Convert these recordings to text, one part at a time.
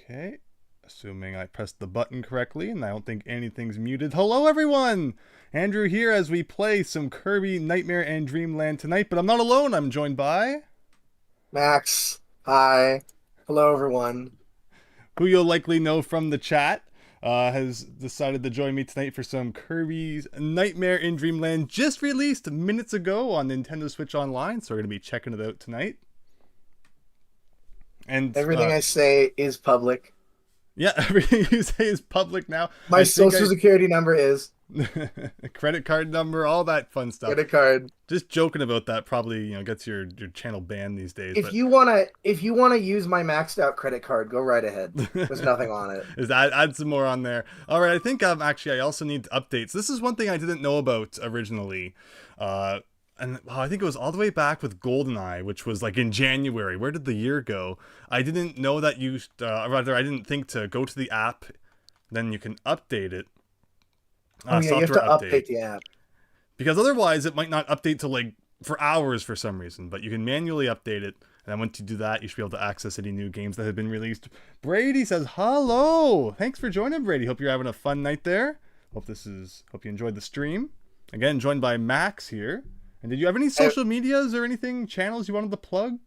Okay. Assuming I pressed the button correctly and I don't think anything's muted. Hello, everyone! Andrew here as we play some Kirby Nightmare and Dreamland tonight, but I'm not alone. I'm joined by... Max. Hi. Hello, everyone. who you'll likely know from the chat, has decided to join me tonight for some Kirby's Nightmare in Dreamland, just released minutes ago on Nintendo Switch Online, so we're going to be checking it out tonight. And Everything I say is public. yeah, everything you say is public now. My social security number is. Credit card number, all that fun stuff. Credit card. Just joking about that probably, gets your channel banned these days. If you wanna use my maxed out credit card, go right ahead. There's nothing on it. Is add some more on there. All right, I think actually I also need updates. This is one thing I didn't know about originally. And I think it was all the way back with GoldenEye, which was like in January. Where did the year go? I didn't know that rather I didn't think to go to the app, then you can update it. Oh yeah, you have to update the app. Because otherwise it might not update to like for hours for some reason, but you can manually update it. And then once you do that, you should be able to access any new games that have been released. Brady says, hello! Thanks for joining, Brady. Hope you're having a fun night there. Hope you enjoyed the stream. Again, joined by Max here. And did you have any social medias or anything, channels you wanted to plug?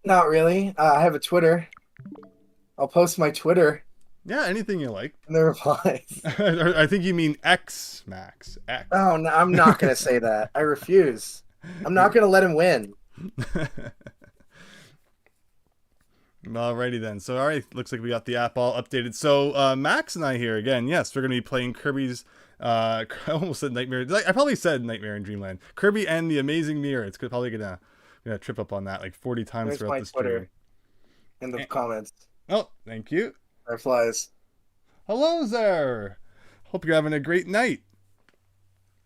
Not really. I have a Twitter. I'll post my Twitter. Yeah, anything you like. And the replies. I think you mean X, Max. X. Oh, no, I'm not going to say that. I refuse. I'm not going to let him win. Alrighty then. So, alright, looks like we got the app all updated. So, Max and I here again. Yes, we're going to be playing Kirby's... I almost said Nightmare. I probably said Nightmare in Dreamland. Kirby and the Amazing Mirror. It's probably gonna trip up on that like 40 times There's throughout my the stream. Twitter in the comments. Oh, thank you. Replies. Hello there. Hope you're having a great night.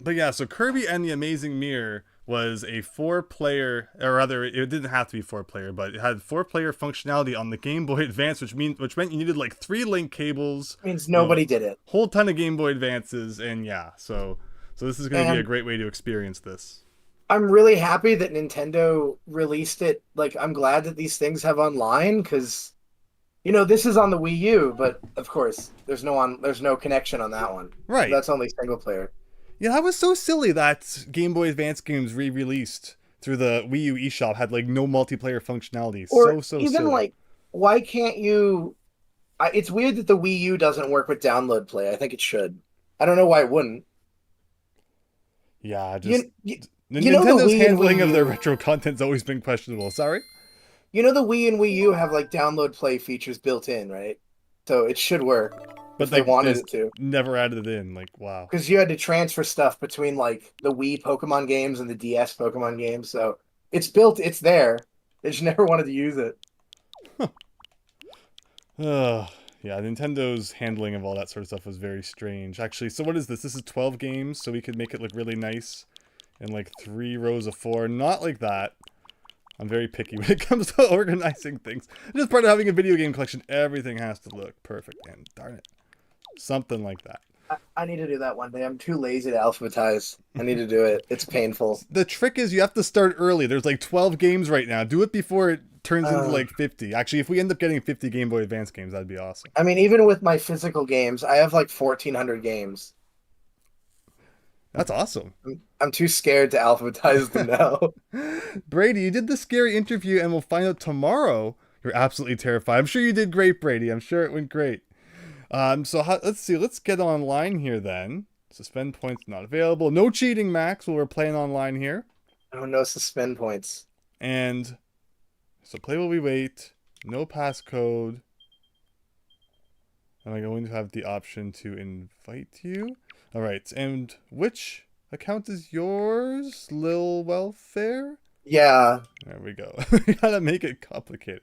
But yeah, so Kirby and the Amazing Mirror was a 4-player, or rather, it didn't have to be 4-player, but it had 4-player functionality on the Game Boy Advance, which meant you needed like 3 link cables. Means nobody did it. Whole ton of Game Boy Advances, and yeah, so this is going to be a great way to experience this. I'm really happy that Nintendo released it. Like, I'm glad that these things have online, because, this is on the Wii U, but of course, there's no connection on that one. Right. That's only single player. Yeah, that was so silly that Game Boy Advance games re-released through the Wii U eShop had like no multiplayer functionality. Or so even silly. like, why can't you? It's weird that the Wii U doesn't work with download play. I think it should. I don't know why it wouldn't. Yeah, just Nintendo's handling of their retro content's always been questionable. Sorry. The Wii and Wii U have like download play features built in, right? So it should work. But they wanted it to. Never added it in. Like, wow. Because you had to transfer stuff between like the Wii Pokemon games and the DS Pokemon games. So it's built. It's there. They just never wanted to use it. Yeah, Nintendo's handling of all that sort of stuff was very strange. Actually, so what is this? This is 12 games, so we could make it look really nice in like 3 rows of 4. Not like that. I'm very picky when it comes to organizing things. Just part of having a video game collection, everything has to look perfect. And darn it. Something like that. I need to do that one day. I'm too lazy to alphabetize. I need to do it. It's painful. The trick is you have to start early. There's like 12 games right now. Do it before it turns into like 50. Actually, if we end up getting 50 Game Boy Advance games, that'd be awesome. I mean, even with my physical games, I have like 1,400 games. That's awesome. I'm too scared to alphabetize them now. Brady, you did the scary interview and we'll find out tomorrow. You're absolutely terrified. I'm sure you did great, Brady. I'm sure it went great. Let's see. Let's get online here then. Suspend points not available. No cheating, Max, while we're playing online here. Oh, no suspend points. And so play while we wait. No passcode. Am I going to have the option to invite you? All right. And which account is yours? Lil Welfare? Yeah. There we go. We gotta make it complicated.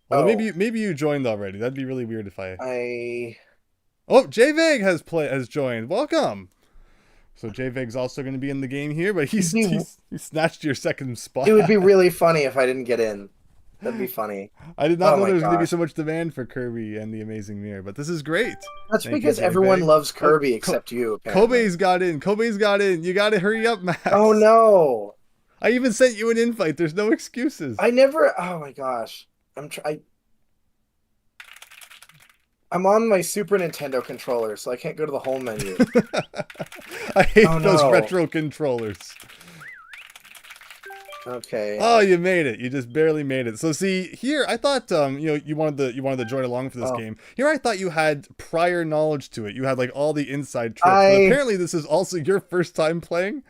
Well, maybe you joined already. That'd be really weird if Oh, JVeg has joined. Welcome. So JVeg's also going to be in the game here, but he snatched your second spot. It would be really funny if I didn't get in. That'd be funny. I did not know there was going to be so much demand for Kirby and the Amazing Mirror, but this is great. That's because everyone loves Kirby except you, apparently. Kobe's got in. Kobe's got in. You got to hurry up, Max. Oh, no. I even sent you an invite. There's no excuses. Oh, my gosh. I'm on my Super Nintendo controller, so I can't go to the home menu. I hate Oh, those no. retro controllers. Okay. Oh, you made it. You just barely made it. So see, here I thought you wanted to join along for this Oh. game. Here I thought you had prior knowledge to it. You had like all the inside tricks. But I apparently this is also your first time playing.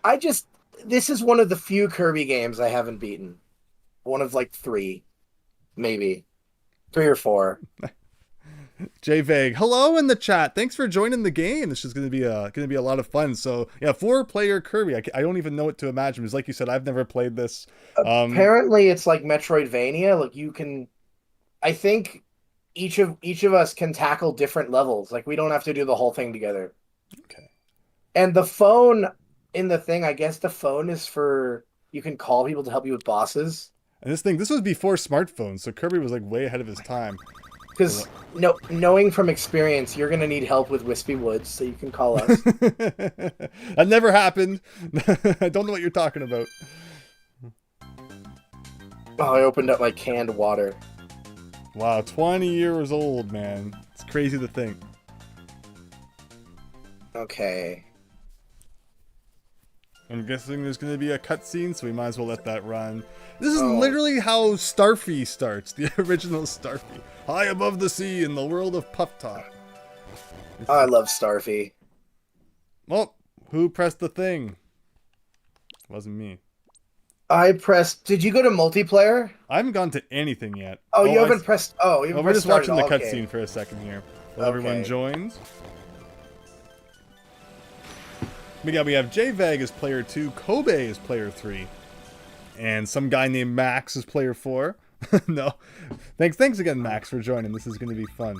I just this is one of the few Kirby games I haven't beaten. One of like three, maybe. 3 or 4. Jay Vague, hello in the chat. Thanks for joining the game. This is going to be a lot of fun. So yeah, 4-player Kirby. I don't even know what to imagine because, like you said, I've never played this. Apparently, it's like Metroidvania. Like you can, I think each of us can tackle different levels. Like we don't have to do the whole thing together. Okay. And the phone in the thing, I guess the phone is for you can call people to help you with bosses. And this was before smartphones, so Kirby was like way ahead of his time. Because knowing from experience, you're gonna need help with Wispy Woods, so you can call us. That never happened. I don't know what you're talking about. Oh, I opened up my canned water. Wow, 20 years old, man. It's crazy to think. Okay. I'm guessing there's going to be a cutscene, so we might as well let that run. This is literally how Starfy starts, the original Starfy. High above the sea in the world of Puff Top. Oh, I love Starfy. Well, who pressed the thing? It wasn't me. I pressed. Did you go to multiplayer? I haven't gone to anything yet. Oh, you haven't pressed. Oh, you haven't we're just pressed watching the start. cutscene for a second here. While everyone joins. We have JVAG as player 2, Kobe as player 3, and some guy named Max as player 4. No, thanks again, Max, for joining. This is going to be fun.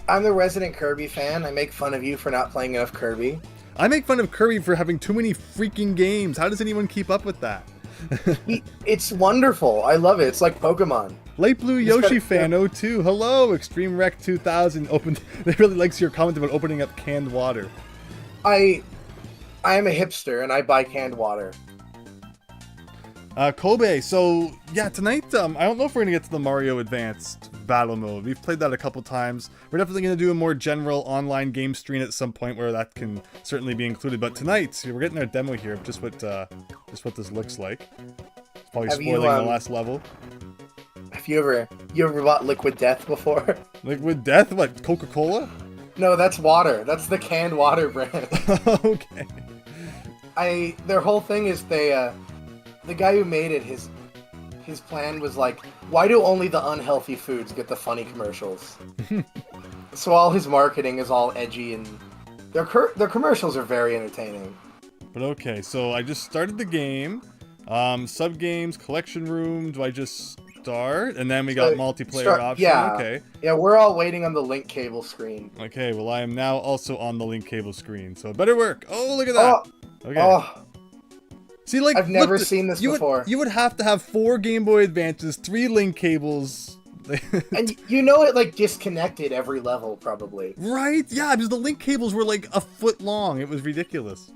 I'm the resident Kirby fan. I make fun of you for not playing enough Kirby. I make fun of Kirby for having too many freaking games. How does anyone keep up with that? It's wonderful. I love it. It's like Pokemon. Light Blue Yoshi fan 02. Hello, Extreme Wreck 2000 opened. They really likes your comment about opening up canned water. I am a hipster and I buy canned water. Kobe, so yeah, tonight, I don't know if we're going to get to the Mario Advanced battle mode. We've played that a couple times. We're definitely going to do a more general online game stream at some point where that can certainly be included. But tonight, we're getting our demo here of just what this looks like. It's probably spoiling the last level. Have you ever bought Liquid Death before? Liquid Death? What, Coca-Cola? No, that's water. That's the canned water brand. Okay. Their whole thing is the guy who made it, his plan was like, why do only the unhealthy foods get the funny commercials? So all his marketing is all edgy and their commercials are very entertaining. But okay, so I just started the game. Sub games, collection room. Do I just start? And then we got multiplayer option. Yeah. Okay. Yeah, we're all waiting on the link cable screen. Okay, well I am now also on the link cable screen, so it better work. Oh, look at that. Okay. Oh. See, like, I've never seen this before. You would have to have 4 Game Boy Advances, 3 link cables. And it like disconnected every level probably. Right? Yeah, because the link cables were like a foot long. It was ridiculous.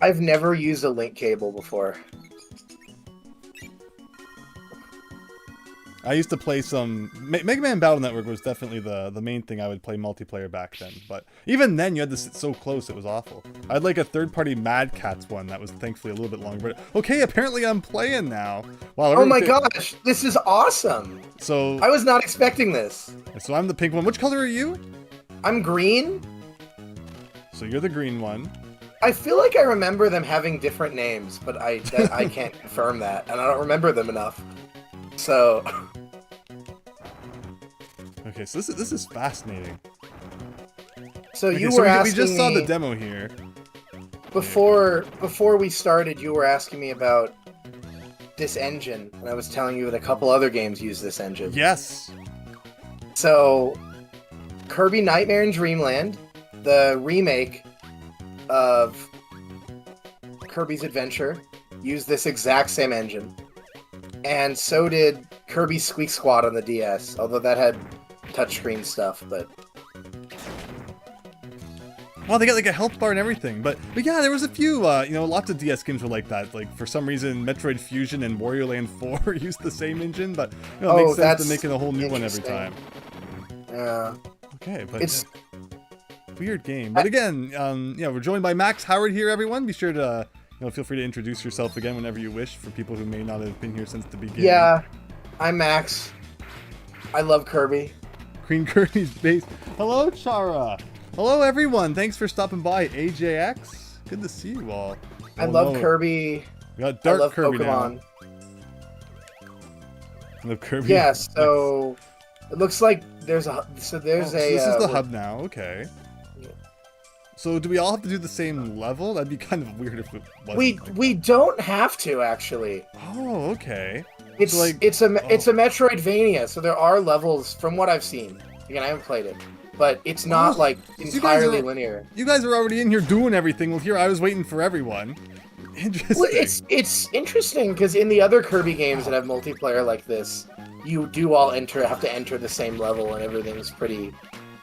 I've never used a link cable before. I used to play some... Mega Man Battle Network was definitely the main thing I would play multiplayer back then. But even then, you had to sit so close, it was awful. I had like a third-party Mad Catz one that was thankfully a little bit longer. But okay, apparently I'm playing now. Wow, oh my gosh, this is awesome. So I was not expecting this. So I'm the pink one. Which color are you? I'm green. So you're the green one. I feel like I remember them having different names, but I can't confirm that, and I don't remember them enough. So... Okay, so this is fascinating. So okay, you so were asking we just me, saw the demo here. Before we started, you were asking me about this engine, and I was telling you that a couple other games use this engine. Yes. So, Kirby Nightmare in Dreamland, the remake of Kirby's Adventure, used this exact same engine. And so did Kirby Squeak Squad on the DS, although that had touchscreen stuff, but... Well, they got like a health bar and everything, but yeah, there was a few, lots of DS games were like that. Like, for some reason, Metroid Fusion and Wario Land 4 used the same engine, but it makes sense to making a whole new one every time. Okay, but It's weird game. But again, yeah, we're joined by Max Howard here, everyone. Be sure to, feel free to introduce yourself again whenever you wish for people who may not have been here since the beginning. yeah. I'm Max. I love Kirby. Queen Kirby's base. Hello, Chara. Hello, everyone. Thanks for stopping by, AJX. Good to see you all. I love Kirby. We got Dark I love Kirby Pokemon. now. I love Kirby. Yeah, so it looks like there's a this is the hub now. Okay. Yeah. So do we all have to do the same level? That'd be kind of weird if it wasn't. We don't have to actually. Oh, okay. It's So, like, it's a Metroidvania, so there are levels from what I've seen. Again, I haven't played it, but it's not like entirely linear. You guys are already in here doing everything. Well, here I was waiting for everyone. Interesting. Well, it's interesting because in the other Kirby games that have multiplayer like this, you do all have to enter the same level, and everything's pretty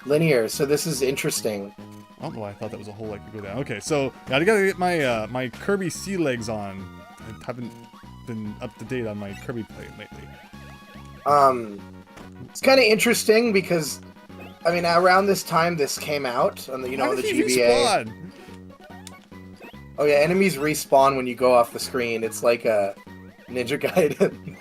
linear. So this is interesting. I don't know why I thought that was a hole I could go down. Okay, so I gotta get my my Kirby sea legs on. I haven't been up to date on my Kirby play lately. It's kind of interesting because, I mean, around this time this came out on the on the GBA. Oh yeah, enemies respawn when you go off the screen. It's like a Ninja Gaiden.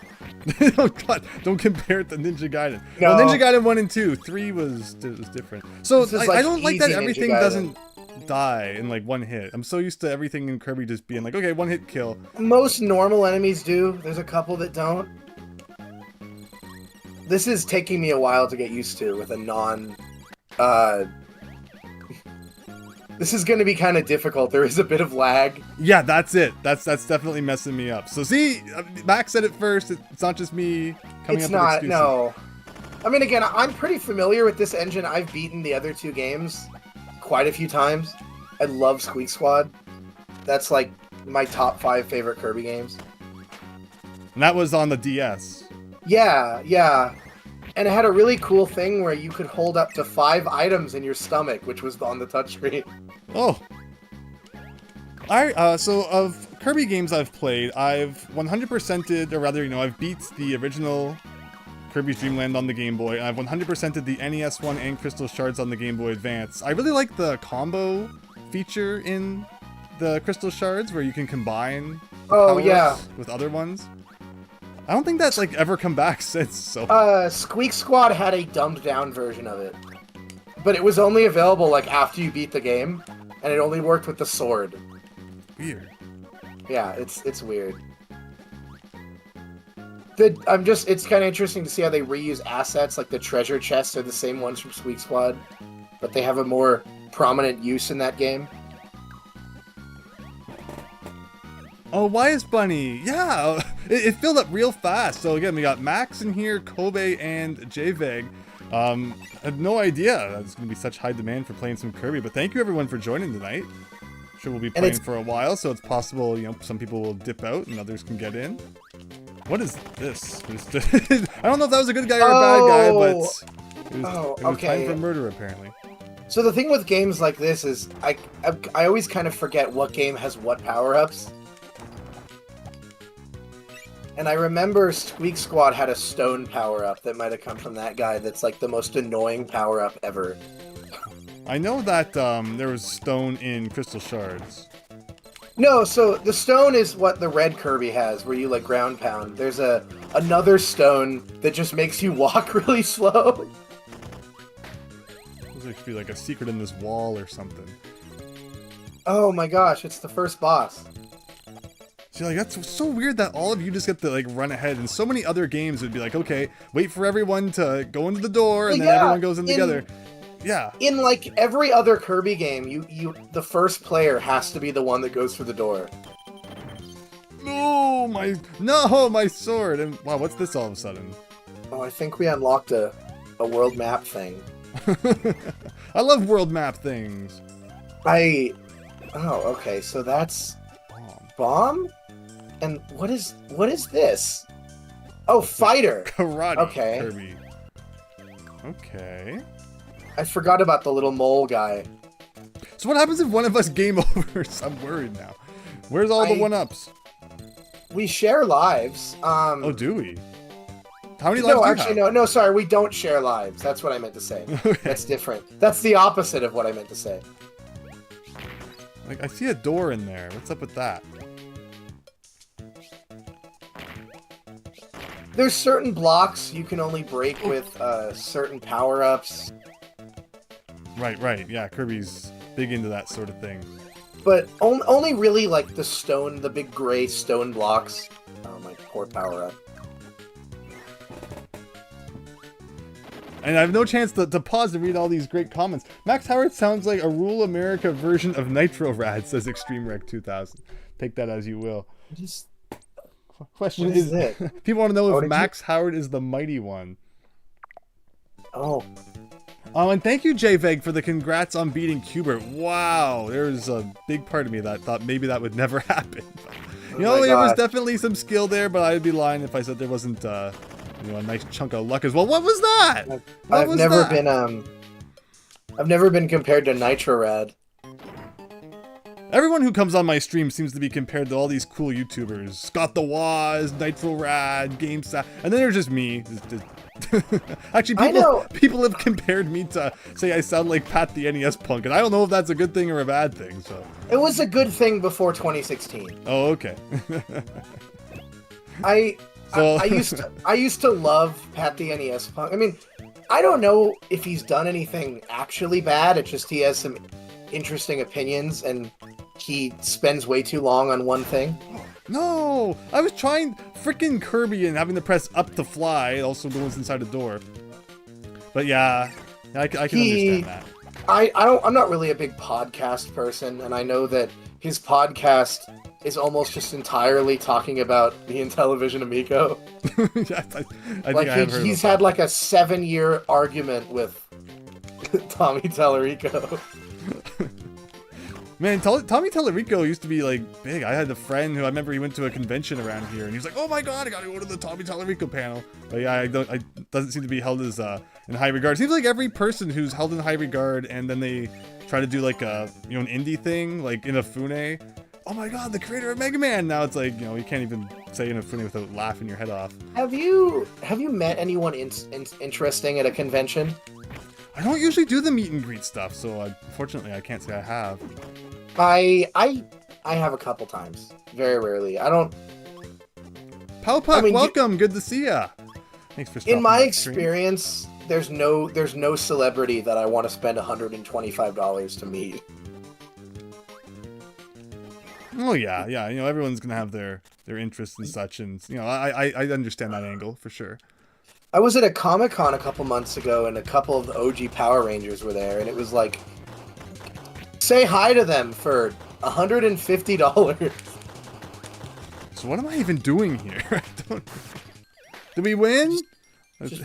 Oh god, don't compare it to Ninja Gaiden. No. Well, Ninja Gaiden 1 and 2, 3 was different. So This is I like don't like that easy Ninja everything Gaiden. doesn't die in like one hit. I'm so used to everything in Kirby just being like, okay, one hit kill. Most normal enemies do. There's a couple that don't. This is taking me a while to get used to with a non... This is going to be kind of difficult. There is a bit of lag. Yeah, that's it. That's definitely messing me up. So see, Max said it first. It's not just me coming It's up not, with excuses. no. I mean, again, I'm pretty familiar with this engine. I've beaten the other two games quite a few times. I love Squeak Squad. That's like my top 5 favorite Kirby games. And that was on the DS. Yeah, yeah. And it had a really cool thing where you could hold up to 5 items in your stomach, which was on the touchscreen. Oh. So of Kirby games I've played, I've 100%ed, or rather, I've beat the original Kirby's Dream Land on the Game Boy. I've 100%ed the NES one and Crystal Shards on the Game Boy Advance. I really like the combo feature in the Crystal Shards where you can combine power-ups with other ones. I don't think that's like ever come back since. So Squeak Squad had a dumbed down version of it, but it was only available like after you beat the game, and it only worked with the sword. Weird. Yeah, it's weird. It's kind of interesting to see how they reuse assets. Like the treasure chests are the same ones from Squeak Squad, but they have a more prominent use in that game. Oh, why is Bunny? Yeah, it filled up real fast. So again, we got Max in here, Kobe, and JVeg. I had no idea there's going to be such high demand for playing some Kirby, but thank you everyone for joining tonight. I'm sure we'll be playing for a while, so it's possible, some people will dip out and others can get in. What is this? I don't know if that was a good guy or a bad guy, but it was time for murder apparently. So the thing with games like this is I always kind of forget what game has what power-ups. And I remember Squeak Squad had a stone power-up that might have come from that guy that's like the most annoying power-up ever. I know that there was stone in Crystal Shards. No, so the stone is what the red Kirby has, where you like ground pound. There's another stone that just makes you walk really slow. There's like to be like a secret in this wall or something. Oh my gosh, it's the first boss. See, like, that's so weird that all of you just get to, like, run ahead. And so many other games would be like, okay, wait for everyone to go into the door, and then everyone goes in together. Yeah. In, like, every other Kirby game, the first player has to be the one that goes through the door. No, my sword. And, wow, what's this all of a sudden? Oh, I think we unlocked a world map thing. I love world map things. Oh, okay, so that's... Bomb? And what is this? Oh, fighter. Karate. Okay. Kirby. Okay. I forgot about the little mole guy. So what happens if one of us game overs? I'm worried now. Where's all the one-ups? We share lives. Oh, do we? How many lives No, do you actually, have? no, sorry, we don't share lives. That's what I meant to say. Okay. That's different. That's the opposite of what I meant to say. Like, I see a door in there. What's up with that? There's certain blocks you can only break with certain power-ups. Right. Yeah, Kirby's big into that sort of thing. But only really, like, the big gray stone blocks. Oh, my poor power-up. And I have no chance to pause and read all these great comments. Max Howard sounds like a rural America version of Nitro Rad, says Extreme Rec 2000. Take that as you will. Question What is it? people want to know Oh, if Max Howard is the mighty one. Oh. And thank you, JVeg, for the congrats on beating Q-Bert. Wow, there's a big part of me that thought maybe that would never happen. You know, there was definitely some skill there, but I'd be lying if I said there wasn't, a nice chunk of luck as well. What was that? I've never been compared to Nitro Rad. Everyone who comes on my stream seems to be compared to all these cool YouTubers. Scott the Waz, Nitro Rad, GameSat, and then there's just me. Actually, people have compared me to say I sound like Pat the NES Punk, and I don't know if that's a good thing or a bad thing. So it was a good thing before 2016. Oh, okay. I used to love Pat the NES Punk. I mean, I don't know if he's done anything actually bad. It's just he has some interesting opinions and he spends way too long on one thing. No! I was trying freaking Kirby and having to press up to fly, also the ones inside the door. But yeah, I can understand that. I'm not really a big podcast person, and I know that his podcast is almost just entirely talking about the Intellivision Amico. Yeah, I think I have heard he's of had that. like a 7-year argument with Tommy Tallarico. Man, Tommy Tallarico used to be like big. I had a friend who I remember he went to a convention around here, and he was like, "Oh my god, I gotta go to the Tommy Tallarico panel." But yeah, I doesn't seem to be held as in high regard. It seems like every person who's held in high regard, and then they try to do like a an indie thing, like Inafune. Oh my god, the creator of Mega Man! Now it's like you can't even say Inafune without laughing your head off. Have you met anyone interesting at a convention? I don't usually do the meet and greet stuff, so unfortunately I can't say I have. I have a couple times. Very rarely. I don't... Powpuck, welcome! Good to see ya! Thanks for stopping in my by experience, there's no celebrity that I want to spend $125 to meet. Oh yeah, everyone's gonna have their interests and such, and I understand that angle for sure. I was at a Comic-Con a couple months ago, and a couple of the OG Power Rangers were there, and it was like, say hi to them for $150. So what am I even doing here? Did we win? Just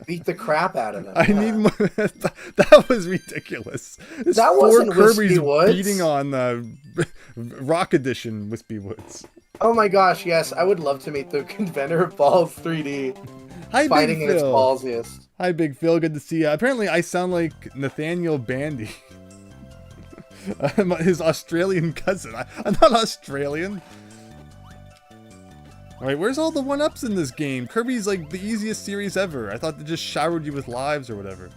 beat the crap out of them. I need more. That was ridiculous. That wasn't Kirby's Wispy Woods. beating on Rock Edition Wispy Woods. Oh my gosh, yes. I would love to meet the Inventor of Balls 3D. Hi, fighting Big in its Phil. ballsiest. Hi, Big Phil. Good to see you. Apparently, I sound like Nathaniel Bandy. His Australian cousin. I'm not Australian. Alright, where's all the 1-ups in this game? Kirby's like the easiest series ever. I thought they just showered you with lives or whatever.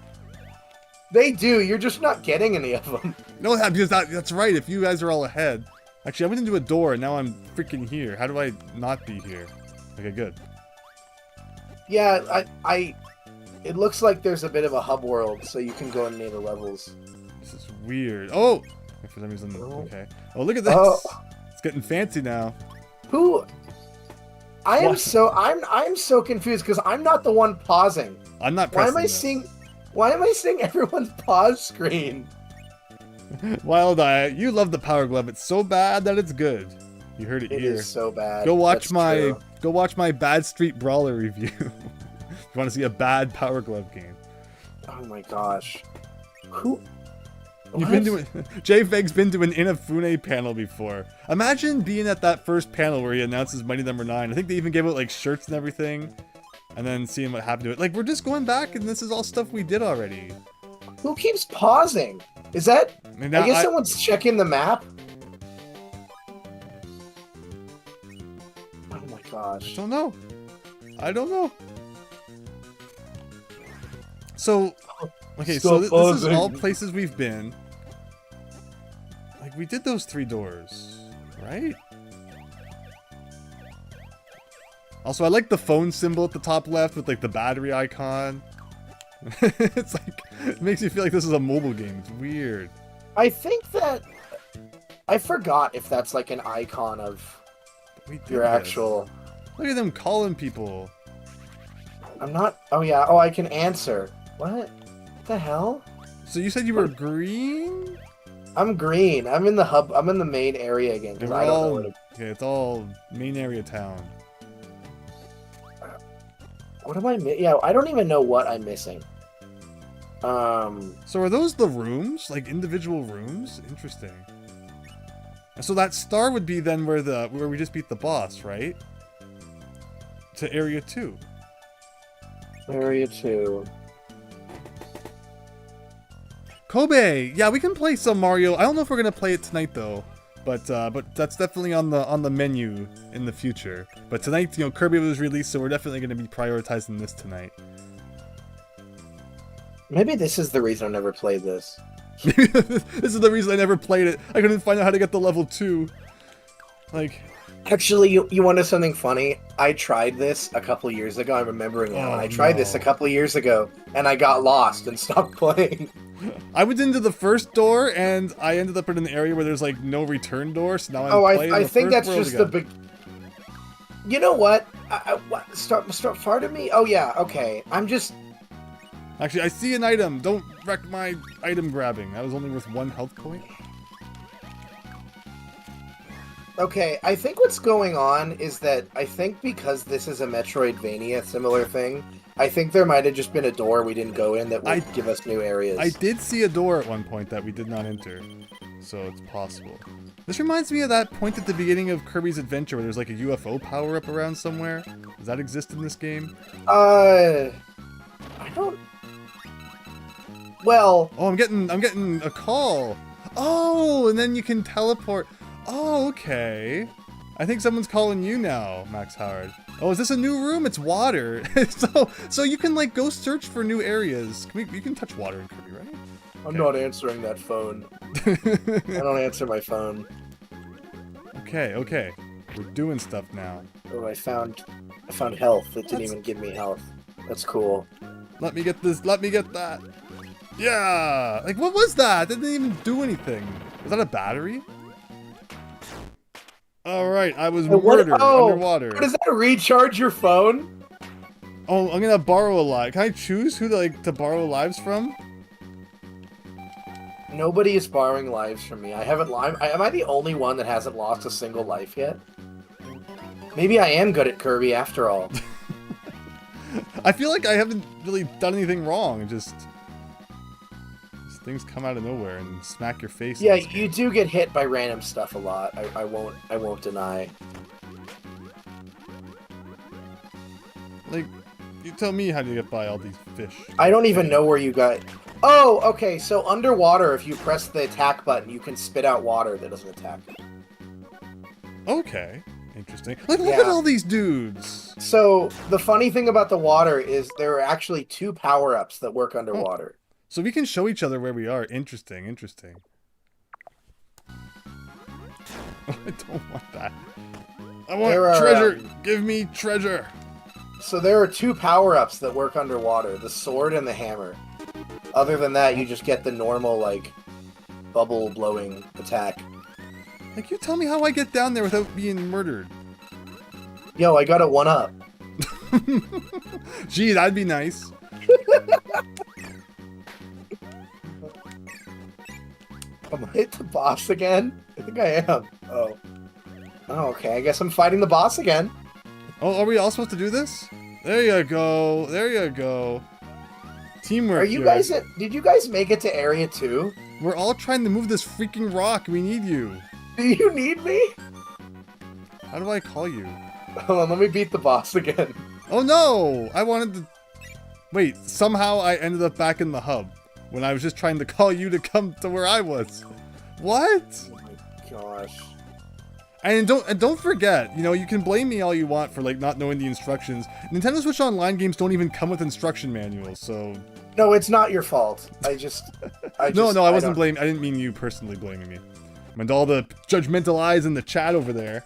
They do, you're just not getting any of them. No, because that's right. If you guys are all ahead. Actually, I went into a door and now I'm freaking here. How do I not be here? Okay, good. Yeah, it looks like there's a bit of a hub world, so you can go in the levels. This is weird. Oh! For some reason, okay. Oh, look at this! Oh. It's getting fancy now. Who? I'm so confused because I'm not the one pausing. I'm not Why pressing am I seeing everyone's pause screen? Wild Eye, you love the Power Glove. It's so bad that it's good. You heard it here. It is so bad. Go watch That's my Bad Street Brawler review. If you want to see a bad Power Glove game. Oh my gosh. Who? You've been to JFeg's been to an Inafune panel before. Imagine being at that first panel where he announces Mighty Number 9. I think they even gave out like shirts and everything. And then seeing what happened to it. Like, we're just going back and this is all stuff we did already. Who keeps pausing? Is that... I guess someone's checking the map? Oh my gosh. I don't know. So, okay, Stop this is pausing. all places we've been. Like, we did those 3 doors, right? Also, I like the phone symbol at the top left with, like, the battery icon. It's like, it makes me feel like this is a mobile game. It's weird. I think that... I forgot if that's like an icon of We did your this. actual... Look at them calling people. I'm not... Oh, yeah. Oh, I can answer. What the hell? So you said you were green? I'm green. I'm in the hub. I'm in the main area again because We're I don't know all, what... okay, it's all main area town. What am I... Yeah, I don't even know what I'm missing. So are those the rooms? Like individual rooms? Interesting. So that star would be then where we just beat the boss, right? To area 2. Area 2. Kobe! Yeah, we can play some Mario. I don't know if we're gonna play it tonight though. But that's definitely on the menu in the future. But tonight, you know, Kirby was released, so we're definitely gonna be prioritizing this tonight. Maybe this is the reason I never played this. This is the reason I never played it. I couldn't find out how to get the level 2. Like, Actually, you want to know something funny? I tried this a couple years ago. I'm remembering now. Oh, I tried this a no. couple years ago, and I got lost and stopped playing. I went into the first door, and I ended up in an area where there's like no return door. So now I'm Oh, playing I the think first that's world just again. the big. You know what? What? Start part of me. Oh yeah. Okay. I'm just. Actually, I see an item. Don't wreck my item grabbing. That was only worth 1 health point. Okay, I think what's going on is that I think because this is a Metroidvania similar thing, I think there might have just been a door we didn't go in that would give us new areas. I did see a door at one point that we did not enter, so it's possible. This reminds me of that point at the beginning of Kirby's Adventure where there's like a UFO power-up around somewhere. Does that exist in this game? I don't. Well, Oh, I'm getting a call. Oh, and then you can teleport. Oh, okay. I think someone's calling you now, Max Howard. Oh, is this a new room? It's water. so you can like go search for new areas. You can touch water in Kirby, right? I'm not answering that phone. I don't answer my phone. Okay. We're doing stuff now. Oh, I found health. It didn't even give me health. That's cool. Let me get this. Let me get that. Yeah! Like, what was that? That didn't even do anything. Was that a battery? Alright, I was murdered underwater. What, does that recharge your phone? Oh, I'm gonna borrow a life. Can I choose who to borrow lives from? Nobody is borrowing lives from me. I haven't am I the only one that hasn't lost a single life yet? Maybe I am good at Kirby after all. I feel like I haven't really done anything wrong. Just things come out of nowhere and smack your face. Yeah, you do get hit by random stuff a lot. I won't deny. Like, you tell me how to get by all these fish. I don't even know where you got. Oh, okay. So underwater, if you press the attack button, you can spit out water that doesn't attack you. Okay, interesting. Like, look at all these dudes. So the funny thing about the water is there are actually 2 power-ups that work underwater. So we can show each other where we are. Interesting. I don't want that. I want treasure. Give me treasure. So there are 2 power-ups that work underwater, the sword and the hammer. Other than that, you just get the normal, like, bubble-blowing attack. Like, you tell me how I get down there without being murdered. Yo, I got a 1-up. Gee, that'd be nice. Am I hit the boss again? I think I am. Oh. Oh, okay. I guess I'm fighting the boss again. Oh, are we all supposed to do this? There you go. Teamwork. Are you guys did you guys make it to area 2? We're all trying to move this freaking rock. We need you. Do you need me? How do I call you? Hold on, let me beat the boss again. Oh no! I wanted to... Wait, somehow I ended up back in the hub when I was just trying to call you to come to where I was. What? Oh my gosh. And don't forget, you know, you can blame me all you want for like not knowing the instructions. Nintendo Switch Online games don't even come with instruction manuals, so. No, it's not your fault. I wasn't blaming. I didn't mean you personally blaming me. I meant all the judgmental eyes in the chat over there.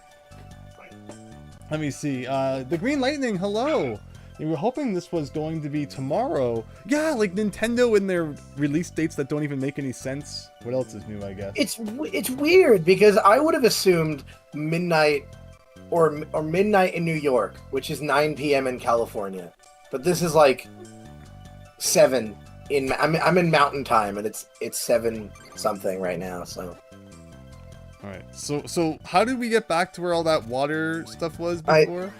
Let me see. The Green Lightning, hello. We were hoping this was going to be tomorrow. Yeah, like Nintendo and their release dates that don't even make any sense. What else is new, I guess? It's weird because I would have assumed midnight or midnight in New York, which is 9 p.m. in California. But this is like 7 in I'm in Mountain Time and it's 7 something right now, so. All right. So how did we get back to where all that water stuff was before?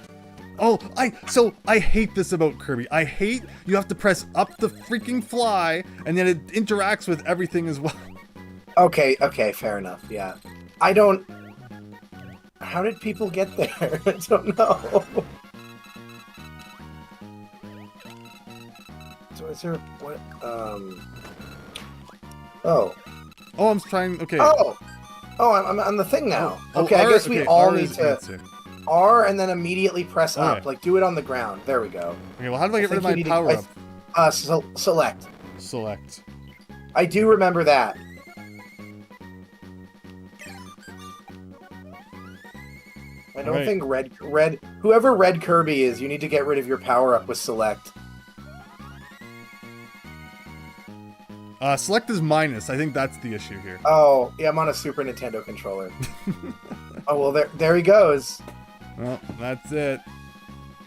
I hate this about Kirby. I hate you have to press up the freaking fly and then it interacts with everything as well. Okay, fair enough. Yeah. How did people get there? I don't know. So is there what Oh, I'm trying. Okay. I'm on the thing now. Okay, I guess we all need to R and then immediately press up. Like, do it on the ground. There we go. Okay, well, how do I get rid of my power up? Select. Select. I do remember that. I don't think whoever Red Kirby is, you need to get rid of your power up with select. Select is minus. I think that's the issue here. Oh, yeah, I'm on a Super Nintendo controller. Oh, well, there he goes. Well, that's it.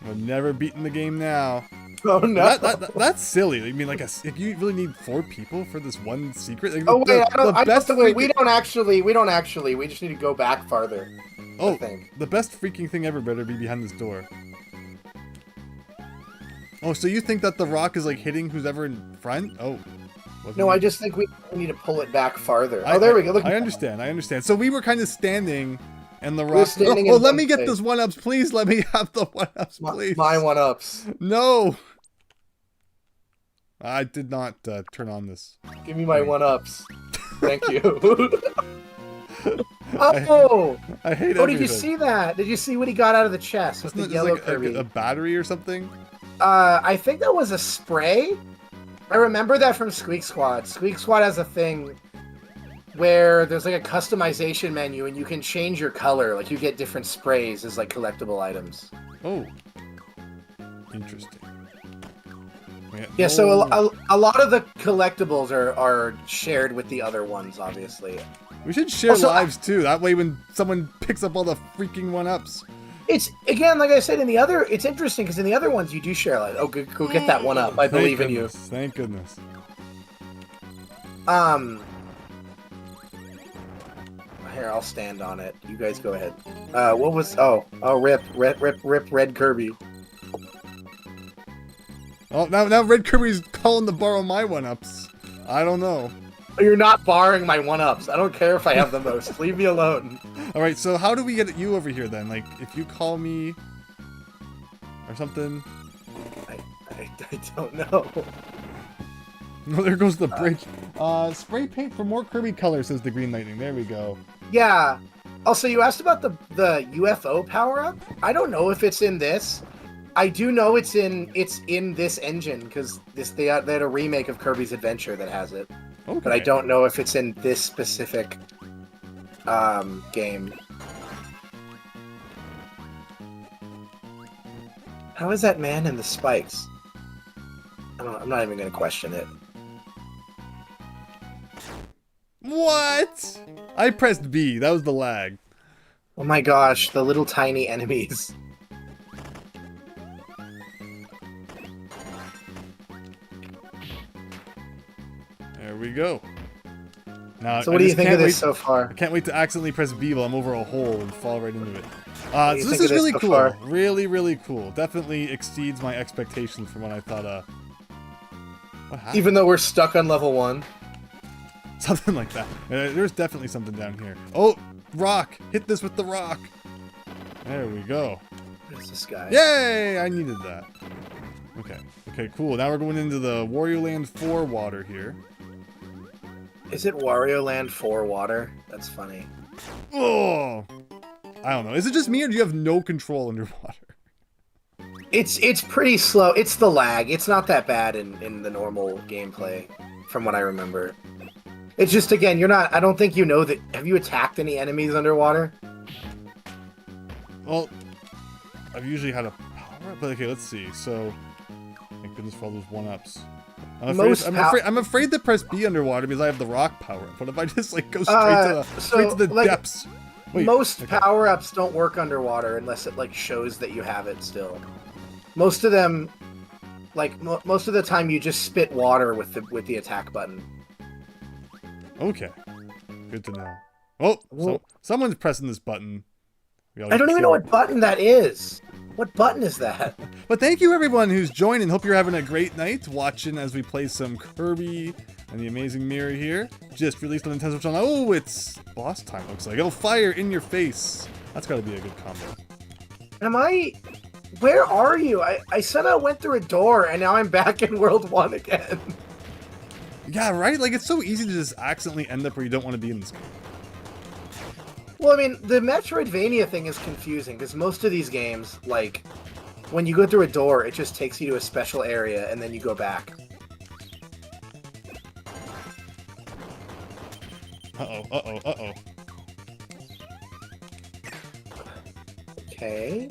We've never beaten the game now. Oh, no. That's silly. I mean, like, if you really need 4 people for this one secret? Like, we don't actually. We just need to go back farther. Oh, the best freaking thing ever better be behind this door. Oh, so you think that the rock is, like, hitting who's ever in front? Oh. No, I just think we need to pull it back farther. There we go. Look. I understand. So we were kind of standing, and the rock. Oh, let me get this 1-ups, please. Let me have the 1-ups, please. My 1-ups. No. I did not turn on this. Give me my 1-ups. Thank you. Oh! I hate everything. Did you see that? Did you see what he got out of the chest with the yellow Kirby? A battery or something? I think that was a spray. I remember that from Squeak Squad. Squeak Squad has a thing where there's like a customization menu and you can change your color. Like you get different sprays as like collectible items. Oh. Interesting. Yeah, so a lot of the collectibles are shared with the other ones, obviously. We should share lives too. That way when someone picks up all the freaking 1-ups. It's, again, like I said, it's interesting because in the other ones you do share like, go get that 1-up. I believe in you. Thank goodness. Here, I'll stand on it. You guys go ahead. What was, rip Red Kirby. Oh, now Red Kirby's calling to borrow my 1-ups. I don't know. You're not borrowing my 1-ups. I don't care if I have the most. Leave me alone. All right, so how do we get you over here then? Like, if you call me or something. I don't know. No, there goes the bridge. Spray paint for more Kirby color, says the Green Lightning. There we go. Yeah. Also, you asked about the UFO power-up. I don't know if it's in this. I do know it's in this engine because they had a remake of Kirby's Adventure that has it. Okay. But I don't know if it's in this specific game. How is that man in the spikes? I'm not even going to question it. What? I pressed B. That was the lag. Oh my gosh, the little tiny enemies. There we go. Now, so what do you think of this so far? I can't wait to accidentally press B while I'm over a hole and fall right into it. So this is really cool. Really, really cool. Definitely exceeds my expectations from what I thought. What happened? Even though we're stuck on level 1? Something like that. There's definitely something down here. Oh, rock! Hit this with the rock! There we go. There's this guy. Yay! I needed that. Okay. Okay, cool. Now we're going into the Wario Land 4 water here. Is it Wario Land 4 water? That's funny. Oh! I don't know. Is it just me or do you have no control underwater? It's pretty slow. It's the lag. It's not that bad in the normal gameplay, from what I remember. It's just, again, you're not... I don't think you know that... Have you attacked any enemies underwater? Well, I've usually had a power up, but okay, let's see. So, thank goodness for all those one-ups. I'm afraid to press B underwater because I have the rock power up. What if I just, like, go straight to the depths? Wait, most power-ups don't work underwater unless it, like, shows that you have it still. Most of them, like, most of the time you just spit water with the attack button. Okay. Good to know. Oh, so someone's pressing this button. I don't even know what button that is. What button is that? But thank you everyone who's joining. Hope you're having a great night watching as we play some Kirby and the Amazing Mirror here. Just released on Nintendo channel. Oh, it's boss time, looks like. Oh, fire in your face. That's gotta be a good combo. Where are you? I said I went through a door and now I'm back in World 1 again. Yeah, right? Like, it's so easy to just accidentally end up where you don't want to be in this game. Well, I mean, the Metroidvania thing is confusing, because most of these games, like, when you go through a door, it just takes you to a special area, and then you go back. Uh-oh. Okay.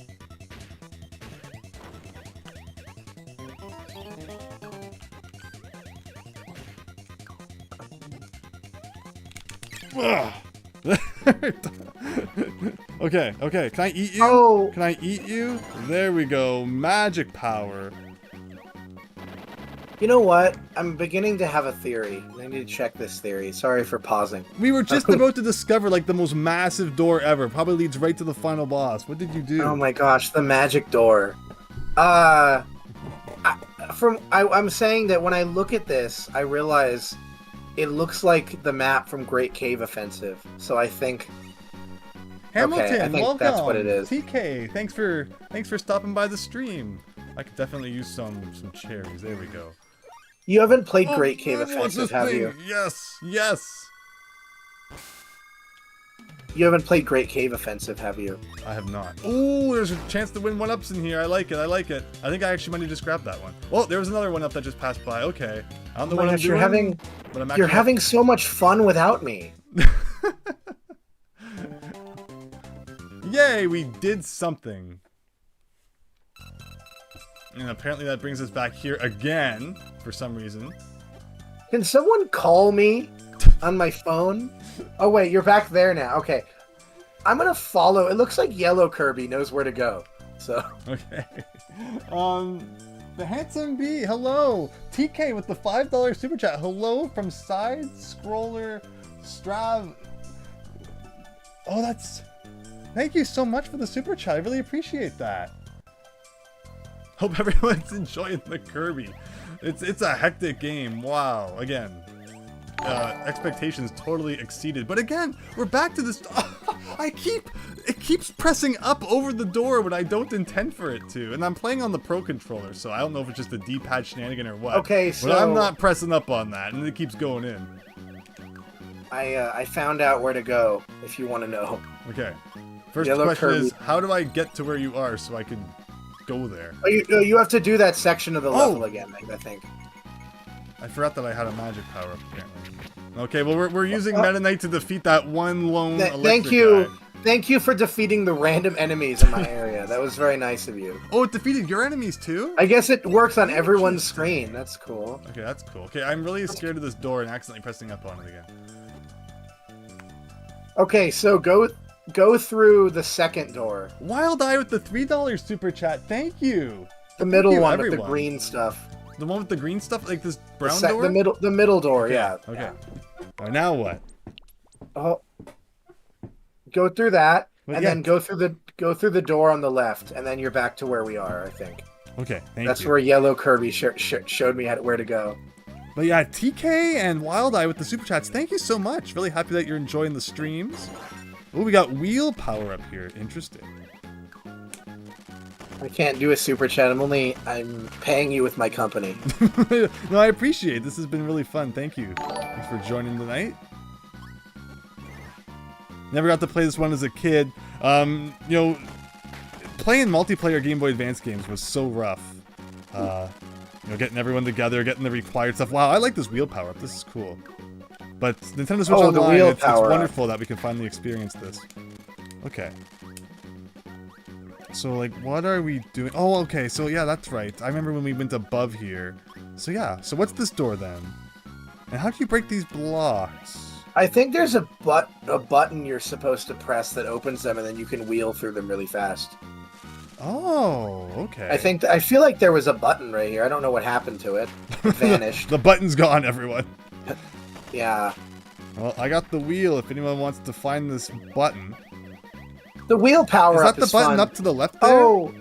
Okay. Can I eat you? Oh. Can I eat you? There we go. Magic power. You know what? I'm beginning to have a theory. I need to check this theory. Sorry for pausing. We were just about to discover, like, the most massive door ever. Probably leads right to the final boss. What did you do? Oh my gosh, the magic door. I'm saying that when I look at this, I realize it looks like the map from Great Cave Offensive. So I think... Hamilton, okay, I think welcome. that's what it is. TK, thanks for stopping by the stream. I could definitely use some cherries. There we go. You haven't played Great Cave Offensive, have you? Yes. You haven't played Great Cave Offensive, have you? I have not. Ooh, there's a chance to win one-ups in here. I like it. I think I actually might need to scrap that one. Oh, there was another one-up that just passed by. Okay. I don't know what I'm doing. You're having so much fun without me. Yay, we did something. And apparently that brings us back here again, for some reason. Can someone call me on my phone? Oh wait, you're back there now. Okay. I'm gonna follow. It looks like Yellow Kirby knows where to go. So. Okay. The Handsome Bee, hello. TK with the $5 super chat. Hello from Side Scroller Strav. Oh, that's... Thank you so much for the super chat. I really appreciate that. Hope everyone's enjoying the Kirby. It's a hectic game. Wow. Again, expectations totally exceeded. But again, we're back to this. It keeps pressing up over the door when I don't intend for it to, and I'm playing on the Pro controller, so I don't know if it's just a D-pad shenanigan or what. Okay, so but I'm not pressing up on that, and it keeps going in. I found out where to go. If you want to know. Okay. First Yellow question Kirby. is, how do I get to where you are so I can go there? Oh, you have to do that section of the level again, I think. I forgot that I had a magic power up, apparently. Okay, well, we're using Meta Knight to defeat that one lone electric guy. Thank you for defeating the random enemies in my area. That was very nice of you. Oh, it defeated your enemies too? I guess it works on everyone's screen. That's cool. Okay, that's cool. Okay, I'm really scared of this door and accidentally pressing up on it again. Okay, so go through the second door. Wild Eye with the $3 super chat. Thank you. The middle one with the green stuff. The one with the green stuff, like this brown door? The middle door, okay. yeah. Okay. Yeah. All right, now what? Oh, go through that, and then go through the door on the left, and then you're back to where we are. I think. Okay, thank you. That's where Yellow Kirby showed me where to go. But yeah, TK and Wild Eye with the super chats. Thank you so much. Really happy that you're enjoying the streams. Oh, we got wheel power up here. Interesting. I can't do a super chat. I'm paying you with my company. No, I appreciate it. This has been really fun. Thank you. Thanks for joining tonight. Never got to play this one as a kid. You know, playing multiplayer Game Boy Advance games was so rough. You know, getting everyone together, getting the required stuff. Wow, I like this wheel power-up. This is cool. But Nintendo Switch Online, it's wonderful that we can finally experience this. Okay. So, like, what are we doing? Oh, okay, so yeah, that's right. I remember when we went above here. So yeah, so what's this door then? And how do you break these blocks? I think there's a button you're supposed to press that opens them, and then you can wheel through them really fast. Oh, okay. I feel like there was a button right here. I don't know what happened to it. It vanished. The button's gone, everyone. Yeah. Well, I got the wheel if anyone wants to find this button. The wheel power up is that the button fun. up to the left there? Oh,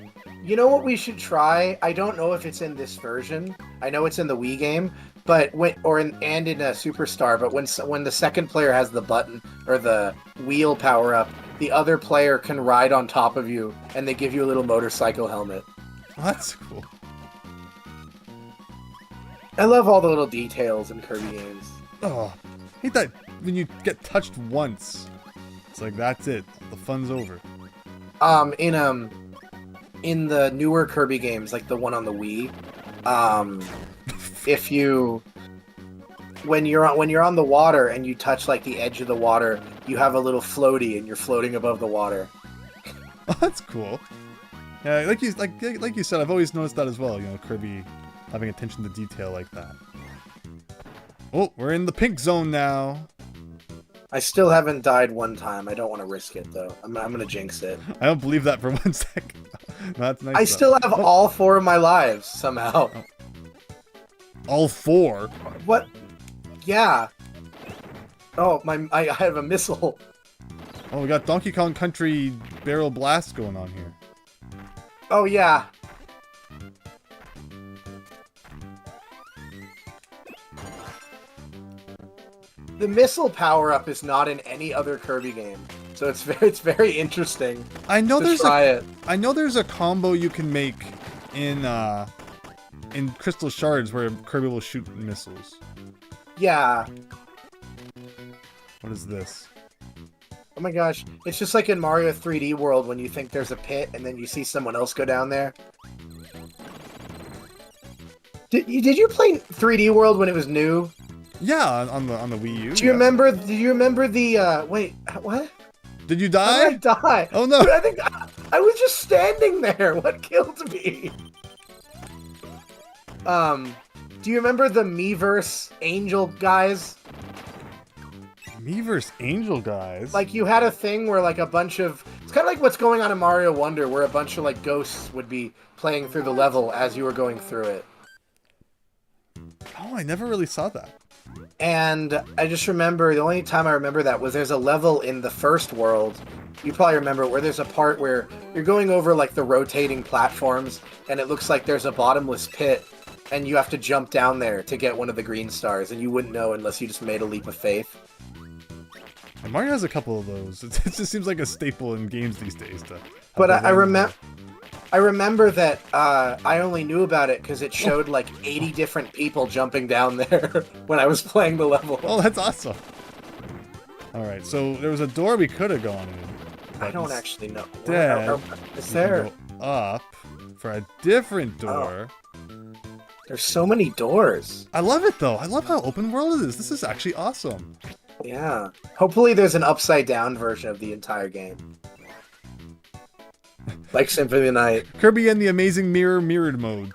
you know what we should try? I don't know if it's in this version. I know it's in the Wii game, but in a Superstar. But when the second player has the button or the wheel power up, the other player can ride on top of you, and they give you a little motorcycle helmet. Oh, that's cool. I love all the little details in Kirby games. Oh, I hate that when you get touched once. It's like, that's it. The fun's over. In the newer Kirby games, like the one on the Wii, when you're on the water and you touch like the edge of the water, you have a little floaty and you're floating above the water. Oh, that's cool. Yeah, like you said, I've always noticed that as well. You know, Kirby having attention to detail like that. Oh, we're in the pink zone now. I still haven't died one time. I don't want to risk it, though. I'm gonna jinx it. I don't believe that for 1 second. That's nice. I still have all 4 of my lives, somehow. All 4? What? Yeah. Oh, I have a missile. Oh, we got Donkey Kong Country Barrel Blast going on here. Oh, yeah. The missile power-up is not in any other Kirby game, so it's very interesting. I know to try it. I know there's a combo you can make in Crystal Shards where Kirby will shoot missiles. Yeah. What is this? Oh my gosh, it's just like in Mario 3D World when you think there's a pit and then you see someone else go down there. Did you play 3D World when it was new? Yeah, on the Wii U. Do you remember the wait, what? Did you die? How did I die? Oh no. Dude, I think I was just standing there. What killed me? Do you remember the Miiverse Angel guys? Miiverse Angel guys? Like, you had a thing where, like, a bunch of... It's kind of like what's going on in Mario Wonder, where a bunch of, like, ghosts would be playing through the level as you were going through it. Oh, I never really saw that. And I just remember, the only time I remember that was there's a level in the first world, you probably remember, where there's a part where you're going over, like, the rotating platforms, and it looks like there's a bottomless pit, and you have to jump down there to get one of the green stars, and you wouldn't know unless you just made a leap of faith. And Mario has a couple of those. It just seems like a staple in games these days. But I remember that I only knew about it because it showed like 80 different people jumping down there when I was playing the level. Oh, that's awesome. Alright, so there was a door we could have gone in. I don't actually know. Instead, Is there... we can go up for a different door. Oh. There's so many doors. I love it though. I love how open world it is. This is actually awesome. Yeah. Hopefully there's an upside-down version of the entire game. Like Symphony of the Night. Kirby and the Amazing Mirror mirrored mode.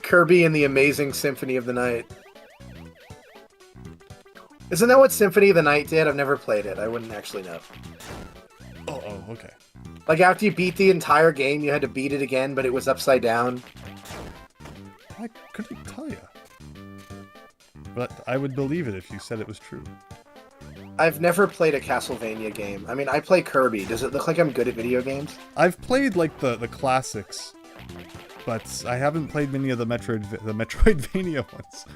Kirby and the Amazing Symphony of the Night. Isn't that what Symphony of the Night did? I've never played it. I wouldn't actually know. Oh, okay. Like, after you beat the entire game, you had to beat it again, but it was upside down. I couldn't tell you. But I would believe it if you said it was true. I've never played a Castlevania game. I mean, I play Kirby. Does it look like I'm good at video games? I've played, like, the classics, but I haven't played many of the Metroidvania ones.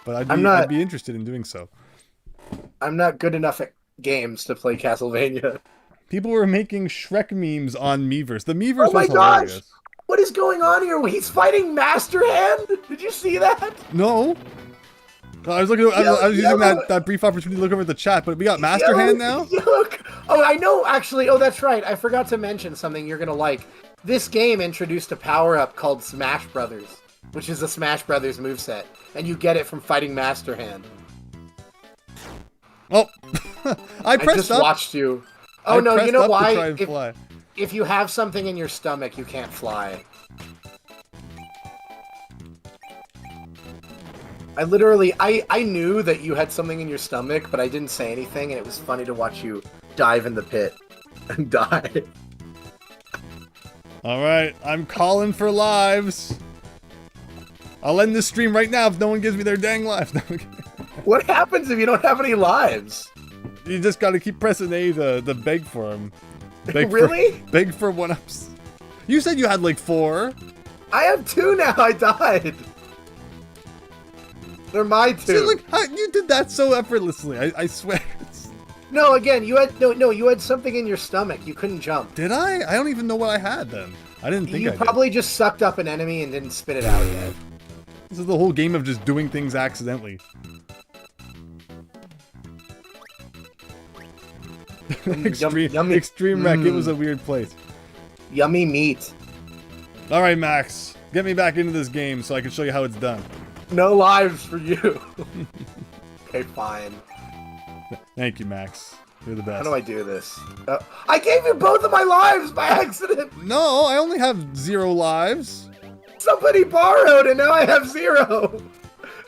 But I'd be interested in doing so. I'm not good enough at games to play Castlevania. People were making Shrek memes on Miiverse. The Miiverse oh my was gosh! hilarious. What is going on here? He's fighting Master Hand? Did you see that? No. I was looking. I was using that brief opportunity to look over at the chat, but we got Master Hand now. Look. Oh, I know. Actually, oh, that's right. I forgot to mention something you're gonna like. This game introduced a power-up called Smash Brothers, which is a Smash Brothers moveset, and you get it from fighting Master Hand. Oh, I just up. Watched you. Oh no, you know why? Fly. If you have something in your stomach, you can't fly. I literally, I knew that you had something in your stomach, but I didn't say anything, and it was funny to watch you dive in the pit and die. Alright, I'm calling for lives. I'll end this stream right now if no one gives me their dang lives. What happens if you don't have any lives? You just gotta keep pressing A to beg for them. Really? Beg for one-ups. You said you had like 4. I have 2 now, I died. They're my 2. See, look, you did that so effortlessly. I swear. No, again, you had you had something in your stomach. You couldn't jump. Did I? I don't even know what I had then. I didn't think you probably just sucked up an enemy and didn't spit it out yet. This is the whole game of just doing things accidentally. Extreme wreck. It was a weird place. Yummy meat. All right, Max, get me back into this game so I can show you how it's done. No lives for you. Okay, fine. Thank you, Max. You're the best. How do I do this? I gave you both of my lives by accident! No, I only have 0 lives. Somebody borrowed and now I have 0!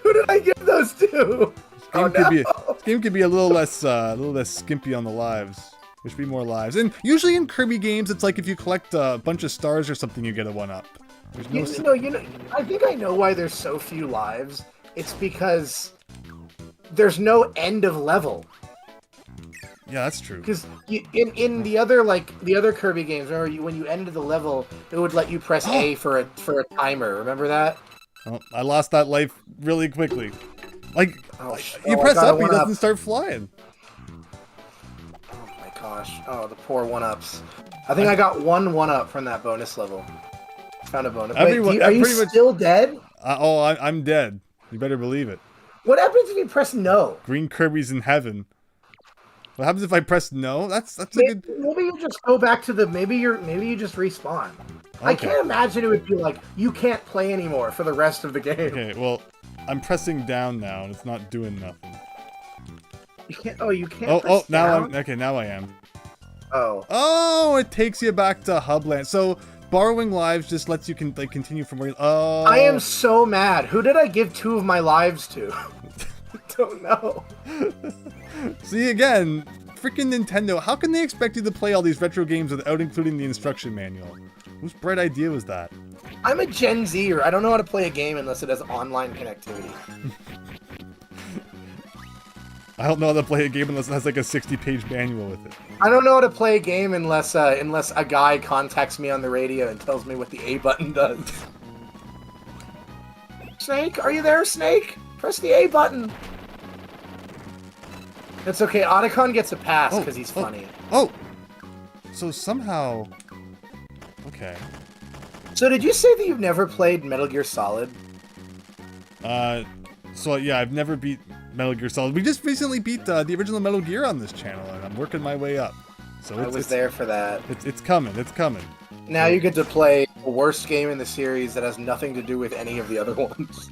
Who did I give those to? This game could be a little less skimpy on the lives. There should be more lives. And usually in Kirby games, it's like if you collect a bunch of stars or something, you get a 1-up. I think I know why there's so few lives. It's because there's no end of level. Yeah, that's true. Because in the other Kirby games, remember when you ended the level, it would let you press A for a timer. Remember that? Oh, I lost that life really quickly. Like you press up, he doesn't start flying. Oh my gosh! Oh, the poor 1-ups. I think I got 1-up from that bonus level. Found a bonus. Wait, are you still dead? I'm dead. You better believe it. What happens if you press no? Green Kirby's in heaven. What happens if I press no? That's a good. Maybe you just go back to the. Maybe you just respawn. Okay. I can't imagine it would be like you can't play anymore for the rest of the game. Okay, well, I'm pressing down now and it's not doing nothing. You can't. Oh, you can't. Now I'm okay. Now I am. Oh, it takes you back to Hubland. So borrowing lives just lets you continue from where you... Oh. I am so mad. Who did I give 2 of my lives to? I don't know. See, again, freaking Nintendo. How can they expect you to play all these retro games without including the instruction manual? Whose bright idea was that? I'm a Gen Zer. I don't know how to play a game unless it has online connectivity. I don't know how to play a game unless it has like a 60-page manual with it. I don't know how to play a game unless a guy contacts me on the radio and tells me what the A button does. Snake, are you there, Snake? Press the A button. It's okay. Otacon gets a pass because he's funny. Oh, so somehow. Okay. So did you say that you've never played Metal Gear Solid? So yeah, I've never beat Metal Gear Solid. We just recently beat the original Metal Gear on this channel, and I'm working my way up. So I was there for that. It's coming. It's coming. Now you get to play the worst game in the series that has nothing to do with any of the other ones.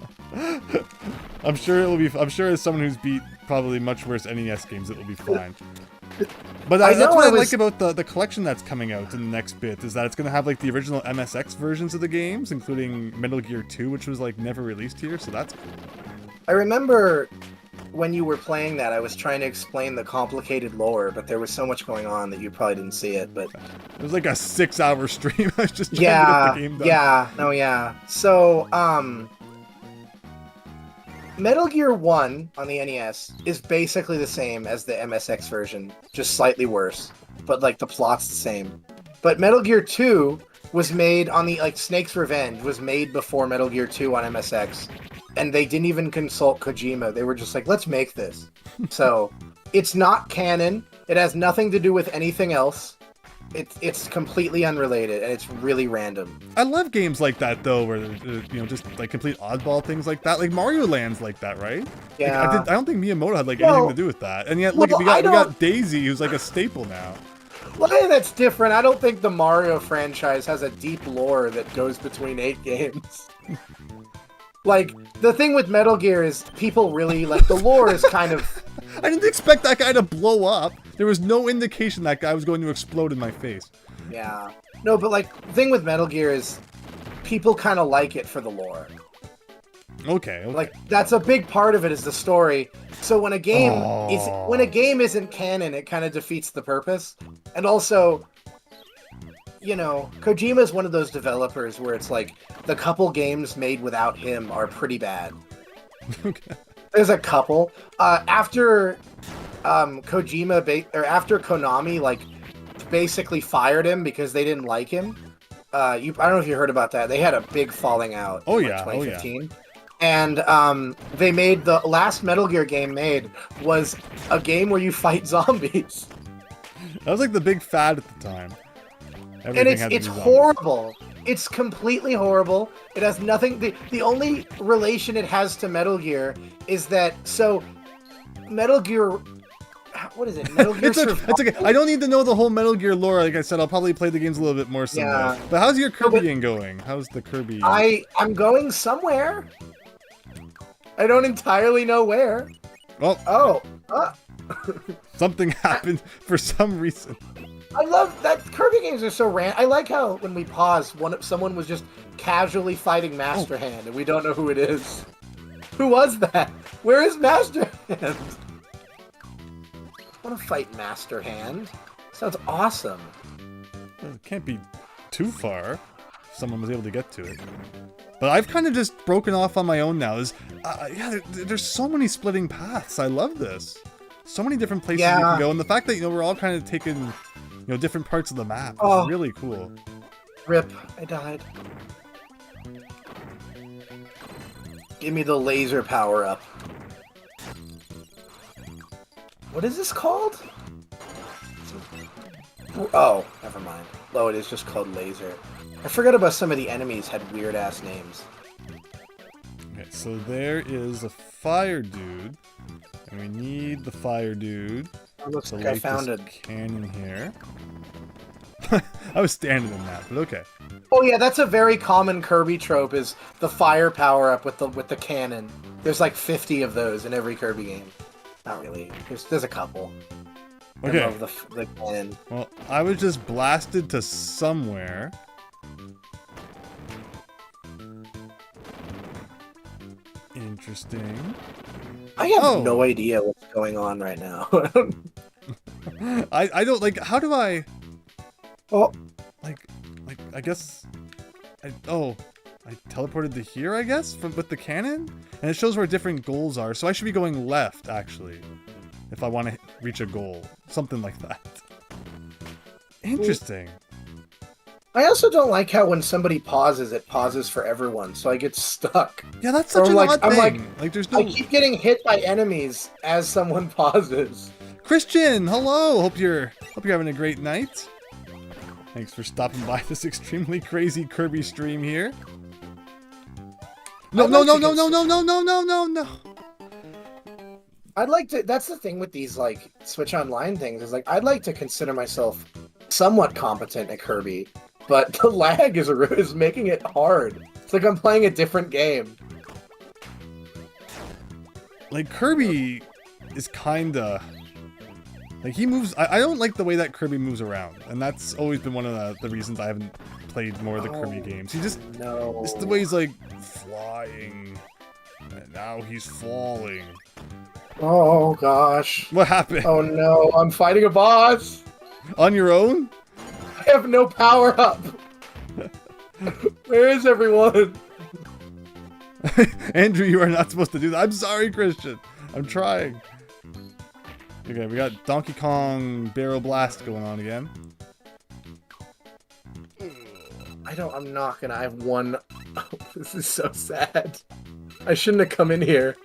I'm sure it will be. I'm sure as someone who's beat probably much worse NES games, it will be fine. But that's what I like about the collection that's coming out in the next bit, is that it's going to have like the original MSX versions of the games, including Metal Gear 2, which was like never released here, so that's cool. I remember when you were playing that, I was trying to explain the complicated lore, but there was so much going on that you probably didn't see it. But it was like a 6-hour stream. I was just trying to get the game done. Yeah. So, Metal Gear 1 on the NES is basically the same as the MSX version, just slightly worse. But like the plot's the same. But Metal Gear 2 was made on the Snake's Revenge was made before Metal Gear 2 on MSX. And they didn't even consult Kojima. They were just like, let's make this. So, it's not canon. It has nothing to do with anything else. It's completely unrelated and it's really random. I love games like that though, where just like complete oddball things like that. Like Mario Land's like that, right? Yeah. Like, I don't think Miyamoto had like anything to do with that. And yet, look, we got Daisy, who's like a staple now. Well, that's different. I don't think the Mario franchise has a deep lore that goes between 8 games. Like, the thing with Metal Gear is people really, like, the lore is kind of... I didn't expect that guy to blow up. There was no indication that guy was going to explode in my face. Yeah. No, but, like, the thing with Metal Gear is people kind of like it for the lore. Okay. Like, that's a big part of it is the story. So when a game isn't canon, it kind of defeats the purpose. And also, Kojima is one of those developers where it's like the couple games made without him are pretty bad. Okay. There's a couple. After after Konami like basically fired him because they didn't like him. I don't know if you heard about that. They had a big falling out. Oh in, yeah, 2015. Oh, yeah. And they made the last Metal Gear game made was a game where you fight zombies. That was like the big fad at the time. Everything and it's horrible. It's completely horrible. It has nothing. The only relation it has to Metal Gear is that Metal Gear. What is it? Metal Gear Survival? It's okay. I don't need to know the whole Metal Gear lore. Like I said, I'll probably play the games a little bit more someday. Yeah. But how's your Kirby game going? How's the Kirby? I'm going somewhere. I don't entirely know where. Well, something happened for some reason. I love that Kirby games are so random. I like how when we pause, someone was just casually fighting Master Hand, and we don't know who it is. Who was that? Where is Master Hand? I want to fight Master Hand. Sounds awesome. Well, it can't be too far. If someone was able to get to it. But I've kind of just broken off on my own now. There's so many splitting paths. I love this. So many different places you can go, and the fact that we're all kind of taking different parts of the map is really cool. Rip, I died. Give me the laser power up. What is this called? Oh, never mind. Oh, it is just called laser. I forgot about some of the enemies had weird-ass names. Okay, so there is a fire dude, and we need the fire dude. It looks like I found a cannon here. I was standing in that, but okay. Oh yeah, that's a very common Kirby trope is the fire power-up with the cannon. There's like 50 of those in every Kirby game. Not really. There's a couple. Okay. Of the cannon. Well, I was just blasted to somewhere. Interesting. I have no idea what's going on right now. I don't like. How do I? Oh, like I guess. I teleported to here. I guess with the cannon, and it shows where different goals are. So I should be going left actually, if I want to reach a goal, something like that. Interesting. I also don't like how when somebody pauses, it pauses for everyone, so I get stuck. Yeah, that's such an odd thing. There's no... I keep getting hit by enemies as someone pauses. Christian, hello. Hope you're having a great night. Thanks for stopping by this extremely crazy Kirby stream here. No. I'd like to. That's the thing with these like Switch Online things is like I'd like to consider myself somewhat competent at Kirby. But the lag is making it hard. It's like I'm playing a different game. Like, Kirby is kinda... Like, he moves... I don't like the way that Kirby moves around. And that's always been one of the reasons I haven't played more of the Kirby games. He just... No. It's the way he's, like, flying. And now he's falling. Oh, gosh. What happened? Oh, no. I'm fighting a boss! On your own? I have no power up. Where is everyone? Andrew, you are not supposed to do that. I'm sorry, Christian. I'm trying. Okay, we got Donkey Kong Barrel Blast going on again. I'm not gonna. I have one. Oh, this is so sad. I shouldn't have come in here.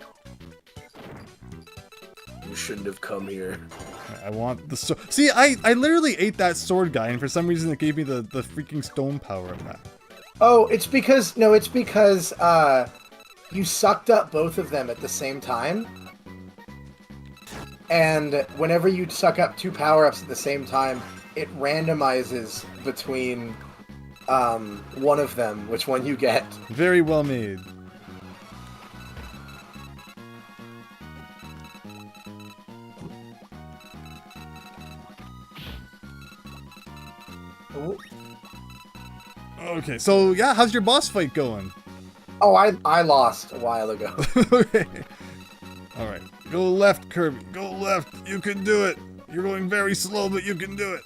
You shouldn't have come here. I want the sword. See, I literally ate that sword guy, and for some reason it gave me the freaking stone power of that. Oh, it's because you sucked up both of them at the same time. And whenever you suck up 2 power-ups at the same time, it randomizes between one of them, which one you get. Very well made. Ooh. Okay, so yeah, how's your boss fight going? Oh, I lost a while ago. Okay. All right, go left, Kirby. Go left. You can do it. You're going very slow, but you can do it.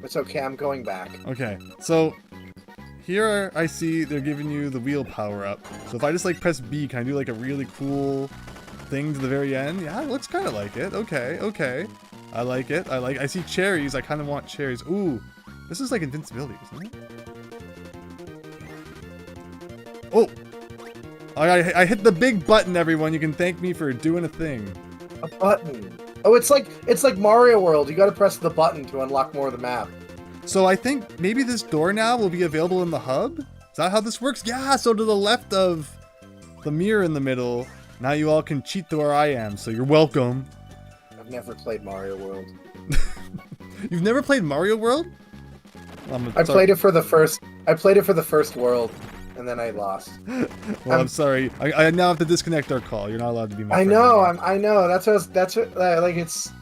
It's okay, I'm going back. Okay, so here I see they're giving you the wheel power up. So if I just like press B, can I do like a really cool thing to the very end? Yeah, it looks kind of like it. Okay, okay. I like it. I see cherries. I kind of want cherries. Ooh, this is like invincibility, isn't it? Oh, I hit the big button, everyone. You can thank me for doing a thing. A button. Oh, it's like Mario World. You got to press the button to unlock more of the map. So I think maybe this door now will be available in the hub? Is that how this works? Yeah, so to the left of the mirror in the middle, now you all can cheat to where I am, so you're welcome. I've never played Mario World. You've never played Mario World? I played it for the first world, and then I lost. Well, I'm sorry. I now have to disconnect our call. You're not allowed to be my friend anymore. anymore. I know. That's what like it's.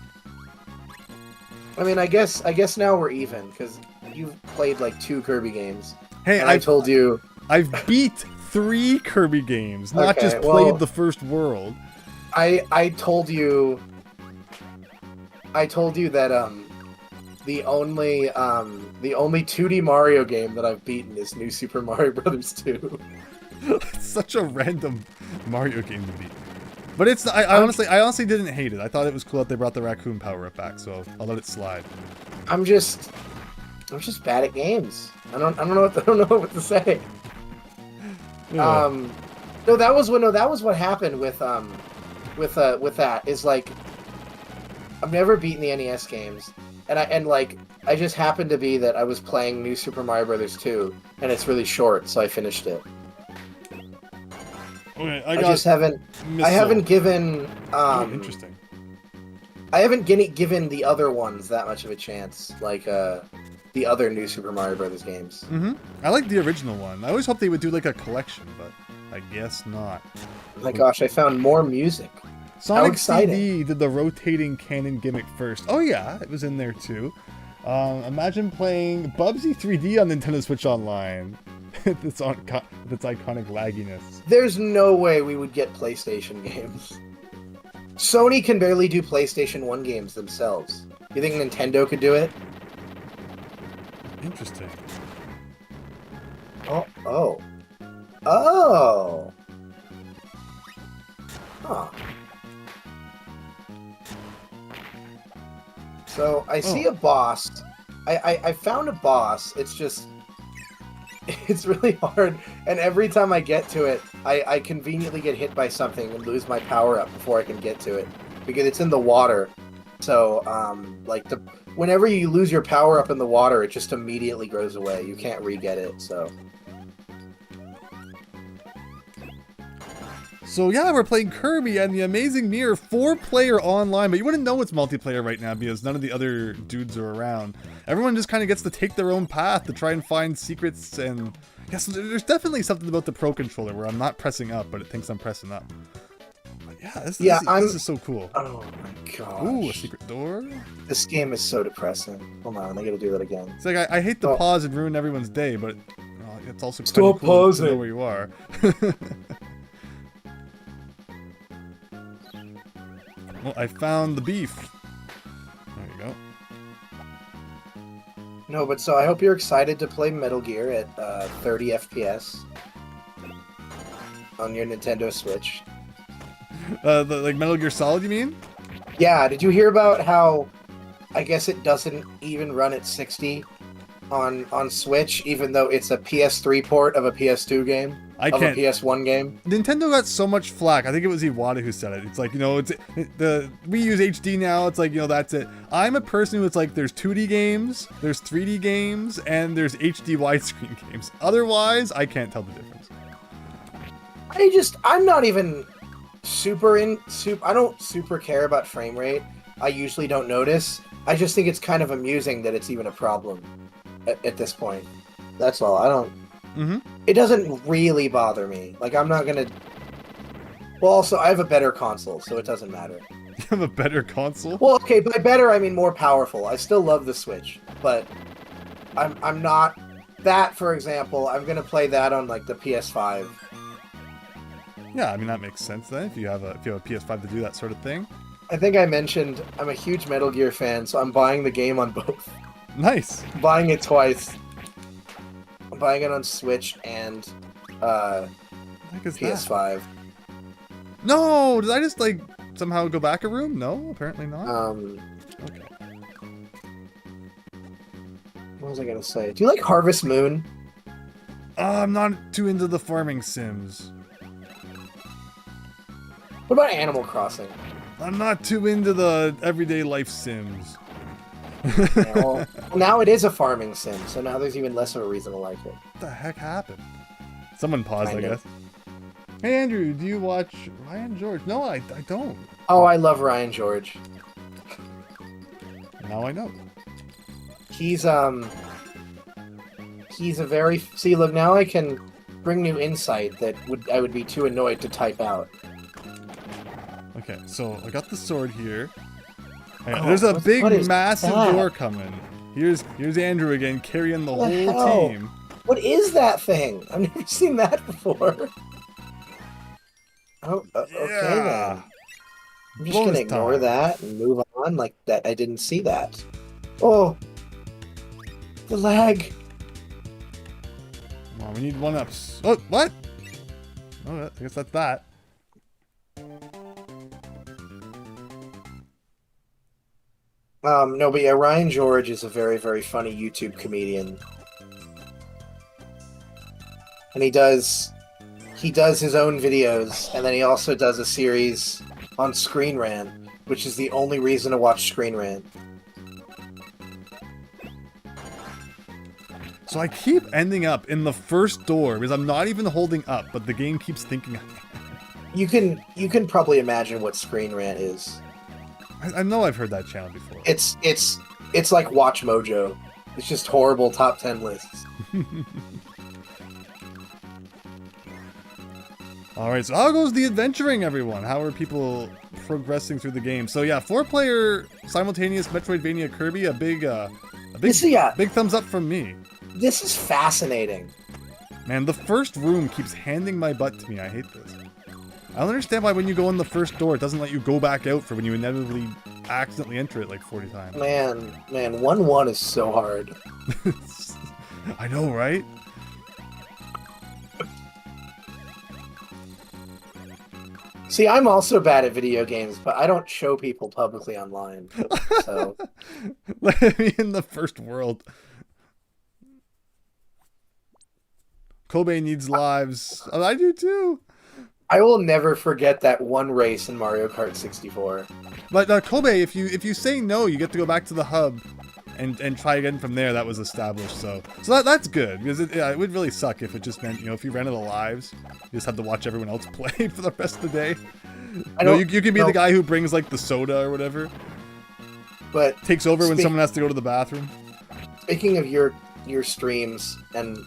I mean, I guess now we're even because you've played like 2 Kirby games. Hey, and I told you I've beat 3 Kirby games, not just played the first world. I told you that the only 2D Mario game that I've beaten is New Super Mario Bros. 2. It's such a random Mario game to beat. But it's I honestly didn't hate it. I thought it was cool that they brought the raccoon power up back, so I'll let it slide. I'm just bad at games. I don't know what to say. Yeah. That was what happened with that is like I've never beaten the NES games, and I just happened to be that I was playing New Super Mario Bros. 2, and it's really short, so I finished it. Okay, I haven't given interesting. I haven't given the other ones that much of a chance, like the other New Super Mario Bros. Games. Mm-hmm. I like the original one. I always hoped they would do like a collection, but I guess not. Oh my gosh, I found more music. Sonic CD did the rotating cannon gimmick first. Oh yeah, it was in there too. Imagine playing Bubsy 3D on Nintendo Switch Online. Its iconic lagginess. There's no way we would get PlayStation games. Sony can barely do PlayStation 1 games themselves. You think Nintendo could do it? Interesting. Oh. Huh. So I see a boss. I found a boss. It's just it's really hard, and every time I get to it, I conveniently get hit by something and lose my power up before I can get to it because it's in the water. So whenever you lose your power up in the water, it just immediately goes away. You can't re-get it. So yeah, we're playing Kirby and the Amazing Mirror 4-player online, but you wouldn't know it's multiplayer right now because none of the other dudes are around. Everyone just kind of gets to take their own path to try and find secrets, and yes, there's definitely something about the Pro Controller where I'm not pressing up, but it thinks I'm pressing up. But yeah, this is so cool. Oh my gosh. Ooh, a secret door? This game is so depressing. Hold on, I gotta do that again. It's like, I hate to pause and ruin everyone's day, but it's also kind Stop of cool pausing. to know where you are. Well, I found the beef. There you go. No, but so I hope you're excited to play Metal Gear at 30 FPS on your Nintendo Switch. Like Metal Gear Solid, you mean? Yeah, did you hear about how I guess it doesn't even run at 60 on Switch, even though it's a PS3 port of a PS2 game. I of can't. A PS1 game. Nintendo got so much flack. I think it was Iwata who said it. It's like, we use HD now. It's like, that's it. I'm a person who it's like, there's 2D games, there's 3D games, and there's HD widescreen games. Otherwise, I can't tell the difference. I'm not even I don't super care about frame rate. I usually don't notice. I just think it's kind of amusing that it's even a problem at this point. That's all. I don't... It doesn't really bother me. Like, I'm not gonna... Well, also, I have a better console, so it doesn't matter. You have a better console? Well, okay, by better, I mean more powerful. I still love the Switch, but I'm not... That, for example, I'm gonna play that on, like, the PS5. Yeah, I mean, that makes sense then, if you have a PS5 to do that sort of thing. I think I mentioned I'm a huge Metal Gear fan, so I'm buying the game on both. Nice. I'm buying it twice. I'm buying it on Switch and PS5. No! Did I just, like, somehow go back a room? No, apparently not. Okay. What was I gonna say? Do you like Harvest Moon? I'm not too into the farming sims. What about Animal Crossing? I'm not too into the everyday life sims. Yeah, well, now it is a farming sim, so now there's even less of a reason to like it. What the heck happened? Someone paused, Kind I of. guess. Hey, Andrew, do you watch Ryan George? No, I don't. Oh, I love Ryan George. Now I know. He's a very... See, look, now I can bring new insight that I would be too annoyed to type out. Okay, so I got the sword here. Hang on, Oh, there's a what big, is massive that? door coming. Here's Andrew again, carrying the What the whole hell? team. What is that thing? I've never seen that before. Oh, okay Yeah. then. I'm just Bonus gonna ignore time. that and move on like that. I didn't see that. Oh, the lag. Come on, we need 1-ups. Oh, what? Oh, I guess that's that. No, but yeah, Ryan George is a very, very funny YouTube comedian. And he does his own videos, and then he also does a series on Screen Rant, which is the only reason to watch Screen Rant. So I keep ending up in the first door because I'm not even holding up, but the game keeps thinking. You can probably imagine what Screen Rant is. I know I've heard that channel before. It's like Watch Mojo. It's just horrible top 10 lists. Alright, so how goes the adventuring, everyone? How are people progressing through the game? So yeah, 4-player simultaneous Metroidvania Kirby, a big thumbs up from me. This is fascinating. Man, the first room keeps handing my butt to me. I hate this. I don't understand why when you go in the first door, it doesn't let you go back out for when you inevitably accidentally enter it like 40 times. Man, 1-1 is so hard. I know, right? See, I'm also bad at video games, but I don't show people publicly online. So Let me in the first world. Kobe needs lives. Oh, I do too. I will never forget that one race in Mario Kart 64. But Kobe, if you say no, you get to go back to the hub and try again from there. That was established, so that's good, because it would really suck if it just meant, if you ran out of lives, you just had to watch everyone else play for the rest of the day. You can be the guy who brings like the soda or whatever, but takes over when someone has to go to the bathroom. Speaking of your streams and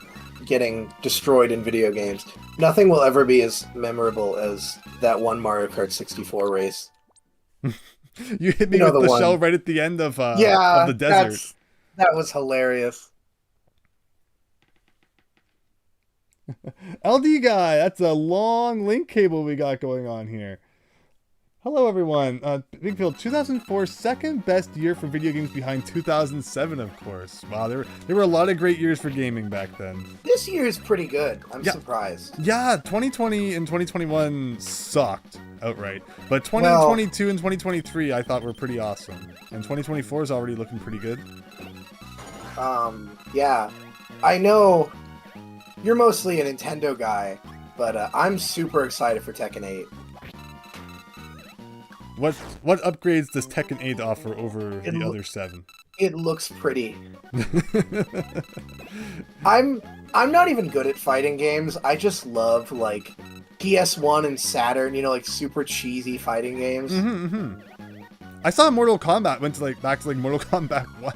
getting destroyed in video games, nothing will ever be as memorable as that one Mario Kart 64 race. You hit me with the shell right at the end of the desert. That was hilarious. LD guy, that's a long link cable we got going on here. Hello everyone. Big Phil, 2004, second best year for video games behind 2007, of course. Wow, there were a lot of great years for gaming back then. This year is pretty good. I'm surprised. Yeah, 2020 and 2021 sucked outright. But 2022 and 2023 I thought were pretty awesome. And 2024 is already looking pretty good. Yeah. I know you're mostly a Nintendo guy, but I'm super excited for Tekken 8. What upgrades does Tekken 8 offer over the other 7? It looks pretty. I'm not even good at fighting games. I just love like PS1 and Saturn, you know, like super cheesy fighting games. I saw Mortal Kombat went to back to Mortal Kombat 1.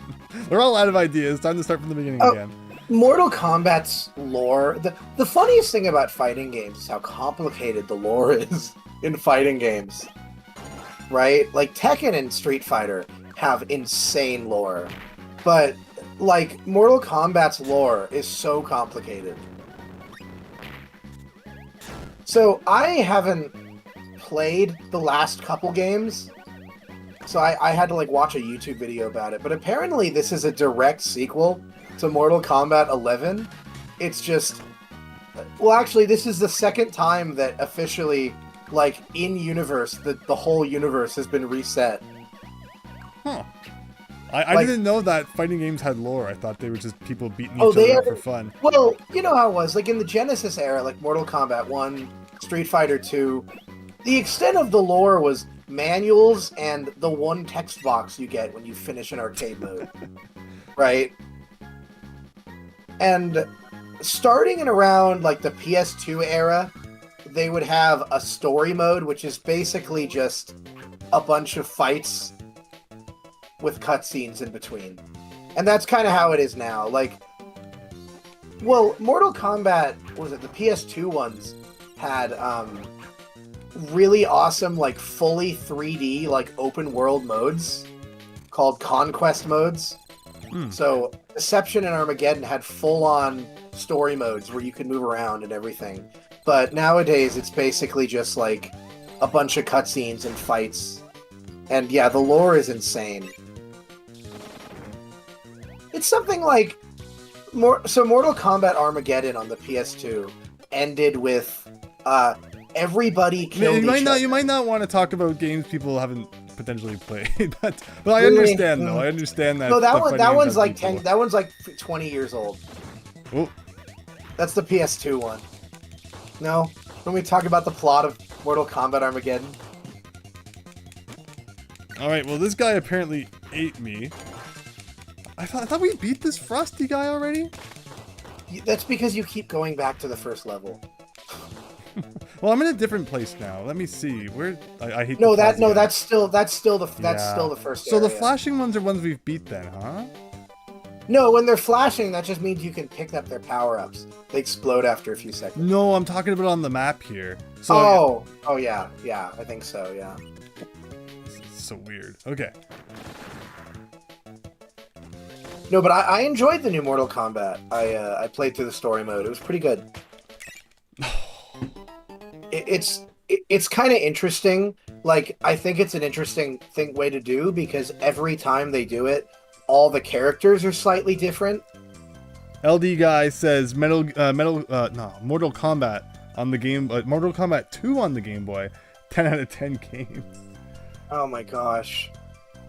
We're all out of ideas. Time to start from the beginning again. Mortal Kombat's lore. The funniest thing about fighting games is how complicated the lore is in fighting games. Right? Like Tekken and Street Fighter have insane lore. But like Mortal Kombat's lore is so complicated. So I haven't played the last couple games. So I had to watch a YouTube video about it. But apparently this is a direct sequel to Mortal Kombat 11. It's just... Well, actually, this is the second time that officially, in-universe, the whole universe has been reset. Huh. I didn't know that fighting games had lore. I thought they were just people beating each other up for fun. Well, you know how it was. In the Genesis era, Mortal Kombat 1, Street Fighter 2, the extent of the lore was manuals and the one text box you get when you finish an arcade mode. Right? And starting in around, the PS2 era, they would have a story mode, which is basically just a bunch of fights with cutscenes in between. And that's kind of how it is now. Mortal Kombat, the PS2 ones had really awesome, fully 3D, open world modes called Conquest modes. So Deception and Armageddon had full-on story modes where you could move around and everything. But nowadays, it's basically just, a bunch of cutscenes and fights. And yeah, the lore is insane. It's something so Mortal Kombat Armageddon on the PS2 ended with everybody killed each other. You might not want to talk about games people haven't potentially played, but I understand though. I understand that. No, that one's 10. That one's 20 years old. Oh, that's the PS2 one. No, when we talk about the plot of Mortal Kombat Armageddon. All right. Well, this guy apparently ate me. I thought we beat this Frosty guy already. That's because you keep going back to the first level. Well, I'm in a different place now. Let me see. Where I hate. That's still the first. So area. the flashing ones are ones we've beat then, huh? No, when they're flashing, that just means you can pick up their power-ups. They explode after a few seconds. No, I'm talking about on the map here. So, yeah, I think so, yeah. This is so weird. Okay. No, but I enjoyed the new Mortal Kombat. I played through the story mode. It was pretty good. It's kind of interesting. I think it's an interesting way to do because every time they do it, all the characters are slightly different. LD guy says Mortal Kombat on the game, Mortal Kombat 2 on the Game Boy, 10 out of 10 games. Oh my gosh,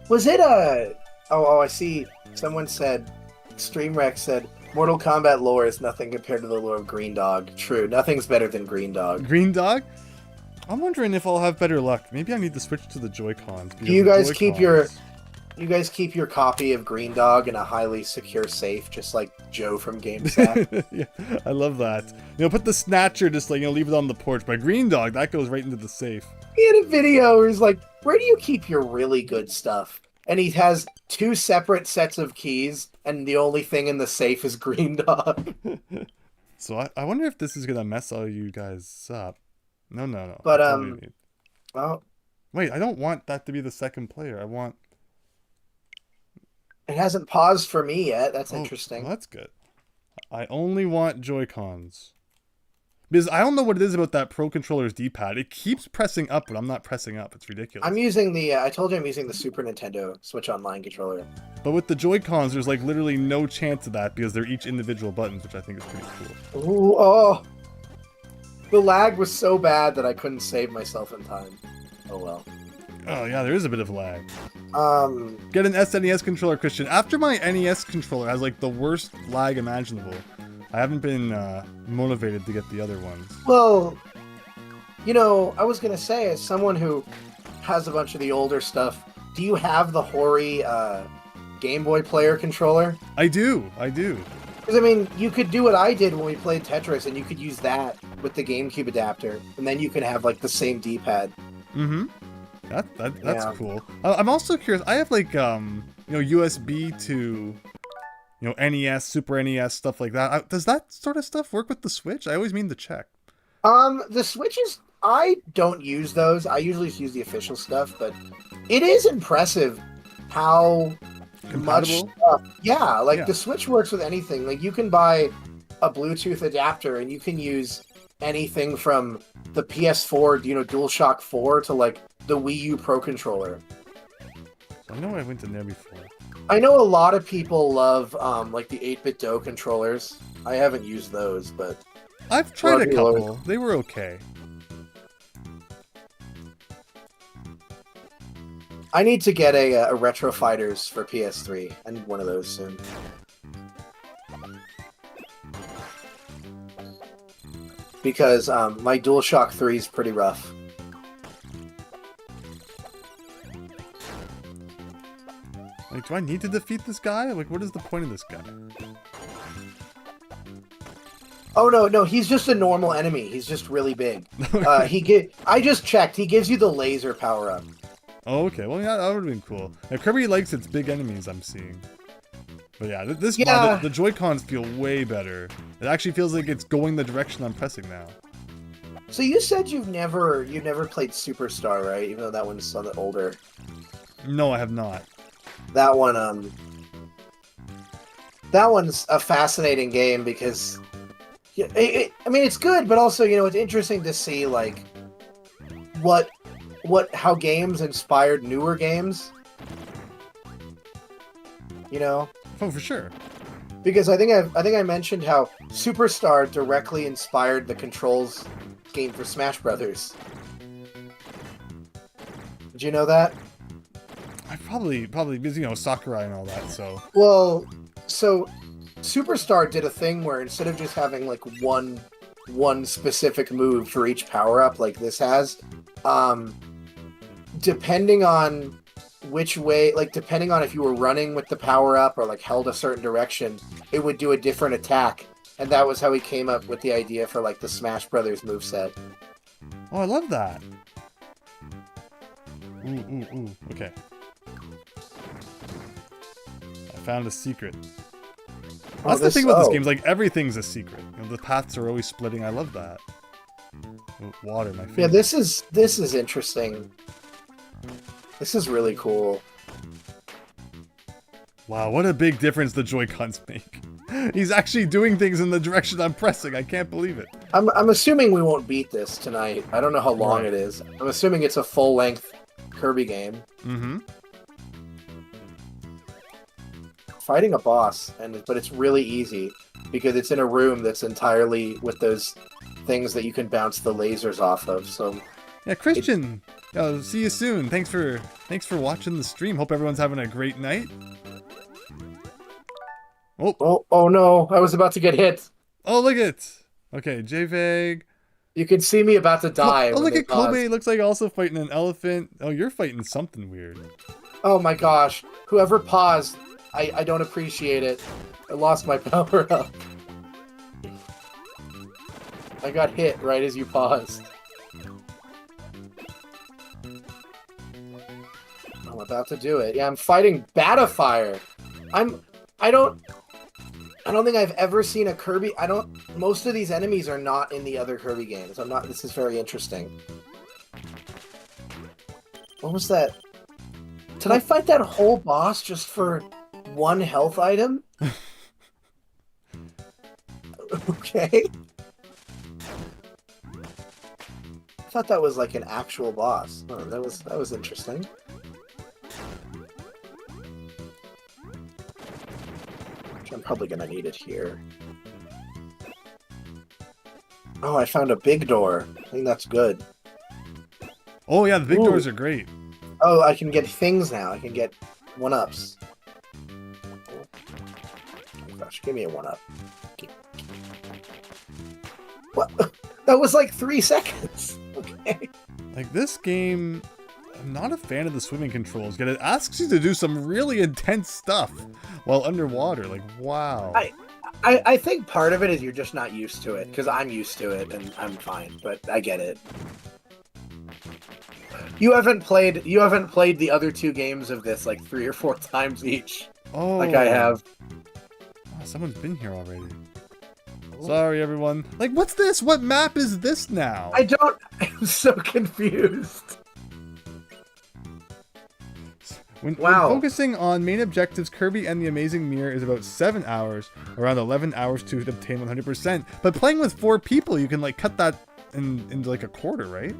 was it a? Oh, I see. Someone said, StreamRex said, Mortal Kombat lore is nothing compared to the lore of Green Dog. True, nothing's better than Green Dog. Green Dog? I'm wondering if I'll have better luck. Maybe I need to switch to the Joy-Cons. Do you guys keep your copy of Green Dog in a highly secure safe, just like Joe from GameStop? Yeah, I love that. Put the Snatcher, just leave it on the porch. But Green Dog, that goes right into the safe. He had a video where he's like, where do you keep your really good stuff? And he has 2 separate sets of keys, and the only thing in the safe is Green Dog. So I wonder if this is gonna mess all you guys up. No. But well, wait, I don't want that to be the second player. I want. It hasn't paused for me yet. That's interesting. Well, that's good. I only want Joy-Cons. Because I don't know what it is about that Pro Controller's D-pad. It keeps pressing up, but I'm not pressing up. It's ridiculous. I'm using the, I told you I'm using the Super Nintendo Switch Online controller. But with the Joy-Cons, there's literally no chance of that because they're each individual buttons, which I think is pretty cool. Ooh, oh! The lag was so bad that I couldn't save myself in time. Oh well. Oh yeah, there is a bit of lag. Get an SNES controller, Christian. After my NES controller has like the worst lag imaginable, I haven't been motivated to get the other ones. Well, you know, I was gonna say, as someone who has a bunch of the older stuff, do you have the Hori Game Boy Player controller? I do. Because, I mean, you could do what I did when we played Tetris, and you could use that with the GameCube adapter, and then you can have, like, the same D-pad. Mm-hmm. That's cool. I'm also curious. I have, like, USB to, NES, Super NES, stuff like that. Does that sort of stuff work with the Switch? I always mean to check. The Switches, I don't use those. I usually just use the official stuff, but it is impressive how much stuff. Yeah, like the Switch works with anything. Like you can buy a Bluetooth adapter and you can use anything from the PS4, DualShock 4 to like the Wii U Pro Controller. I know I went in there before. I know a lot of people love like the 8-bit Do controllers. I haven't used those, but I've tried a couple. They were okay. I need to get a Retro Fighters for PS3. I need one of those soon. Because my DualShock 3 is pretty rough. Like, do I need to defeat this guy? Like, what is the point of this guy? Oh, no, he's just a normal enemy. He's just really big. I just checked. He gives you the laser power-up. Oh, okay. Well, yeah, that would have been cool. Now, Kirby likes its big enemies, I'm seeing. But yeah, the Joy-Cons feel way better. It actually feels like it's going the direction I'm pressing now. So you said you've never played Superstar, right? Even though that one's on the older. No, I have not. That one's a fascinating game because, I mean, it's good, but also, it's interesting to see like how games inspired newer games. Oh, for sure. Because I think I mentioned how Superstar directly inspired the Controls game for Smash Brothers. Did you know that? I probably because Sakurai and all that. So. Well, so Superstar did a thing where instead of just having like one specific move for each power up like this has, depending on which way, like depending on if you were running with the power up or like held a certain direction, it would do a different attack. And that was how he came up with the idea for like the Smash Brothers moveset. Oh, I love that. Ooh. Okay. I found a secret. That's the thing about this game, is like everything's a secret. The paths are always splitting. I love that. Oh, water, my favorite. Yeah, this is interesting. This is really cool. Wow, what a big difference the Joy-Cons make. He's actually doing things in the direction I'm pressing. I can't believe it. I'm assuming we won't beat this tonight. I don't know how long it is. I'm assuming it's a full-length Kirby game. Mm-hmm. Fighting a boss, but it's really easy because it's in a room that's entirely with those things that you can bounce the lasers off of. So yeah, Christian, see you soon. Thanks for watching the stream. Hope everyone's having a great night. Oh no, I was about to get hit. Oh, look at it. Okay, JVEG. You can see me about to die. Oh, look at Kobe. Looks like also fighting an elephant. Oh, you're fighting something weird. Oh my gosh. Whoever paused, I don't appreciate it. I lost my power up. I got hit right as you paused. I'm about to do it. Yeah, I'm fighting Batafire. I don't think I've ever seen a Kirby. Most of these enemies are not in the other Kirby games. This is very interesting. What was that? Did I fight that whole boss just for one health item? Okay. I thought that was like an actual boss. Oh, that was interesting. I'm probably gonna need it here. Oh, I found a big door. I think that's good. Oh yeah, the big doors are great. Oh, I can get things now. I can get 1-ups. Oh, gosh, give me a 1-up. What? That was like 3 seconds. Okay. Like, this game, I'm not a fan of the swimming controls, yet it asks you to do some really intense stuff while underwater. Like, wow. I think part of it is you're just not used to it, because I'm used to it and I'm fine, but I get it. You haven't played the other 2 games of this like 3 or 4 times each. Oh. Like I have. Oh, someone's been here already. Sorry, everyone. Like, what's this? What map is this now? I'm so confused. When Wow. focusing on main objectives, Kirby and the Amazing Mirror is about 7 hours, around 11 hours to obtain 100%. But playing with 4 people, you can like cut that into like a quarter, right?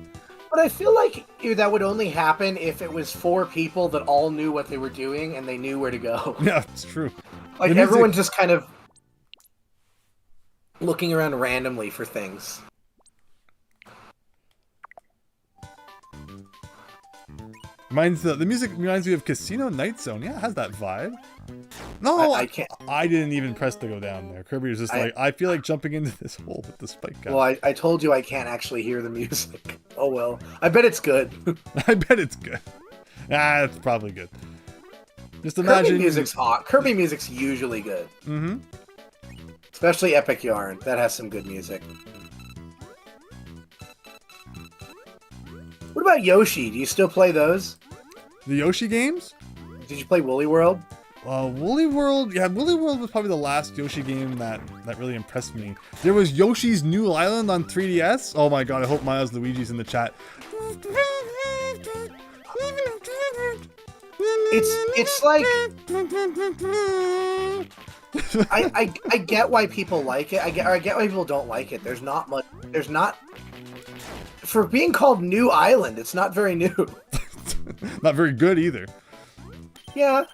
But I feel like that would only happen if it was 4 people that all knew what they were doing and they knew where to go. Yeah, it's true. Like The music- everyone just kind of looking around randomly for things. The music reminds me of Casino Night Zone. Yeah, it has that vibe. No, I can't. I didn't even press to go down there. Kirby was just like, I feel like jumping into this hole with the spike gun. Well, I told you I can't actually hear the music. Oh well. I bet it's good. I bet it's good. Ah, it's probably good. Just imagine. Kirby music's hot. Kirby music's usually good. Mm-hmm. Especially Epic Yarn. That has some good music. What about Yoshi? Do you still play those? The Yoshi games? Did you play Woolly World? Woolly World, yeah, Woolly World was probably the last Yoshi game that really impressed me. There was Yoshi's New Island on 3DS. Oh my god, I hope Miles Luigi's in the chat. It's like I get why people like it. I get why people don't like it. There's not for being called New Island, it's not very new. Not very good either. Yeah.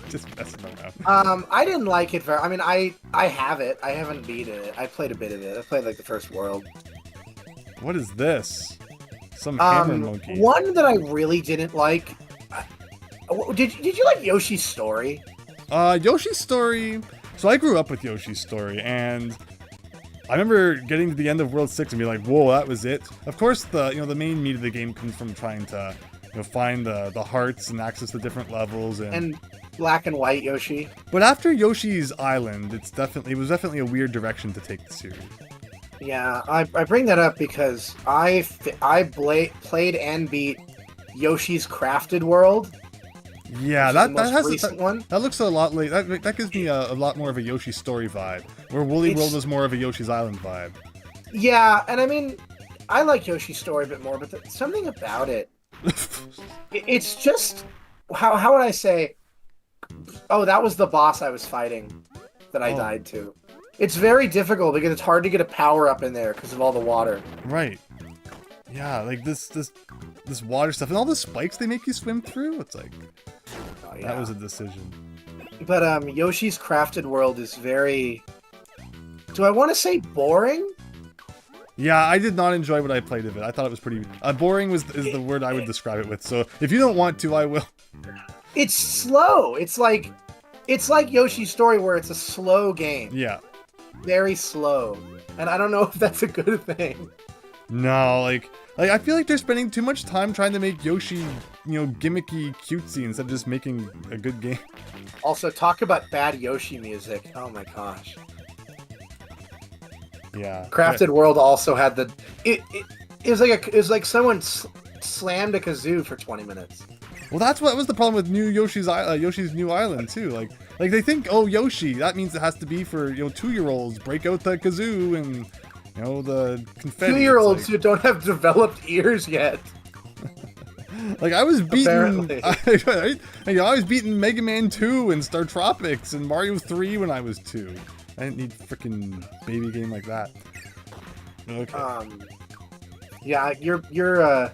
Just messing around. I didn't like it very. I mean, I have it. I haven't beaten it. I played a bit of it. I played like the first world. What is this? Some hammer monkey. One that I really didn't like. Did you like Yoshi's Story? Yoshi's Story. So I grew up with Yoshi's Story, and I remember getting to the end of World 6 and being like, "Whoa, that was it." Of course, the main meat of the game comes from trying to find the hearts and access the different levels and Black and White Yoshi. But after Yoshi's Island, it was definitely a weird direction to take the series. Yeah, I bring that up because I played and beat Yoshi's Crafted World. Yeah, that has recent one. That looks a lot like that gives me a lot more of a Yoshi Story vibe, where Woolly World was more of a Yoshi's Island vibe. Yeah, and I mean, I like Yoshi's Story a bit more, but something about it. It's just how would I say? Oh, that was the boss I was fighting that I died to. It's very difficult because it's hard to get a power up in there because of all the water. Right. Yeah, like this water stuff and all the spikes they make you swim through. It's like that was a decision. But Yoshi's Crafted World is very. Do I want to say boring? Yeah, I did not enjoy what I played of it. I thought it was pretty boring. Is the word I would describe it with. So if you don't want to, I will. It's slow. It's like Yoshi's Story, where it's a slow game. Yeah. Very slow, and I don't know if that's a good thing. No, like I feel like they're spending too much time trying to make Yoshi, gimmicky, cutesy instead of just making a good game. Also, talk about bad Yoshi music. Oh my gosh. Yeah. Crafted World also had the it was like someone slammed a kazoo for 20 minutes. Well, that's what was the problem with Yoshi's New Island too. Like they think, oh, Yoshi, that means it has to be for 2-year-olds. Break out the kazoo and the confetti. 2-year-olds who don't have developed ears yet. Like I was beating, Apparently. I was beating Mega Man 2 and Star Tropics and Mario 3 when I was 2. I didn't need freaking baby game like that. Okay. Yeah, you're you're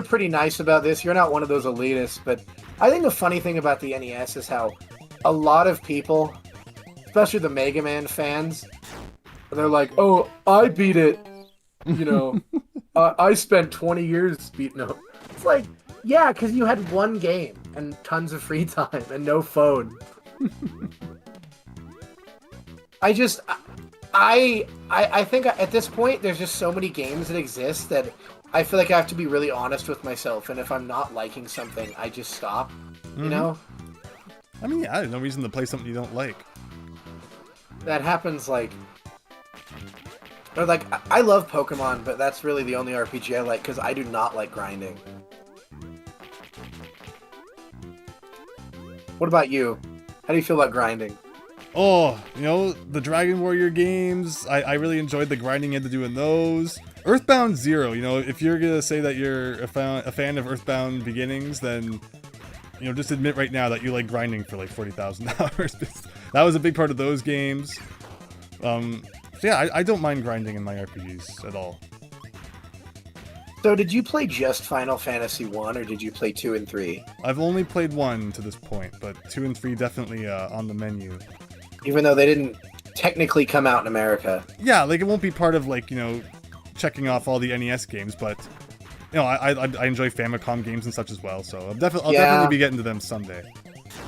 pretty nice about this. You're not one of those elitists, but I think the funny thing about the NES is how a lot of people, especially the Mega Man fans, they're like, "Oh, I beat it you know, I spent 20 years beating him. It's like, yeah, because you had one game and tons of free time and no phone. I think at this point there's just so many games that exist that I feel like I have to be really honest with myself, and if I'm not liking something, I just stop. You know? I mean, yeah, there's no reason to play something you don't like. That happens like, or like I love Pokemon, but that's really the only RPG I like because I do not like grinding. What about you? How do you feel about grinding? Oh, you know, the Dragon Warrior games, I really enjoyed the grinding you had to do in those. Earthbound Zero, you know, if you're gonna say that you're a fan of Earthbound Beginnings, then, you know, just admit right now that you like grinding for like 40,000 hours. That was a big part of those games. So yeah, I don't mind grinding in my RPGs at all. So did you play just Final Fantasy 1 or did you play 2 and 3? I've only played 1 to this point, but 2 and 3 definitely on the menu. Even though they didn't technically come out in America. Yeah, like it won't be part of like, you know, checking off all the NES games, but you know, I enjoy Famicom games and such as well, so I'll definitely be getting to them someday.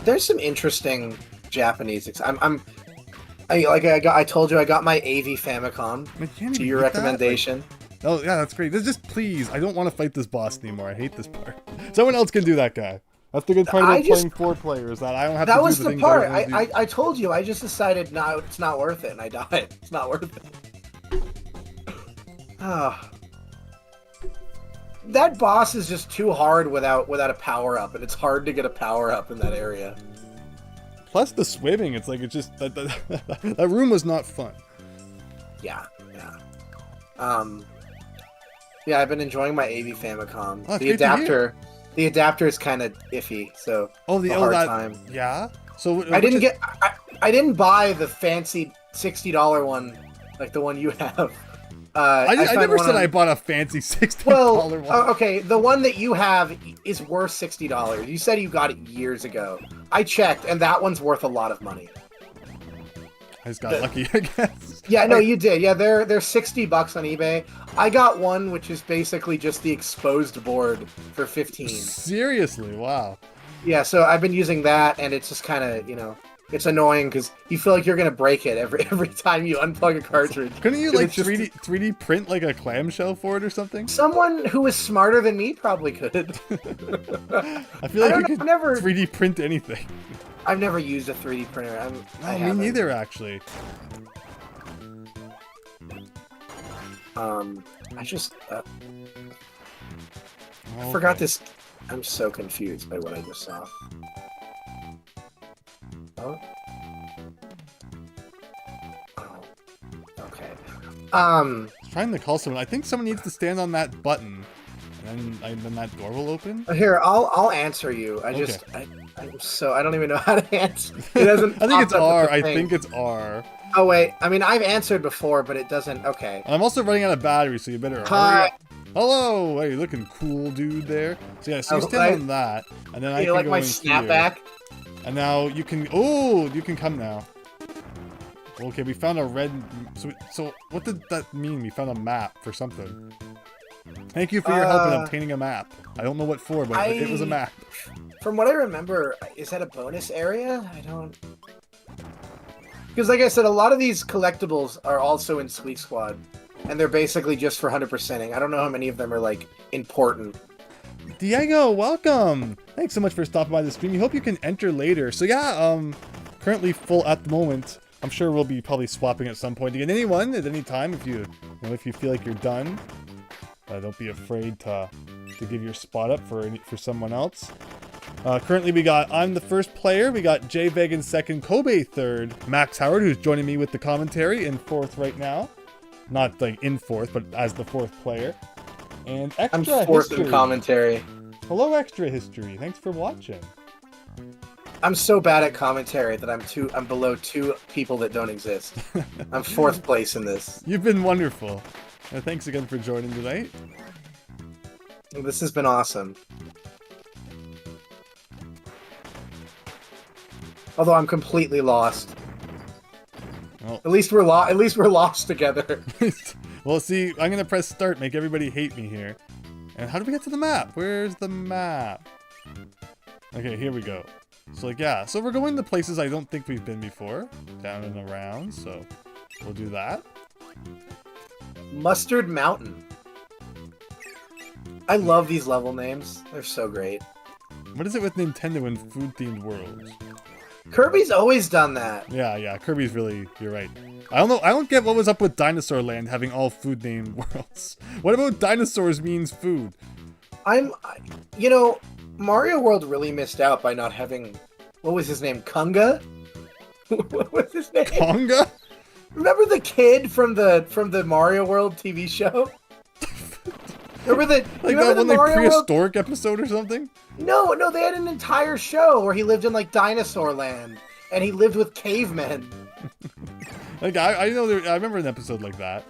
There's some interesting Japanese. I told you I got my AV Famicom to your recommendation. Oh yeah, that's great. Just please, I don't want to fight this boss anymore. I hate this part. Someone else can do that guy. That's the good part about playing 4 players. That I don't have to do the things. That was the part. I told you. I just decided no, it's not worth it, and I died. It's not worth it. That boss is just too hard without a power up, and it's hard to get a power up in that area. Plus the swimming, it's like that room was not fun. Yeah. Yeah, I've been enjoying my AV Famicom. Oh, the adapter is kind of iffy, so time. Yeah. So I didn't buy the fancy $60 one, like the one you have. I never said I bought a fancy $60 one. Okay, the one that you have is worth $60. You said you got it years ago. I checked, and that one's worth a lot of money. I just got lucky, I guess. Yeah, no, you did. Yeah, they're $60 on eBay. I got one which is basically just the exposed board for $15. Seriously, wow. Yeah, so I've been using that, and it's just kind of, you know, it's annoying because you feel like you're gonna break it every time you unplug a cartridge. Couldn't you like 3D print like a clamshell for it or something? Someone who is smarter than me probably could. I feel like you could 3D print anything. I've never used a 3D printer. Me neither, actually. I forgot this. I'm so confused by what I just saw. Oh. Okay. I was trying to call someone. I think someone needs to stand on that button, and then that door will open. Here, I'll answer you. I don't even know how to answer. It doesn't. I think it's R. I think it's R. Oh wait, I mean I've answered before, but it doesn't. Okay. And I'm also running out of battery, so you better hurry up. Hello, hey, you're looking cool, dude. There. So yeah, so you stand on that, and then I can like go my in snapback. Here. And now you can. Oh, you can come now. Okay, we found a red. So what did that mean? We found a map for something. Thank you for your help in obtaining a map. I don't know what for, but it was a map. From what I remember, is that a bonus area? I don't. Because like I said, a lot of these collectibles are also in Squeak Squad, and they're basically just for 100%ing. I don't know how many of them are like important. Diego, welcome! Thanks so much for stopping by the stream. We hope you can enter later. So yeah, currently full at the moment. I'm sure we'll be probably swapping at some point to get anyone at any time if you feel like you're done. Don't be afraid to give your spot up for someone else. Currently we got I'm the first player, we got J Vegan second, Kobe third, Max Howard who's joining me with the commentary in fourth right now. Not like in fourth, but as the fourth player. And Extra I'm fourth History. in commentary. Hello Extra History, thanks for watching. I'm so bad at commentary that I'm below 2 people that don't exist. I'm 4th place in this. You've been wonderful. Thanks again for joining tonight. This has been awesome. Although I'm completely lost. Well, at least we're lost together. Well, see, I'm gonna press start, make everybody hate me here. And how do we get to the map? Where's the map? Okay, here we go. So like, yeah, so we're going to places I don't think we've been before, down and around, so we'll do that. Mustard Mountain. I love these level names. They're so great. What is it with Nintendo and food-themed worlds? Kirby's always done that. Yeah, Kirby's really, you're right. I don't get what was up with Dinosaur Land having all food-themed worlds. What about dinosaurs means food? You know, Mario World really missed out by not having, what was his name, Kunga? What was his name? Konga? Remember the kid from the Mario World TV show? Remember the like remember that one the like Mario prehistoric episode or something? No, they had an entire show where he lived in like Dinosaur Land and he lived with cavemen. Like I know I remember an episode like that.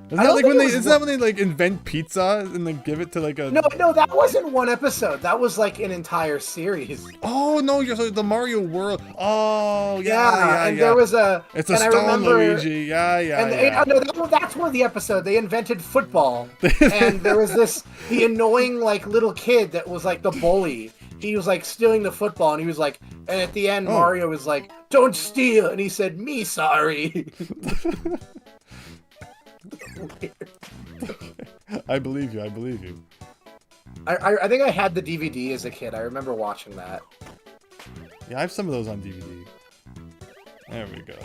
Is I that don't like think when it was that when they like invent pizza and then give it to like a No, that wasn't one episode. That was like an entire series. Oh no, you're so the Mario World. Oh yeah. And there was a. It's a and stone I remember, Luigi. Yeah. No, that's one of the episode. They invented football, and there was the annoying like little kid that was like the bully. He was like stealing the football, and he was like, and at the end Mario was like, "Don't steal," and he said, "Me sorry." I believe you. I think I had the DVD as a kid. I remember watching that. Yeah, I have some of those on DVD. There we go.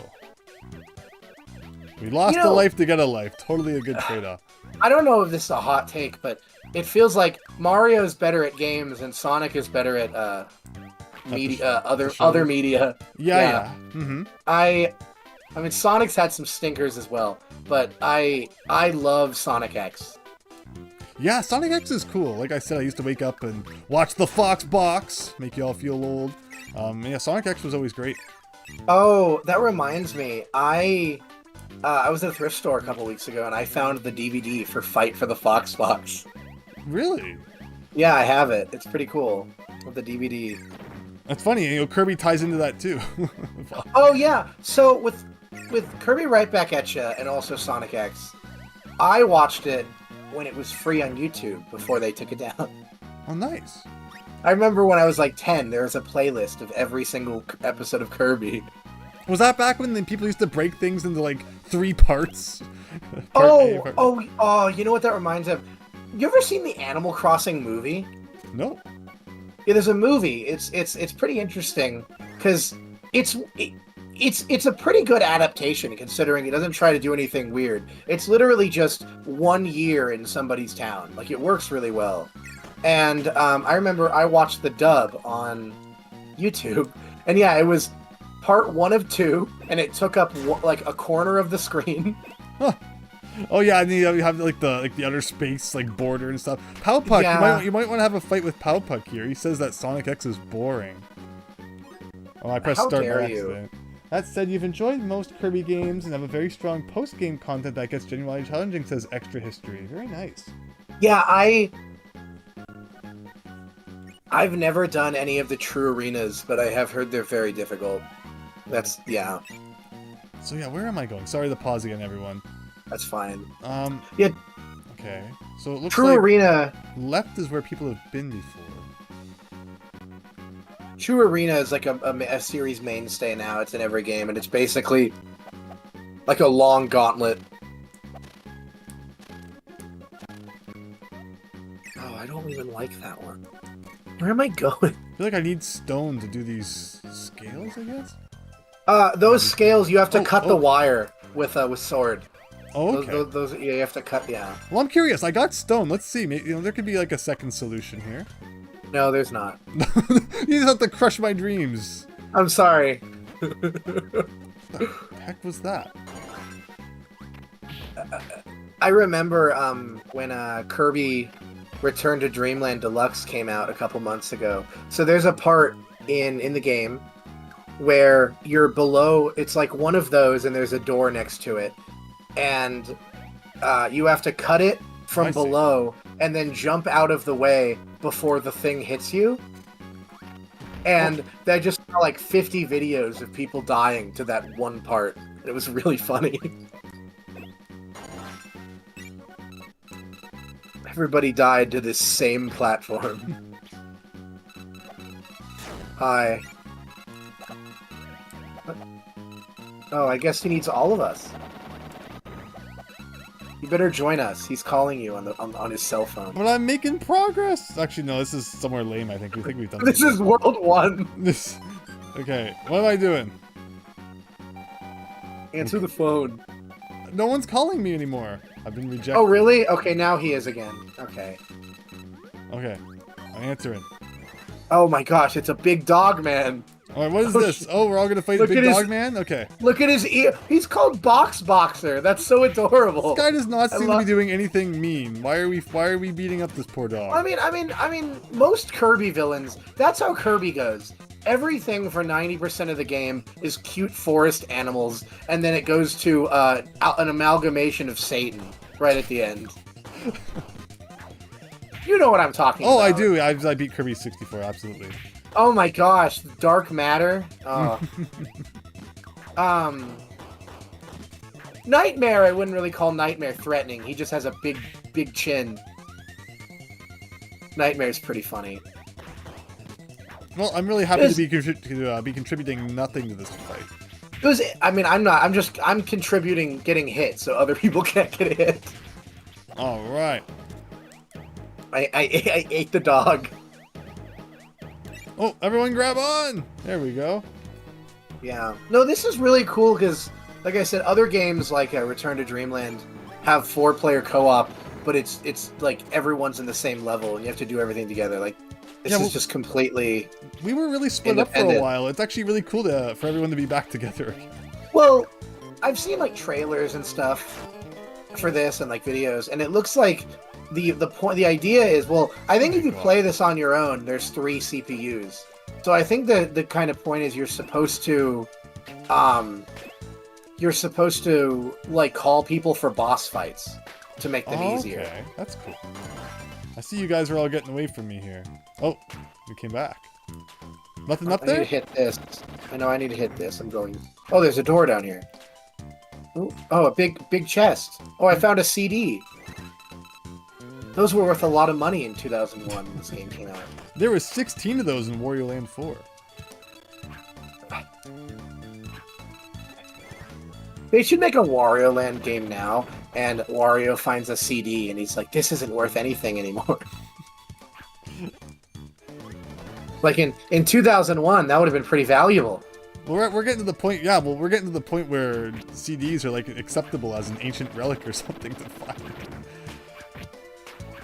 We lost a life to get a life. Totally a good trade-off. I don't know if this is a hot take, but it feels like Mario's better at games and Sonic is better at media, other media. Yeah. Mm-hmm. I mean, Sonic's had some stinkers as well, but I love Sonic X. Yeah, Sonic X is cool. Like I said, I used to wake up and watch the Fox Box, make you all feel old. Yeah, Sonic X was always great. Oh, that reminds me. I was at a thrift store a couple weeks ago, and I found the DVD for Fight for the Fox Box. Really? Yeah, I have it. It's pretty cool with the DVD. That's funny. You know, Kirby ties into that too. Oh yeah. So with Kirby Right Back at Ya and also Sonic X, I watched it when it was free on YouTube before they took it down. Oh, nice. I remember when I was like 10, there was a playlist of every single episode of Kirby. Was that back when the people used to break things into like 3 parts? You know what that reminds of? You ever seen the Animal Crossing movie? No. Yeah, there's a movie. It's pretty interesting because it's a pretty good adaptation considering it doesn't try to do anything weird. It's literally just 1 year in somebody's town. Like, it works really well. And I remember I watched the dub on YouTube, and yeah, it was part 1 of 2, and it took up like a corner of the screen. Huh. Oh yeah, and you have like the outer space like border and stuff. Powpuck, Yeah. you might want to have a fight with Powpuck here. He says that Sonic X is boring. Oh, I pressed How start dare by you. accident. That said, you've enjoyed most Kirby games and have a very strong post-game content that gets genuinely challenging, says Extra History. Very nice. Yeah, I've never done any of the true arenas, but I have heard they're very difficult. Yeah, So yeah, where am I going? Sorry to pause again, everyone. that's fine. Yeah. Okay. So it looks True like Arena. left is where people have been before. True Arena is like a series mainstay now. It's in every game, and it's basically like a long gauntlet. Oh, I don't even like that one. Where am I going? I feel like I need stone to do these scales, I guess? Those scales, you have to cut the wire with sword. Oh, okay. Those you have to cut, yeah. Well, I'm curious. I got stone. Let's see. Maybe, there could be like a second solution here. No, there's not. You just have to crush my dreams. I'm sorry. What the heck was that? I remember when Kirby Return to Dreamland Deluxe came out a couple months ago. So there's a part in the game where you're below, it's like one of those and there's a door next to it. And you have to cut it from below and then jump out of the way before the thing hits you. And I just saw like 50 videos of people dying to that one part. It was really funny. Everybody died to this same platform. Hi. Oh, I guess he needs all of us. You better join us. He's calling you on his cell phone. But I'm making progress. Actually, no, this is somewhere lame. I think we've done. This is World 1. This. Okay, what am I doing? Answer the phone. No one's calling me anymore. I've been rejected. Oh, really? Okay, now he is again. Okay. Okay, I'm answering. Oh my gosh, it's a big dog man. All right, what is this? Oh, we're all gonna fight the big dog man? Okay. Look at his ear. He's called Box Boxer. That's so adorable. This guy does not seem to be doing anything mean. Why are we beating up this poor dog? I mean, most Kirby villains, that's how Kirby goes. Everything for 90% of the game is cute forest animals, and then it goes to an amalgamation of Satan right at the end. You know what I'm talking about. Oh, I do. I beat Kirby 64, absolutely. Oh my gosh, Dark Matter. Nightmare, I wouldn't really call Nightmare threatening. He just has a big chin. Nightmare's pretty funny. Well, I'm really happy to be contributing nothing to this fight. It was. I mean, I'm contributing getting hit, so other people can't get hit. All right. I ate the dog. Oh, everyone grab on! There we go. Yeah. No, this is really cool because, like I said, other games like Return to Dreamland have 4-player co-op, but it's like everyone's in the same level and you have to do everything together. Like, this is just completely. We were really split up for a while. It's actually really cool for everyone to be back together. Well, I've seen like trailers and stuff for this and like videos, and it looks like the idea is, well, I think if you play this on your own, there's 3 CPUs. So I think the kind of point is you're supposed to like call people for boss fights to make them easier. Okay, that's cool. I see you guys are all getting away from me here. Oh, we came back. Nothing up there? I need to hit this. I know I need to hit this. I'm going. Oh, there's a door down here. Ooh. Oh, a big chest. Oh, I found a CD. Those were worth a lot of money in 2001 when this game came out. There were 16 of those in Wario Land 4. They should make a Wario Land game now, and Wario finds a CD, and he's like, this isn't worth anything anymore. Like in 2001, that would have been pretty valuable. Well, we're getting to the point, yeah, well, we're getting to the point where CDs are like acceptable as an ancient relic or something to find.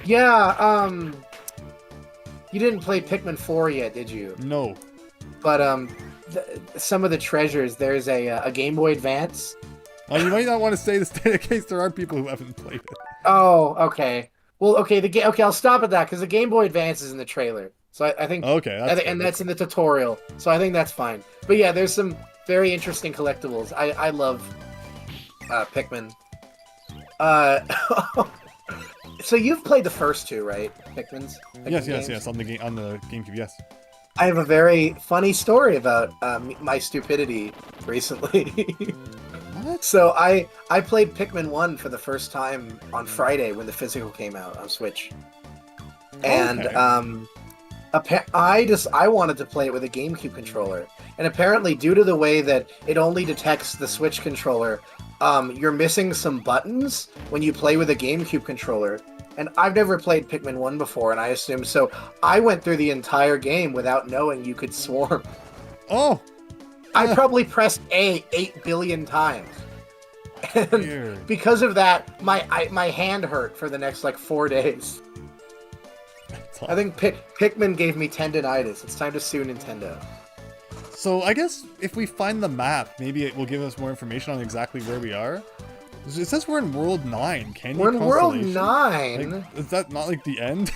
Yeah, you didn't play Pikmin 4 yet, did you? No. But some of the treasures, there's a Game Boy Advance. Oh, you might not want to say this in case there are people who haven't played it. Oh, okay. Well, okay, okay, I'll stop at that because the Game Boy Advance is in the trailer. So I think okay, and that's in the tutorial. So I think that's fine. But yeah, there's some very interesting collectibles. I love Pikmin. So you've played the first 2, right? Pikmin yes, on the GameCube, yes. I have a very funny story about my stupidity recently. What? So I played Pikmin 1 for the first time on Friday when the physical came out on Switch. And I wanted to play it with a GameCube controller. And apparently, due to the way that it only detects the Switch controller, you're missing some buttons when you play with a GameCube controller. And I've never played Pikmin 1 before, and I assumed so. I went through the entire game without knowing you could swarm. Oh! I probably pressed A 8 billion times. And weird. Because of that, my hand hurt for the next, 4 days. I think Pikmin gave me tendinitis. It's time to sue Nintendo. So I guess if we find the map, maybe it will give us more information on exactly where we are. It says we're in World 9. We're in World 9? Like, is that not like the end?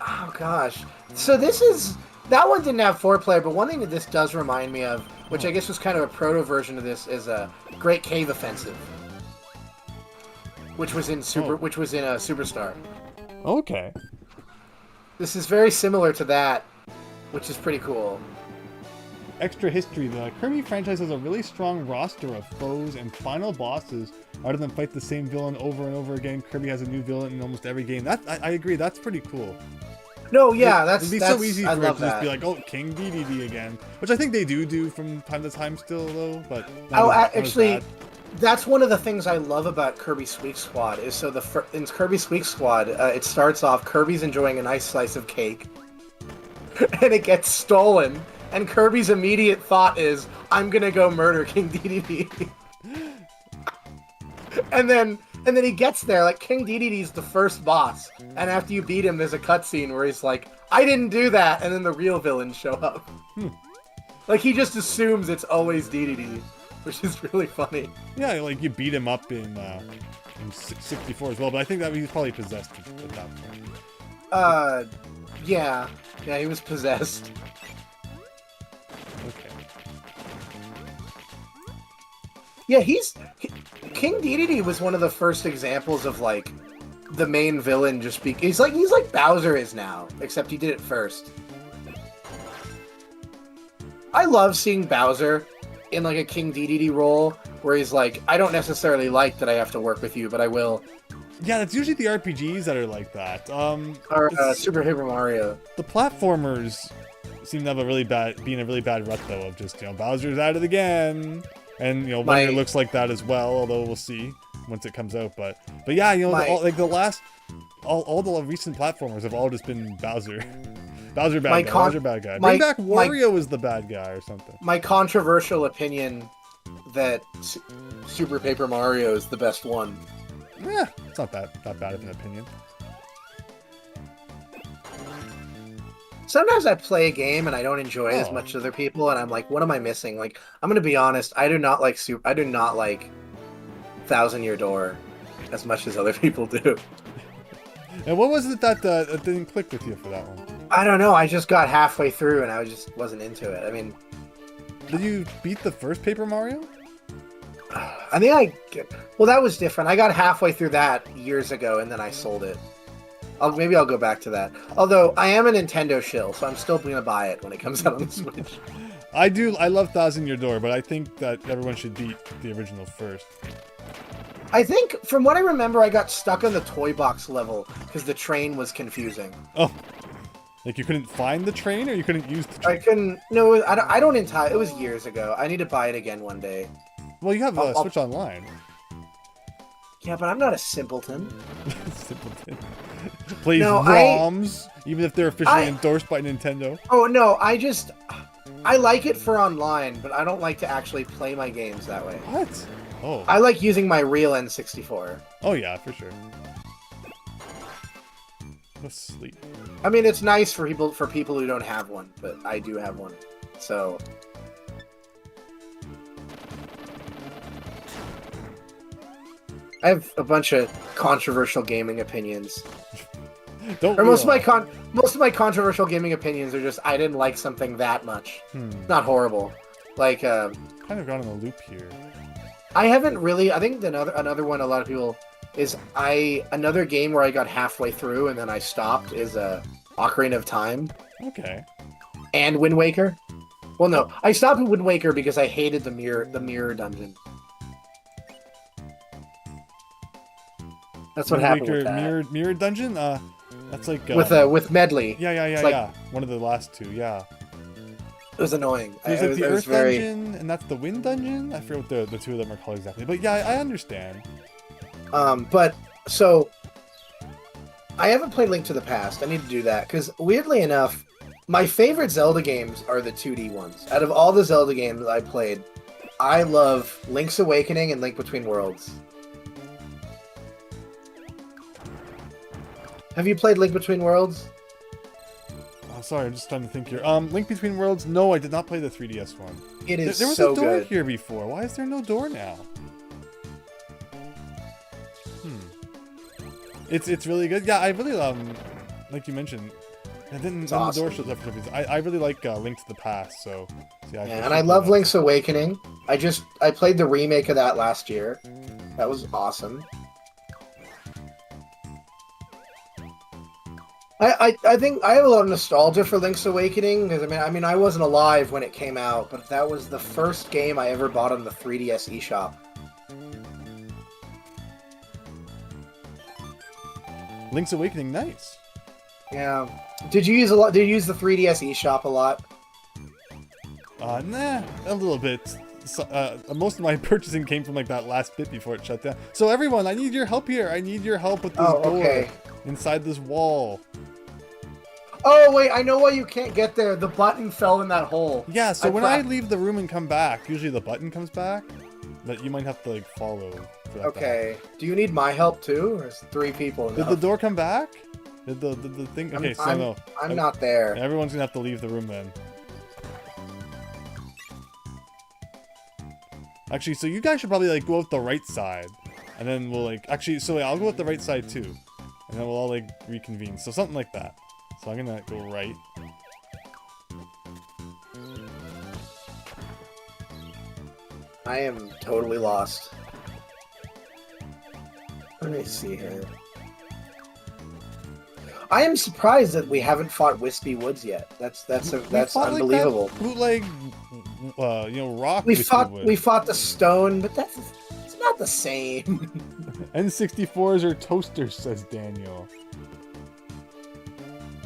Oh gosh. So that one didn't have 4-player, but one thing that this does remind me of, which I guess was kind of a proto version of this, is a Great Cave Offensive, which was in Superstar. Okay. This is very similar to that, which is pretty cool. Extra history, the Kirby franchise has a really strong roster of foes and final bosses Rather than fight the same villain over and over again, Kirby has a new villain in almost every game. I agree. That's pretty cool. No, yeah, it'd be so easy I for it love to just that. be like, oh, King DDD again, which I think they do from time to time still, though. But actually, that's one of the things I love about Kirby Squeak Squad is in Kirby Squeak Squad, it starts off Kirby's enjoying a nice slice of cake, and it gets stolen, and Kirby's immediate thought is, I'm gonna go murder King DDD. And then he gets there, like, King DDD's the first boss, and after you beat him, there's a cutscene where he's like, I didn't do that, and then the real villains show up. Like, he just assumes it's always DDD, which is really funny. Yeah, like, you beat him up in 64 as well, but I think that he's probably possessed at that point. Yeah, he was possessed. Okay. Yeah, King DDD was one of the first examples of, like, the main villain just he's like Bowser is now, except he did it first. I love seeing Bowser in, like, a King DDD role, where he's like, I don't necessarily like that I have to work with you, but I will. Yeah, that's usually the RPGs that are like that. Or Super Paper Mario. The platformers seem to have being a really bad rut, though, of just, Bowser's at it again. And, Wonder looks like that as well, although we'll see once it comes out. But yeah, all the recent platformers have all just been Bowser. Bowser bad guy, Bowser bad guy. Bring back Wario as the bad guy or something. My controversial opinion that Super Paper Mario is the best one. Yeah, it's not that bad of an opinion. Sometimes I play a game and I don't enjoy it as much as other people, and I'm like, what am I missing? Like, I'm gonna be honest, I do not like Thousand Year Door as much as other people do. And what was it that didn't click with you for that one? I don't know. I just got halfway through and I just wasn't into it. I mean, did you beat the first Paper Mario? I think well, that was different. I got halfway through that years ago and then I sold it. Maybe I'll go back to that. Although I am a Nintendo shill, so I'm still gonna buy it when it comes out on the Switch. I love Thousand Year Door, but I think that everyone should beat the original first. I think, from what I remember, I got stuck on the toy box level because the train was confusing. Oh, like you couldn't find the train, or you couldn't use the train? I couldn't. No, I don't entirely. It was years ago. I need to buy it again one day. Well, you have Switch Online. Yeah, but I'm not a simpleton. Simpleton. Plays ROMs, even if they're officially endorsed by Nintendo. Oh no, I like it for online, but I don't like to actually play my games that way. What? Oh. I like using my real N64. Oh yeah, for sure. Asleep. I mean, it's nice for people who don't have one, but I do have one, so. I have a bunch of controversial gaming opinions. Most of my controversial gaming opinions are just I didn't like something that much. Not horrible. Like kind of gone in a loop here. I haven't really. I think another one a lot of people is another game where I got halfway through and then I stopped is Ocarina of Time. Okay. And Wind Waker. Well, no, I stopped at Wind Waker because I hated the mirror dungeon. That's what happened with that. Mirror dungeon. That's like with Medley. Yeah. One of the last two. Yeah. It was annoying. There's like the Earth dungeon, and that's the Wind dungeon. I forget what the two of them are called exactly, but yeah, I understand. But so I haven't played Link to the Past. I need to do that because weirdly enough, my favorite Zelda games are the 2D ones. Out of all the Zelda games I played, I love Link's Awakening and Link Between Worlds. Have you played Link Between Worlds? Oh, sorry, I'm just trying to think here. Link Between Worlds? No, I did not play the 3DS one. It is there was so a door good. here before. Why is there no door now? It's really good. Yeah, I really like you mentioned. And then the door shows up for some reason. I really like Link to the Past. So yeah, and I love Link's Awakening. I played the remake of that last year. That was awesome. I think I have a lot of nostalgia for Link's Awakening because I mean I wasn't alive when it came out, but that was the first game I ever bought on the 3DS eShop. Link's Awakening, nice. Yeah. Did you use Did you use the 3DS eShop a lot? Nah, a little bit. So, most of my purchasing came from like that last bit before it shut down. So everyone, I need your help here. I need your help with this door inside this wall. Oh wait, I know why you can't get there. The button fell in that hole. Yeah, so when I leave the room and come back, usually the button comes back, but you might have to like follow. For that okay. Do you need my help too, or is 3 people enough? Did the door come back? Did the thing? Okay, no. I'm not there. Everyone's gonna have to leave the room then. Actually, so you guys should probably like go out the right side, and then we'll like I'll go out the right side too, and then we'll all like reconvene. So something like that. So I'm gonna go right. I am totally lost. Let me see here. I am surprised that we haven't fought Wispy Woods yet. That's unbelievable. Like rock. We fought the stone, but it's not the same. N64s are toasters, says Daniel.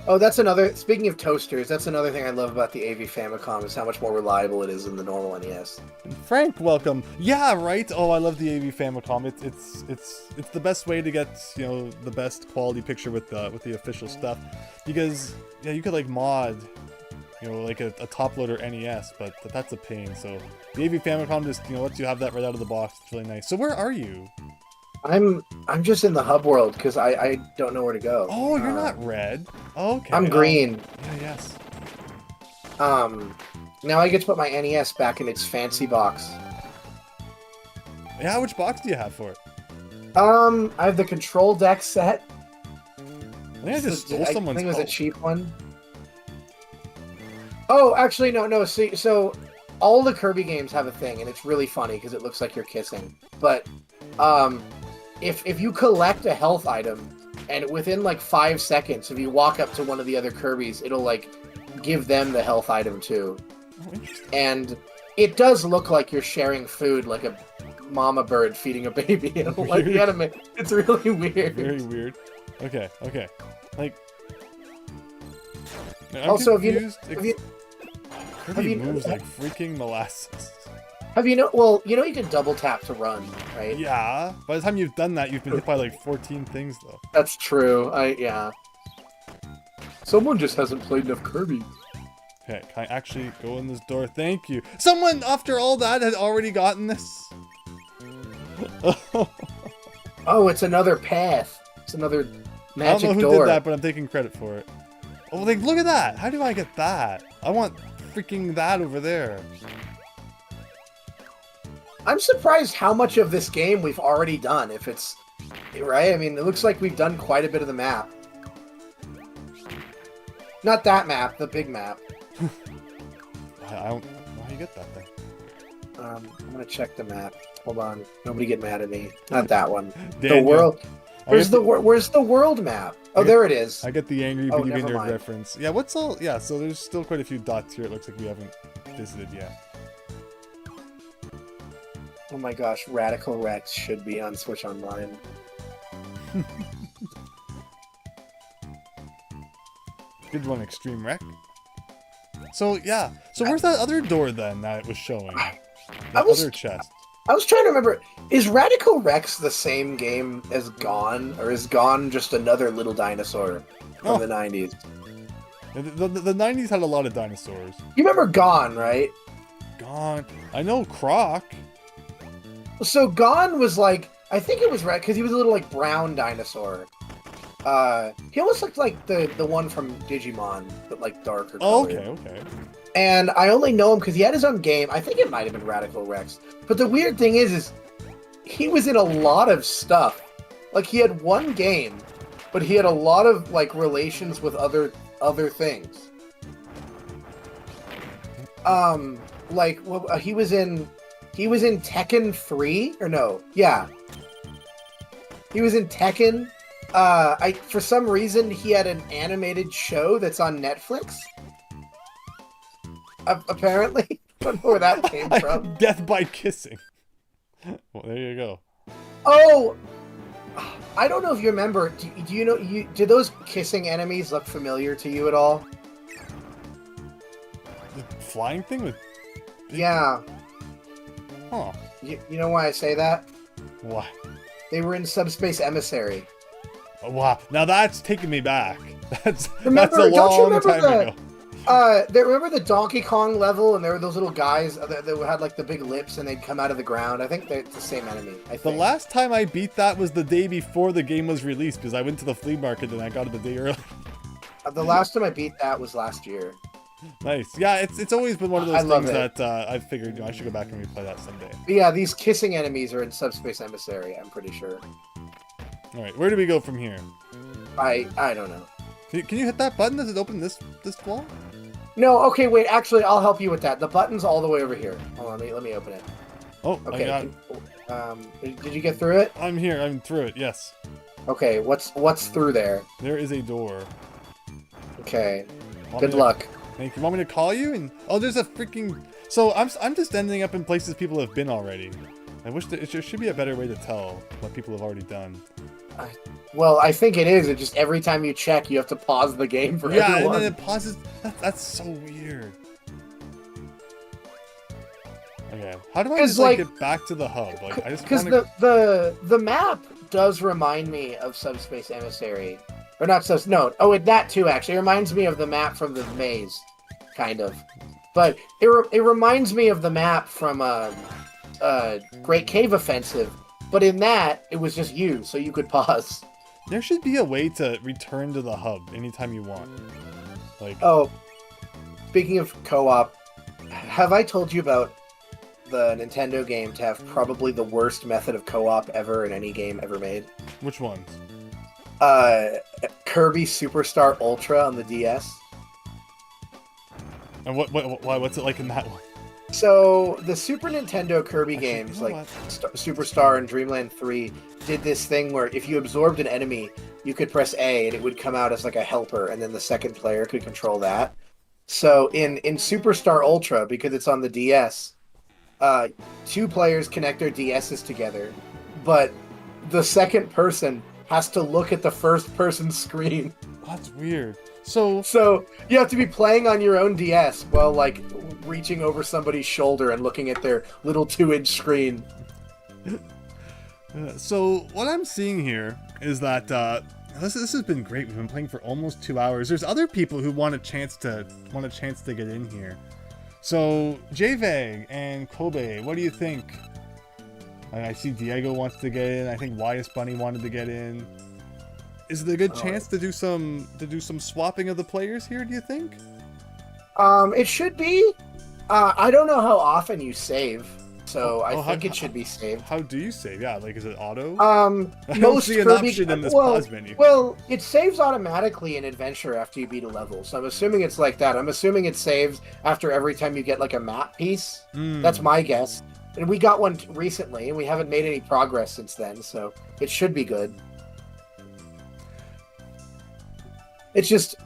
Oh, that's another. Speaking of toasters, that's another thing I love about the AV Famicom is how much more reliable it is than the normal NES. Frank, welcome. Yeah, right. Oh, I love the AV Famicom. It's the best way to get the best quality picture with the official stuff, because you could like mod like a top loader NES, but that's a pain. So the AV Famicom just lets you have that right out of the box. It's really nice. So where are you? I'm just in the hub world because I don't know where to go. Oh, you're not red. Oh, okay. I'm green. Yeah, yes. Now I get to put my NES back in its fancy box. Yeah, which box do you have for it? I have the control deck set. I think I just stole someone's. I think it was a cheap one. Oh, actually, no. See, so all the Kirby games have a thing, and it's really funny because it looks like you're kissing. But if you collect a health item, and within like 5 seconds, if you walk up to one of the other Kirbys, it'll like give them the health item too. Oh, interesting. And it does look like you're sharing food, like a mama bird feeding a baby. Like the anime. It's really weird. Very weird. Okay. Like. Also, Kirby moves like freaking molasses. Well, you can double tap to run, right? Yeah. By the time you've done that, you've been hit by like 14 things, though. That's true. Yeah. Someone just hasn't played enough Kirby. Okay, can I actually go in this door? Thank you. Someone, after all that, had already gotten this? Oh, it's another path. It's another magic door. I don't know who did that, but I'm taking credit for it. Oh, like, look at that. How do I get that? I want freaking that over there. I'm surprised how much of this game we've already done, if it's... Right? I mean, it looks like we've done quite a bit of the map. Not that map, the big map. I don't know how you get that thing. I'm gonna check the map. Hold on. Nobody get mad at me. Not that one. Daniel, the world... Where's the world map? Oh, there it is. I get the angry video game nerd mind. reference. Yeah, what's all... Yeah, so there's still quite a few dots here. It looks like we haven't visited yet. Oh my gosh, Radical Rex should be on Switch Online. Good one, Extreme Wreck. So, yeah. So where's that other door, then, that it was showing? That other chest. I was trying to remember, is Radical Rex the same game as Gone? Or is Gone just another little dinosaur from the 90s? The 90s had a lot of dinosaurs. You remember Gone, right? Gone. I know Croc. So Gone was like, I think it was red, because he was a little like brown dinosaur. He almost looked like the one from Digimon, but like darker Oh, colored. okay. And I only know him because he had his own game. I think it might have been Radical Rex. But the weird thing is he was in a lot of stuff. Like, he had one game, but he had a lot of, like, relations with other things. He was in Tekken 3? Or no. Yeah. He was in Tekken. For some reason, he had an animated show that's on Netflix. Apparently. I don't know where that came from. Death by kissing. Well, there you go. Oh! I don't know if you remember. Do you know? Do those kissing enemies look familiar to you at all? The flying thing with... Yeah. Huh. You know why I say that? Why? They were in Subspace Emissary. Oh, wow. Now that's taking me back. That's a Don't you long remember time ago. Remember the Donkey Kong level, and there were those little guys that had like the big lips, and they'd come out of the ground. I think they're the same enemy. I think. The last time I beat that was the day before the game was released, because I went to the flea market and I got it the day early. The last time I beat that was last year. Nice. Yeah, it's always been one of I those love things it. that I figured I should go back and replay that someday. But yeah, these kissing enemies are in Subspace Emissary. I'm pretty sure. All right, where do we go from here? I don't know. Can you hit that button? Does it open this wall? No, okay, wait. Actually, I'll help you with that. The button's all the way over here. Hold on, let me open it. Oh, Okay. I got it. Did you get through it? I'm here. I'm through it. Yes. Okay. What's through there? There is a door. Okay. Want me Good to- luck. Thank you. Want me to call you? And oh, there's a freaking. So I'm just ending up in places people have been already. I wish there should be a better way to tell what people have already done. Well, I think it is. It just every time you check, you have to pause the game for Yeah, everyone. and then it pauses. That's so weird. Okay, how do I just like get back to the hub? Like I just because want the map does remind me of Subspace Emissary, or not no. Oh, that too actually it reminds me of the map from the maze, kind of. But it reminds me of the map from Great Cave Offensive. But in that, it was just you, so you could pause. There should be a way to return to the hub anytime you want. Like, oh, speaking of co-op, have I told you about the Nintendo game to have probably the worst method of co-op ever in any game ever made? Which ones? Kirby Superstar Ultra on the DS. And what's it like in that one? So, the Super Nintendo Kirby Actually, games, you know like Superstar and Dreamland 3, did this thing where if you absorbed an enemy, you could press A and it would come out as like a helper, and then the second player could control that. So, in Superstar Ultra, because it's on the DS, 2 players connect their DSs together, but the second person has to look at the first person's screen. That's weird. So you have to be playing on your own DS while like reaching over somebody's shoulder and looking at their little 2-inch screen. So what I'm seeing here is that this has been great. We've been playing for almost 2 hours. There's other people who want a chance to get in here. So JVeg and Kobe, what do you think? I see Diego wants to get in. I think Wyas Bunny wanted to get in. Is there a good chance to do some swapping of the players here, do you think? It should be. I don't know how often you save, so I think it should be saved. How do you save? Yeah, like is it auto? I don't see an option in this pause menu. Well, it saves automatically in Adventure after you beat a level, so I'm assuming it's like that. I'm assuming it saves after every time you get like a map piece. That's my guess. And we got one recently, and we haven't made any progress since then, so it should be good. It's just,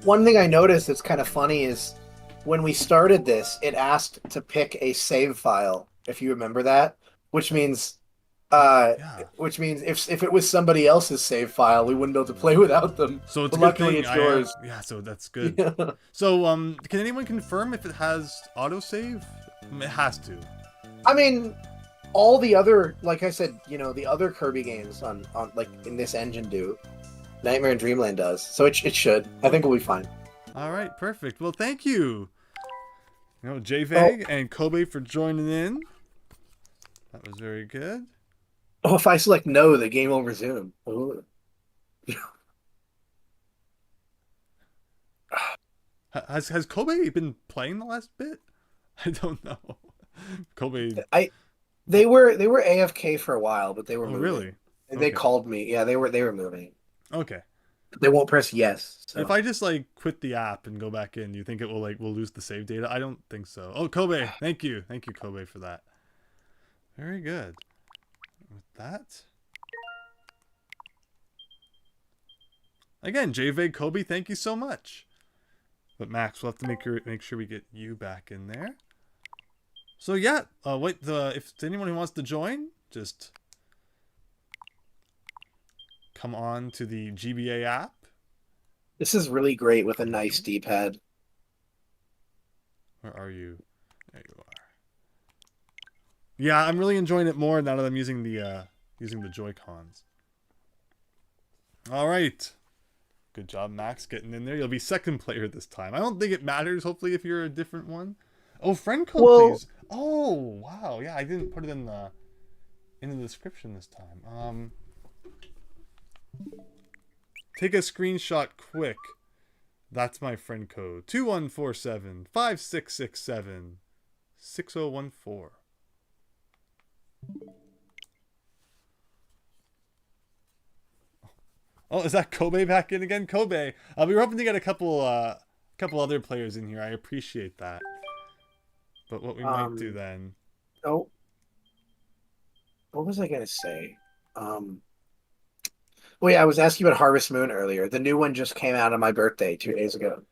one thing I noticed that's kind of funny is when we started this, it asked to pick a save file, if you remember that, which means if it was somebody else's save file, we wouldn't be able to play without them. So it's but a good luckily thing it's yours. Yeah, so that's good. Yeah. So can anyone confirm if it has autosave? It has to. I mean, all the other, like I said, the other Kirby games on like in this engine do. Nightmare and Dreamland does, so it should. I think we'll be fine. All right, perfect. Well, thank you. JVeg and Kobe for joining in. That was very good. Oh, if I select no, the game will resume. Ooh. Has Kobe been playing the last bit? I don't know. Kobe. They were AFK for a while, but they were moving. Really? They called me. Yeah, they were moving. Okay. They won't press yes. So. If I just like quit the app and go back in, you think it will we'll lose the save data? I don't think so. Oh, Kobe, thank you Kobe for that. Very good. With that, again, JVeg Kobe, thank you so much. But Max, we'll have to make sure we get you back in there. So yeah, wait. If anyone who wants to join, just come on to the GBA app. This is really great with a nice D-pad. Where are you? There you are. Yeah, I'm really enjoying it more now that I'm using the Joy-Cons. All right. Good job, Max, getting in there. You'll be second player this time. I don't think it matters, hopefully, if you're a different one. Oh, friend code, please. Oh, wow. Yeah, I didn't put it in the description this time. Take a screenshot quick. That's my friend code. 2147-5667-6014. Oh, is that Kobe back in again? Kobe. We were hoping to get a couple other players in here. I appreciate that. But what we might do then... Oh. What was I going to say? Well, yeah, I was asking about Harvest Moon earlier. The new one just came out on my birthday 2 days ago.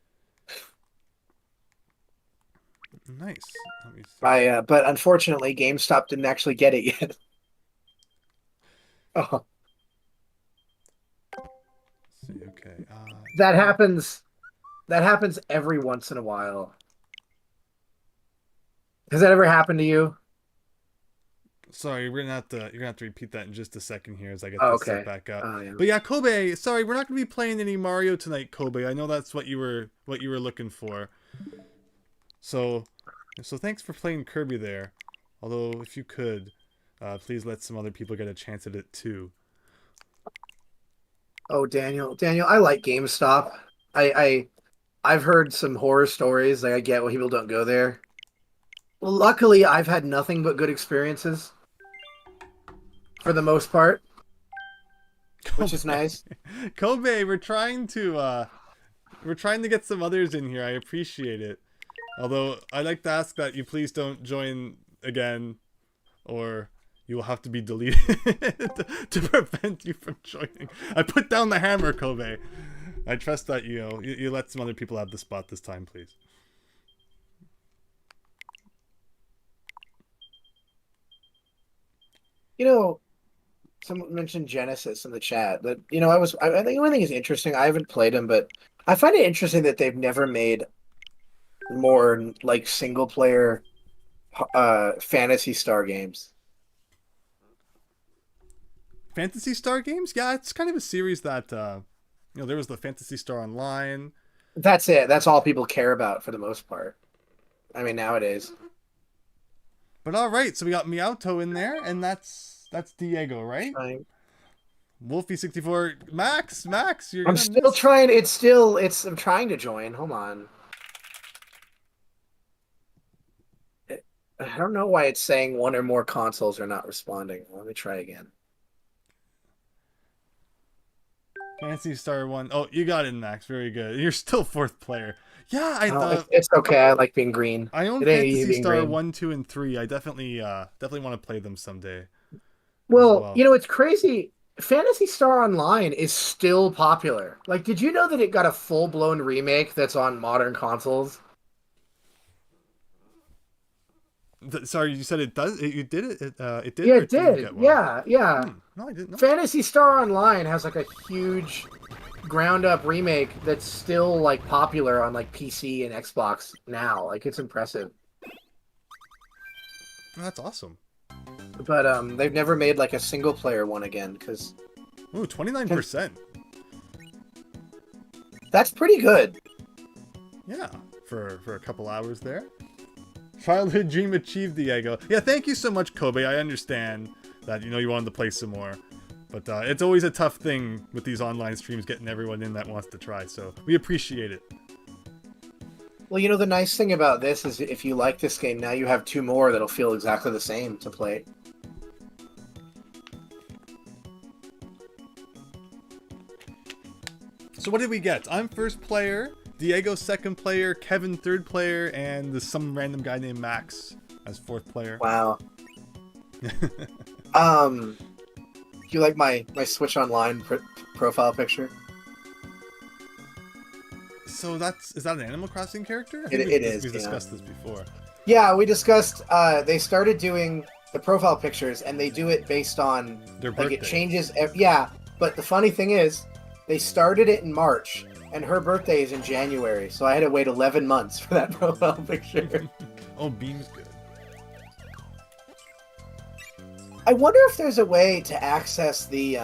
Nice. Let me see. But unfortunately, GameStop didn't actually get it yet. Oh. Let's see, okay. That happens. That happens every once in a while. Has that ever happened to you? Sorry, you're gonna have to repeat that in just a second here as I get Oh, this okay. set back up. Yeah. But yeah, Kobe, sorry, we're not gonna be playing any Mario tonight, Kobe. I know that's what you were looking for. So thanks for playing Kirby there. Although if you could, please let some other people get a chance at it too. Oh, Daniel, I like GameStop. I've heard some horror stories. Like, I get why people don't go there. Well, luckily, I've had nothing but good experiences. For the most part. Which is nice. Kobe, we're trying to get some others in here. I appreciate it. Although I'd like to ask that you please don't join again, or you will have to be deleted to prevent you from joining. I put down the hammer, Kobe. I trust that you let some other people have the spot this time, please. Someone mentioned Genesis in the chat, but I think one thing is interesting. I haven't played them, but I find it interesting that they've never made more like single player Phantasy Star games. Phantasy Star games? Yeah, it's kind of a series that there was the Phantasy Star Online. That's it. That's all people care about for the most part. I mean, nowadays. But all right, so we got Miauto in there, and that's Diego, right? Wolfie64, Max, I'm still trying. I'm trying to join. Hold on. I don't know why it's saying one or more consoles are not responding. Let me try again. Fantasy Star 1. Oh, you got it, Max. Very good. You're still fourth player. Yeah, I thought it's okay. I like being green. I own Fantasy Star green. 1, 2, and 3. I definitely want to play them someday. Well, it's crazy. Phantasy Star Online is still popular. Like, did you know that it got a full-blown remake that's on modern consoles? Sorry, you said it does? You did it? It did? Yeah, it did. Yeah. No, I didn't know. Phantasy Star Online has, like, a huge ground-up remake that's still, like, popular on, like, PC and Xbox now. Like, it's impressive. That's awesome. But they've never made like a single player one again because. Ooh, 29%. That's pretty good. Yeah, for a couple hours there. Childhood dream achieved, Diego. Yeah, thank you so much, Kobe. I understand that you wanted to play some more, but it's always a tough thing with these online streams getting everyone in that wants to try. So we appreciate it. Well, the nice thing about this is if you like this game, now you have two more that'll feel exactly the same to play. So what did we get? I'm first player, Diego second player, Kevin third player, and there's some random guy named Max as fourth player. Wow. You like my Switch Online profile picture? So is that an Animal Crossing character? It is. We discussed this before. Yeah, we discussed. They started doing the profile pictures, and they do it based on their birthday. It changes. Yeah, But the funny thing is, they started it in March, and her birthday is in January, so I had to wait 11 months for that profile picture. Oh, Beam's good. I wonder if there's a way to access the,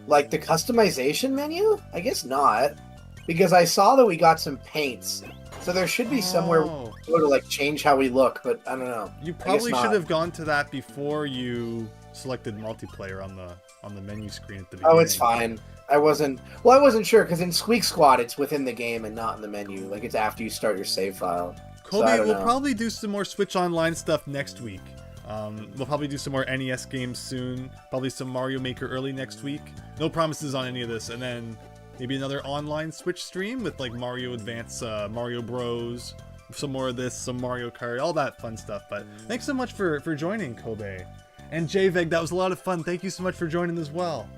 like, the customization menu? I guess not, because I saw that we got some paints, so there should be somewhere Oh. to go to, like, change how we look, but I don't know. You I guess probably not. should have gone to that before you selected multiplayer on the menu screen at the beginning. Oh, it's fine. I wasn't sure, because in Squeak Squad, it's within the game and not in the menu. Like, it's after you start your save file. So I Kobe, don't we'll know. probably do some more Switch Online stuff next week. We'll probably do some more NES games soon. Probably some Mario Maker early next week. No promises on any of this. And then maybe another online Switch stream with like Mario Advance, Mario Bros. Some more of this, some Mario Kart, all that fun stuff. But thanks so much for joining, Kobe. And JVEG, that was a lot of fun. Thank you so much for joining as well.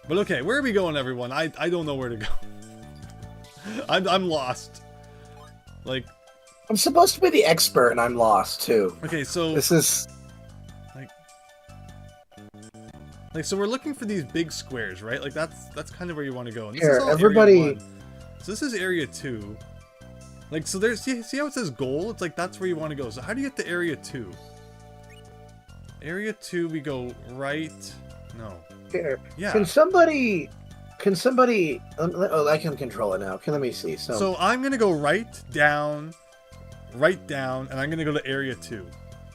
But okay, where are we going, everyone? I don't know where to go. I'm lost. Like, I'm supposed to be the expert, and I'm lost, too. okay, so This is... like so we're looking for these big squares, right? Like that's kind of where you want to go. And this Here, is all everybody- Area 1. So this is area 2. Like, so there's see how it says goal? It's like that's where you want to go. So how do you get to area 2? Area 2, we go right. No. Here. Yeah. Can somebody... Oh, I can control it now. Okay, let me see. So I'm gonna go right down, and I'm gonna go to area 2,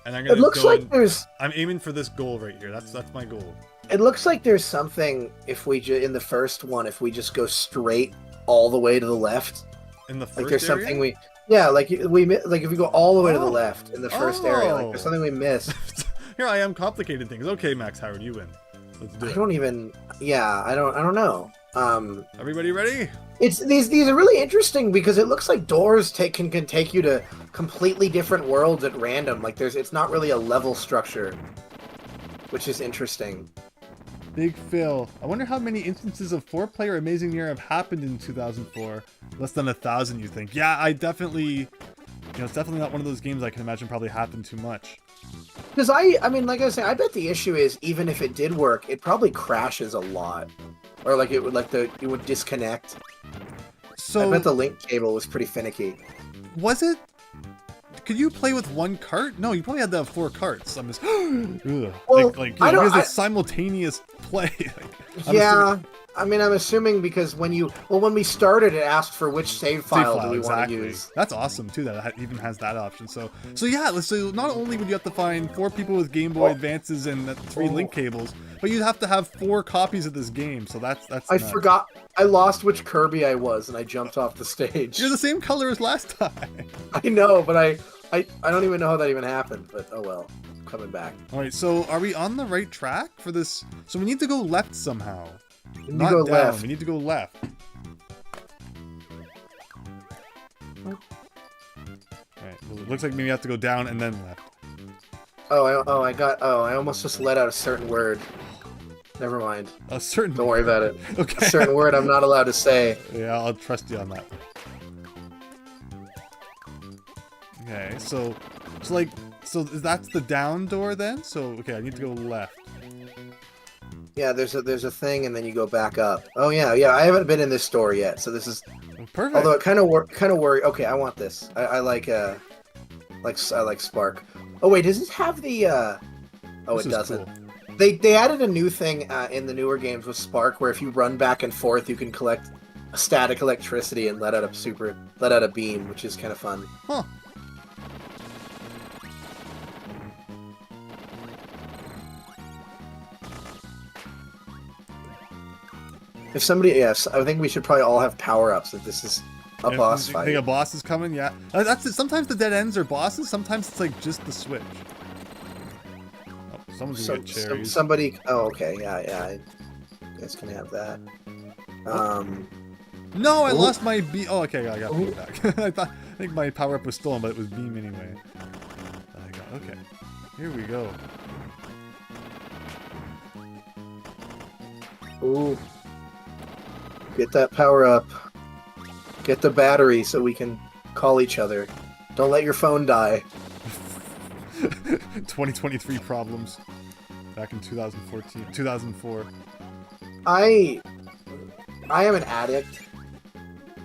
and I'm gonna. It looks go like in- there's... I'm aiming for this goal right here. That's my goal. It looks like there's something, if we in the first one, if we just go straight all the way to the left. In the first Like, there's area? something we... Yeah, like, if we go all the way to the Oh. left in the first area, like, Oh. there's something we missed. Here I am, complicated things. Okay, Max Howard, you win. Let's do I it. don't even... Yeah, I don't know. Everybody ready? It's these are really interesting because it looks like doors can take you to completely different worlds at random. Like it's not really a level structure, which is interesting. Big Phil. I wonder how many instances of 4-player Amazing Mirror have happened in 2004. Less than 1,000, you think? Yeah, I definitely... it's definitely not one of those games I can imagine probably happened too much. Because I mean, like I say, I bet the issue is even if it did work, it probably crashes a lot, or like it would disconnect. So I bet the link cable was pretty finicky. was it? Could you play with one cart? No, you probably had to have 4 carts. I'm just... Ugh. Well, I don't... Because it's simultaneous play. I'm Yeah, assuming- I mean, I'm assuming because when we started, it asked for which save file do we want to use. That's awesome too. That it even has that option. So yeah. So not only would you have to find 4 people with Game Boy Advances and 3 link cables, but you'd have to have 4 copies of this game. So that's. I nuts. forgot. I lost which Kirby I was, and I jumped off the stage. You're the same color as last time. I know, but I don't even know how that even happened. But oh well, I'm coming back. All right. So are we on the right track for this? So we need to go left somehow. You Not go down. left. We need to go left. Alright, well, it looks like maybe we have to go down and then left. I almost just let out a certain word. Never mind. A certain... Don't worry about it. Okay. A certain word I'm not allowed to say. Yeah, I'll trust you on that. Okay, so that's the down door then? So, okay, I need to go left. Yeah, there's a thing, and then you go back up. Oh yeah. I haven't been in this store yet, so this is. Oh, perfect. Although it kind of worry. Okay, I want this. I like Spark. Oh wait, does this have the? Oh, This it is doesn't. cool. They added a new thing in the newer games with Spark, where if you run back and forth, you can collect static electricity and let out a beam, which is kind of fun. Huh. If somebody, yes, I think we should probably all have power-ups if this is a boss You fight. think a boss is coming? Yeah. That's it. Sometimes the dead ends are bosses. Sometimes it's like just the switch. Oh, someone's gonna get cherries. Somebody. Oh, okay. Yeah. You guys can have that. No, I Ooh. lost my beam. Oh, okay, I got beam Ooh. back. I think my power up was stolen, but it was beam anyway. Okay, here we go. Ooh. Get that power up. Get the battery so we can call each other. Don't let your phone die. 2023 problems. back in 2014, 2004. I am an addict.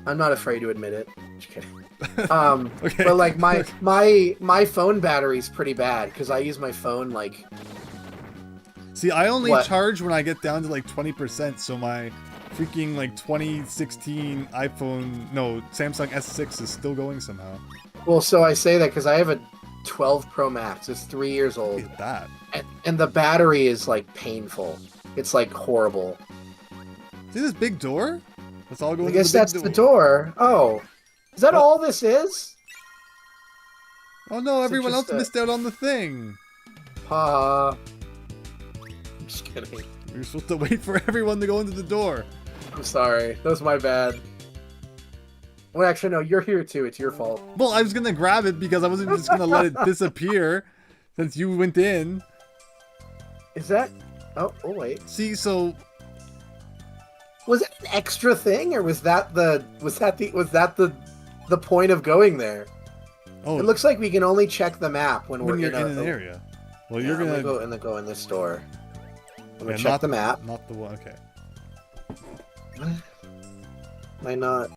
I'm not afraid to admit it. Just kidding. Okay. But like my phone battery's pretty bad because I use my phone like. See, I only What? charge when I get down to like 20%, so my freaking like 2016 Samsung S6 is still going somehow. Well, so I say that because I have a 12 Pro Max. It's 3 years old, Look at that. and the battery is like painful. It's like horrible. See this big door? Let's all go I into guess the big that's the door. Oh, is that all this is? Oh no, everyone else just missed out on the thing. I'm just kidding. You're supposed to wait for everyone to go into the door. I'm sorry. That was my bad. Well, actually, no. You're here too. It's your fault. Well, I was gonna grab it because I wasn't just gonna let it disappear since you went in. Is that? Oh, wait. See, so Was it an extra thing, or was that the point of going there? oh, It looks like we can only check the map when we're you're in in an area. Well, Yeah, you're gonna go in this door. I'm gonna yeah, check the map. Not the one. Okay. Am I not?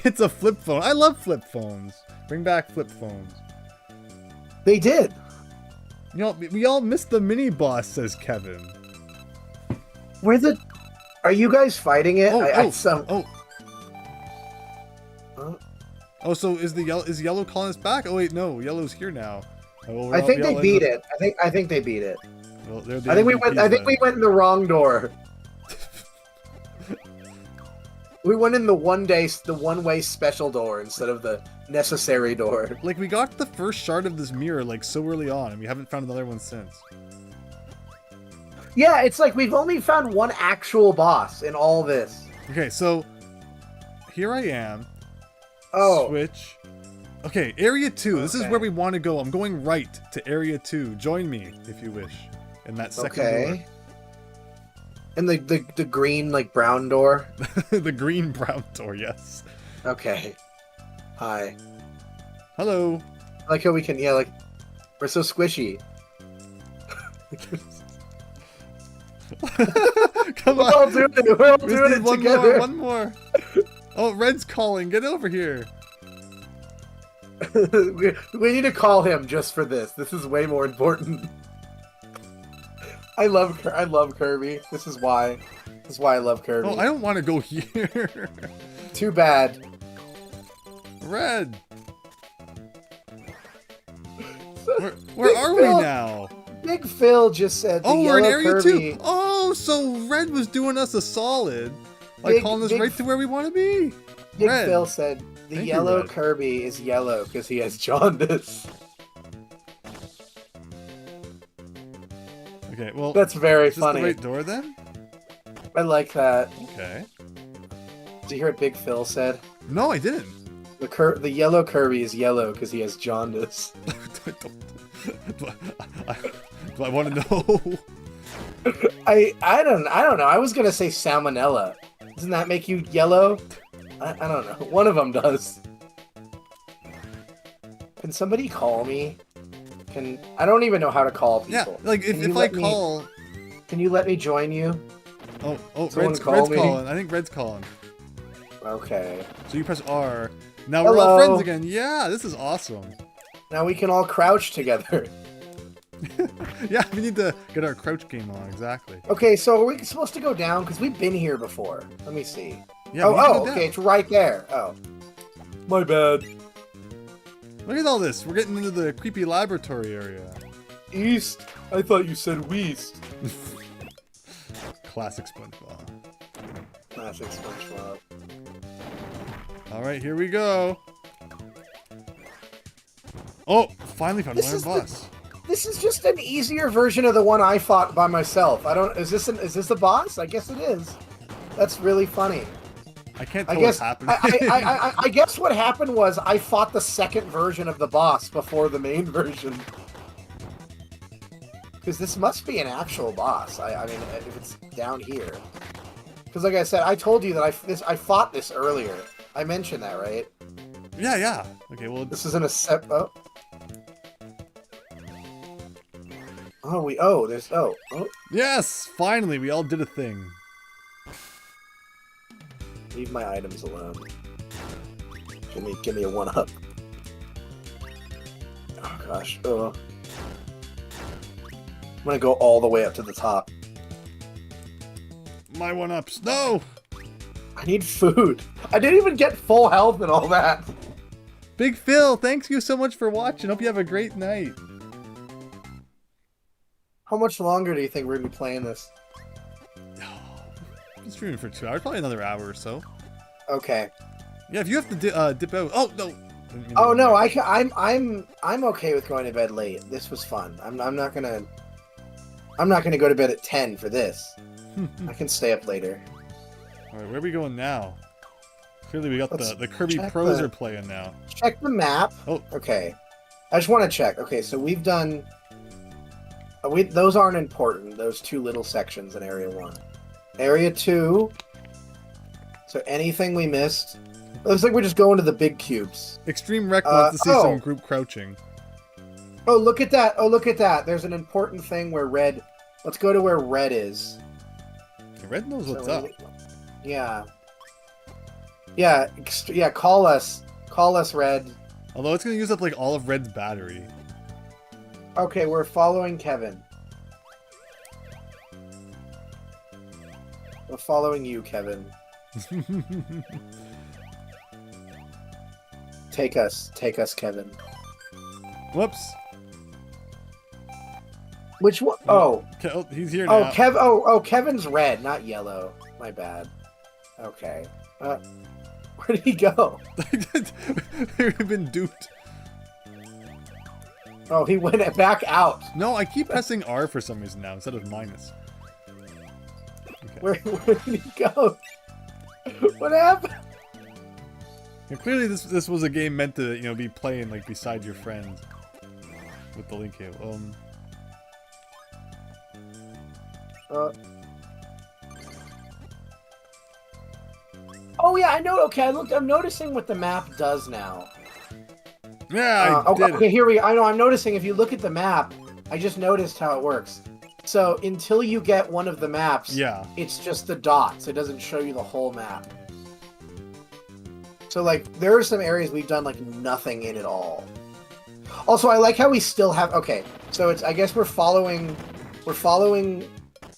It's a flip phone. I love flip phones. Bring back flip phones. They did. You know, we all missed the mini boss, says Kevin. Where the? Are you guys fighting it? Oh, so is yellow calling us back? Oh wait, no, yellow's here now. Oh, I think they beat it. I think they beat it. Well, they're the I think we MVPs went in the wrong door. We went in the one-way special door instead of the necessary door. Like, we got the first shard of this mirror like so early on, and we haven't found another one since. Yeah, it's like we've only found one actual boss in all this. Okay, so here I am. Oh. Switch. Okay, Area 2. This is Okay. where we want to go. I'm going right to Area 2. Join me, if you wish, in that second door. And the green, like, brown door? The green-brown door, yes. Okay. Hi. Hello. I like how we can, like, we're so squishy. Come We're on. all doing it. We're all We doing need it one together. more, one more. Oh, Red's calling. Get over here. we need to call him just for this. This is way more important. I love Kirby. This is why I love Kirby. Oh, I don't want to go here. Too bad. Red. Where Big are Phil- we now? Big Phil just said the Oh, we're in yellow Area Kirby. 2. Oh, so Red was doing us a solid. Like Big- calling us Big- right to where we want to be. Big Red. Phil said the Thank you, yellow Red. Kirby is yellow because he has jaundice. Okay, well, That's very is this funny. the right door then? I like that. Okay. Did you hear what Big Phil said? No, I didn't. The yellow Kirby is yellow because he has jaundice. do I want to know? I don't know. I was gonna say salmonella. Doesn't that make you yellow? I don't know. One of them does. Can somebody call me? I don't even know how to call people. Yeah, like Can you if I let me- call. Can you let me join you? Oh, Someone Red's call me? calling. I think Red's calling. Okay. So you press R. Now we're all Hello. friends again. Yeah, this is awesome. Now we can all crouch together. Yeah, we need to get our crouch game on, exactly. Okay, so are we supposed to go down? Because we've been here before. Let me see. Yeah, we need to go down. Okay, it's right there. Oh. My bad. Look at all this. We're getting into the creepy laboratory area. East? I thought you said west. Classic SpongeBob. Classic SpongeBob. All right, here we go. Oh, finally found This another is the- boss. This is just an easier version of the one I fought by myself. I don't. Is this the boss? I guess it is. That's really funny. I can't I tell guess what's happening. I guess what happened was I fought the second version of the boss before the main version. Because this must be an actual boss. I mean, if it's down here. Because like I said, I told you that I fought this earlier. I mentioned that, right? Yeah. Okay, well, This isn't a set. Oh. Yes, finally, we all did a thing. Leave my items alone. Give me a 1-up. Oh gosh. Oh. I'm gonna go all the way up to the top. My 1-ups. No! I need food. I didn't even get full health and all that. Big Phil, thanks you so much for watching. Hope you have a great night. How much longer do you think we're gonna be playing this? I'm streaming for 2 hours, probably another hour or so. Okay. Yeah, if you have to dip out. Oh no. Oh no, I'm okay with going to bed late. This was fun. I'm not gonna go to bed at 10 for this. I can stay up later. All right, where are we going now? Clearly, we got the Kirby check pros are playing now. Check the map. Oh, okay. I just want to check. Okay, so we've done. Those aren't important. Those 2 little sections in Area 1. Area 2. So anything we missed. It looks like we're just going to the big cubes. Extreme Rec wants to see some group crouching. Oh, look at that. Oh, look at that. There's an important thing where Red... Let's go to where Red is. Red knows what's up. Yeah. Yeah, call us. Call us, Red. Although it's going to use up, like, all of Red's battery. Okay, we're following Kevin. We're following you, Kevin. Take us, Kevin. Whoops. Which one? Oh, he's here now. Kevin's red, not yellow. My bad. Okay. Where did he go? We've been duped. Oh, he went back out. No, I keep pressing R for some reason now instead of minus. Okay. Where did he go? What happened? Yeah, clearly, this was a game meant to be playing like beside your friends with the link here. Oh yeah, I know. Okay, I'm noticing what the map does now. Yeah, okay, here we go. I know. I'm noticing. If you look at the map, I just noticed how it works. So until you get one of the maps, yeah, it's just the dots. It doesn't show you the whole map. So like, there are some areas we've done like nothing in at all. Also, I like how we still have. Okay, so it's. I guess we're following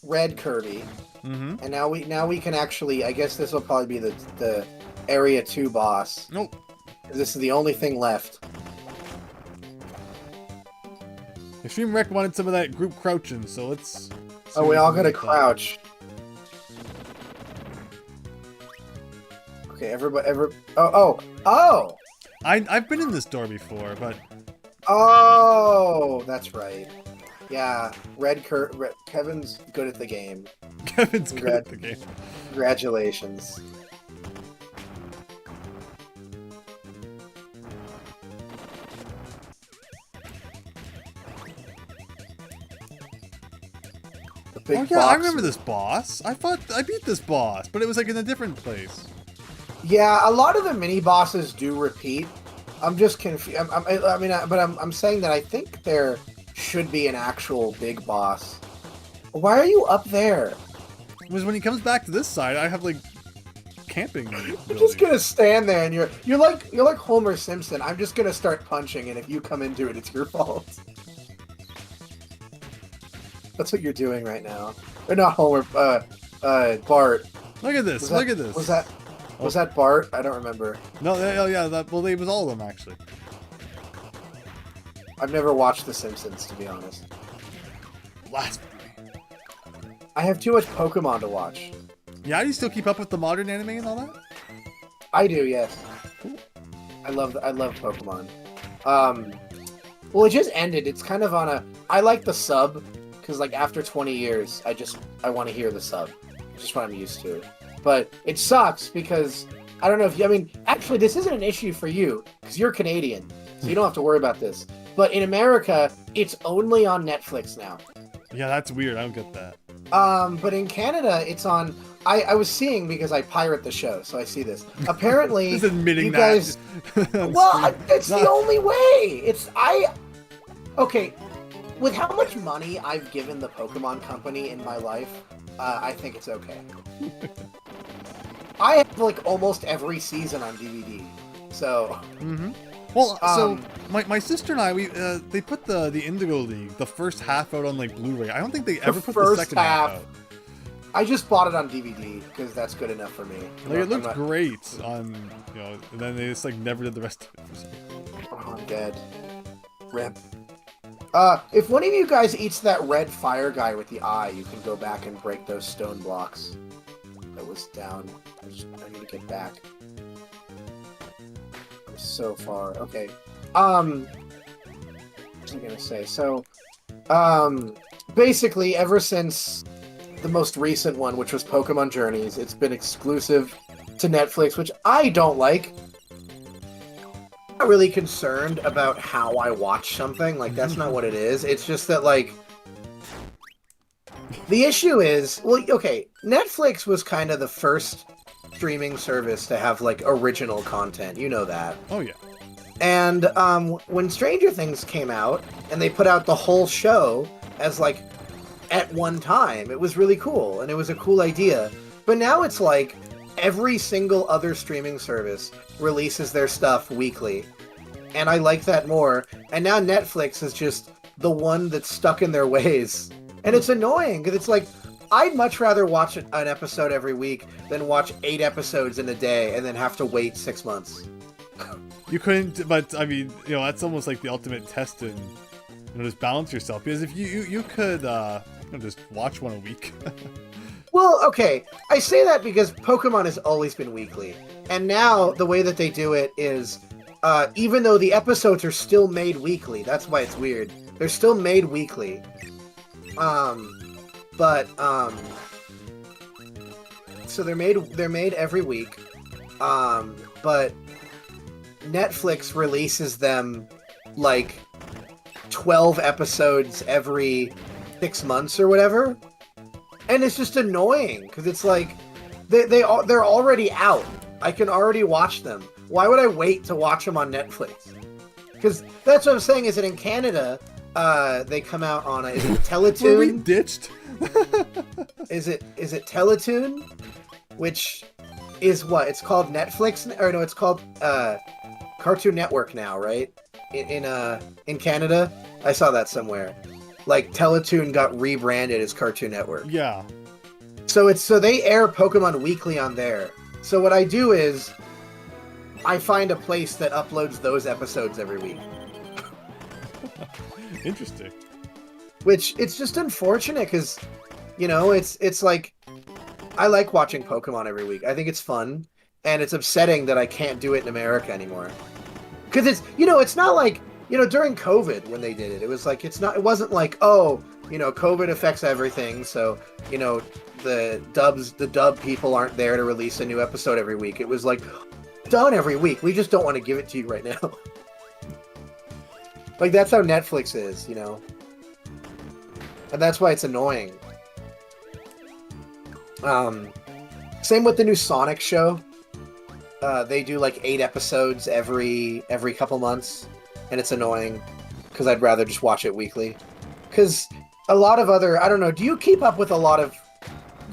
Red Kirby, and now we can actually. I guess this will probably be the Area 2 boss. Nope. This is the only thing left. Extreme Rec wanted some of that group crouching, so let's... Oh, we all gotta crouch. Okay, everybody... Oh! I've been in this door before, but... Oh! That's right. Yeah, Kevin's good at the game. Kevin's good at the game. Congratulations. Oh yeah, I remember this boss. I thought I beat this boss, but it was like in a different place. Yeah, a lot of the mini bosses do repeat. I'm just confused. I'm saying that I think there should be an actual big boss. Why are you up there? Because when he comes back to this side, I have like camping. You're just gonna stand there, and you're like Homer Simpson. I'm just gonna start punching, and if you come into it, it's your fault. That's what you're doing right now. Or not Homer, Bart. Look at this, look at this. Was that Bart? I don't remember. No, yeah, well, it was all of them, actually. I've never watched The Simpsons, to be honest. Blasphemy. I have too much Pokemon to watch. Yeah, do you still keep up with the modern anime and all that? I do, yes. Cool. I love Pokemon. Well, it just ended. It's kind of on a... I like the sub. Because, like, after 20 years, I want to hear the sub. It's just what I'm used to. But it sucks because, I don't know if you... I mean, actually, this isn't an issue for you, because you're Canadian, so you don't have to worry about this. But in America, it's only on Netflix now. Yeah, that's weird. I don't get that. But in Canada, it's on... I was seeing, because I pirate the show, so I see this. Apparently, Just admitting you guys... that. Well, it's the only way! Okay... with how much money I've given the Pokemon Company in my life, I think it's okay. I have like almost every season on DVD, so. Mm-hmm. Well, so my sister and I, they put the Indigo League, the first half out on like Blu-ray. I don't think they ever put the second half out. I just bought it on DVD because that's good enough for me. Like, it looked great on, you know, and then they just like never did the rest of it. Oh, I'm dead. Rip. If one of you guys eats that red fire guy with the eye, you can go back and break those stone blocks. That was down. I need to get back. I'm so far. Okay. What was I gonna say? So, basically, ever since the most recent one, which was Pokemon Journeys, it's been exclusive to Netflix, which I don't like. I'm not really concerned about how I watch something. Like, that's not what it is. It's just that, like, the issue is, well, okay, Netflix was kind of the first streaming service to have, like, original content. You know that. Oh, yeah. And when Stranger Things came out, and they put out the whole show as, like, at one time, it was really cool, and it was a cool idea. But now it's like, every single other streaming service releases their stuff weekly. And I like that more. And now Netflix is just the one that's stuck in their ways. And it's annoying, because it's like, I'd much rather watch an episode every week than watch 8 episodes in a day and then have to wait 6 months. You couldn't, but I mean, you know, that's almost like the ultimate test in, you know, just balance yourself. Because if you could, just watch one a week. Well, okay, I say that because Pokemon has always been weekly. And now, the way that they do it is, even though the episodes are still made weekly, that's why it's weird. They're still made weekly. So they're made every week. But Netflix releases them, like, 12 episodes every 6 months or whatever, and it's just annoying because it's like they're already out. I can already watch them. Why would I wait to watch them on Netflix? Because that's what I'm saying. Is that in Canada, they come out on is it Teletoon? Were we ditched? Is it Teletoon? Which is what it's called, Netflix, or no? It's called Cartoon Network now, right? In Canada, I saw that somewhere. Like, Teletoon got rebranded as Cartoon Network. Yeah. So they air Pokemon weekly on there. So what I do is, I find a place that uploads those episodes every week. Interesting. Which, it's just unfortunate, because, you know, it's like, I like watching Pokemon every week. I think it's fun, and it's upsetting that I can't do it in America anymore. Because it's, you know, it's not like, you know, during COVID when they did it, it was like, it wasn't like, oh, you know, COVID affects everything, so, you know, the dub people aren't there to release a new episode every week. It was like, done every week. We just don't want to give it to you right now. Like, that's how Netflix is, you know? And that's why it's annoying. Same with the new Sonic show. They do like 8 episodes every couple months. And it's annoying, because I'd rather just watch it weekly. Because a lot of other, I don't know, do you keep up with a lot of,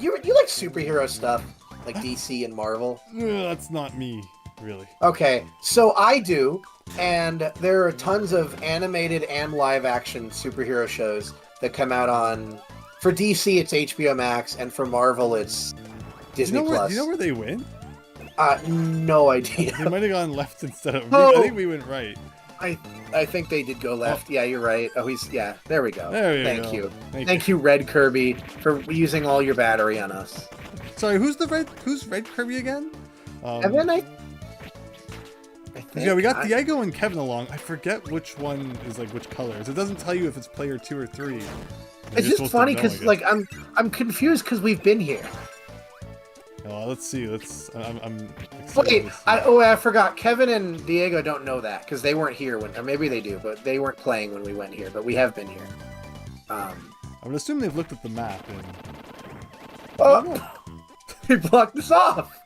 you like superhero stuff? Like DC and Marvel? That's not me, really. Okay, so I do, and there are tons of animated and live-action superhero shows that come out on, for DC it's HBO Max, and for Marvel it's Disney+. Do you know where they went? No idea. They might have gone left instead of, Oh! I think we went right. I think they did go left. Yeah, you're right. Oh, there we go. Thank you. Thank you, Red Kirby, for using all your battery on us. Sorry, who's Red Kirby again? Evan, I think. Yeah, we got Diego and Kevin along. I forget which one is like which colors. It doesn't tell you if it's player 2 or 3. It's just funny because like I'm confused because we've been here. Let's see. I'm Wait, I forgot. Kevin and Diego don't know that because they weren't here or maybe they do, but they weren't playing when we went here. But we have been here. I would assume they've looked at the map and. Oh, he blocked us off.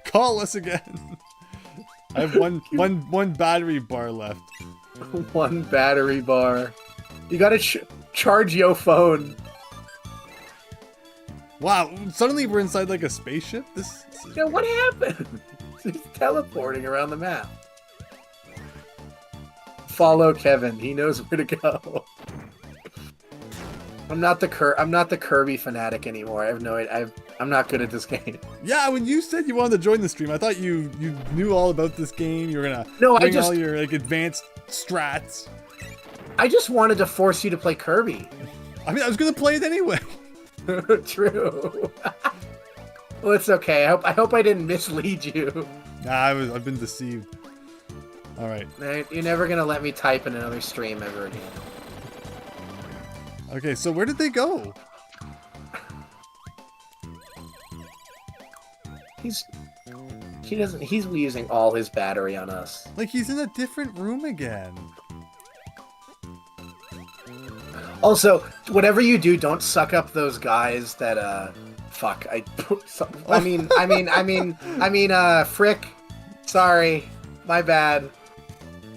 Call us again. I have one battery bar left. 1 battery bar. You gotta charge your phone. Wow, suddenly we're inside like a spaceship? This is... Yeah, what happened? He's teleporting around the map. Follow Kevin. He knows where to go. I'm not the Kirby fanatic anymore. I have no idea. I'm not good at this game. Yeah, when you said you wanted to join the stream, I thought you knew all about this game. You were gonna bring all your like advanced strats. I just wanted to force you to play Kirby. I mean, I was gonna play it anyway. True. Well, it's okay. I hope I didn't mislead you. Nah, I've been deceived. All right. You're never gonna let me type in another stream ever again. Okay, so where did they go? He's using all his battery on us. Like he's in a different room again. Also, whatever you do, don't suck up those guys that fuck. Frick. Sorry. My bad.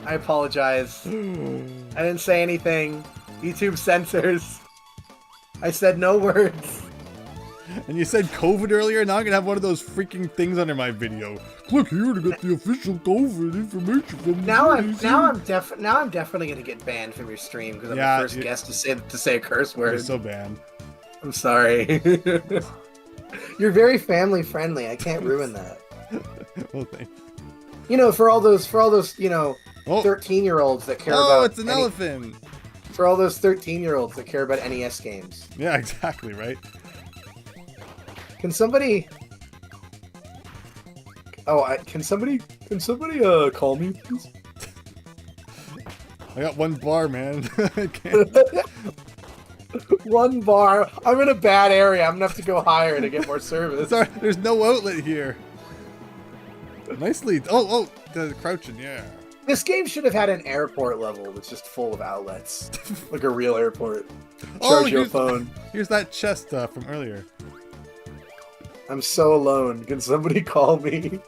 I apologize. I didn't say anything. YouTube censors. I said no words. And you said COVID earlier, now I'm gonna have one of those freaking things under my video. Click here to get the official COVID information from now I'm definitely gonna get banned from your stream because I'm the first guest to say a curse word. You're so banned. I'm sorry. You're very family friendly. I can't ruin that. Well, thanks. You know, for all those 13-year-olds that care about. Oh, it's an elephant. For all those 13-year-olds that care about NES games. Yeah, exactly, right? Can somebody... can somebody call me, please? I got 1 bar, man. I can't. 1 bar. I'm in a bad area. I'm gonna have to go higher to get more service. Sorry, there's no outlet here. Nicely. Oh, the crouching, yeah. This game should have had an airport level that's just full of outlets. Like a real airport. Charge your phone. Here's that chest from earlier. I'm so alone. Can somebody call me?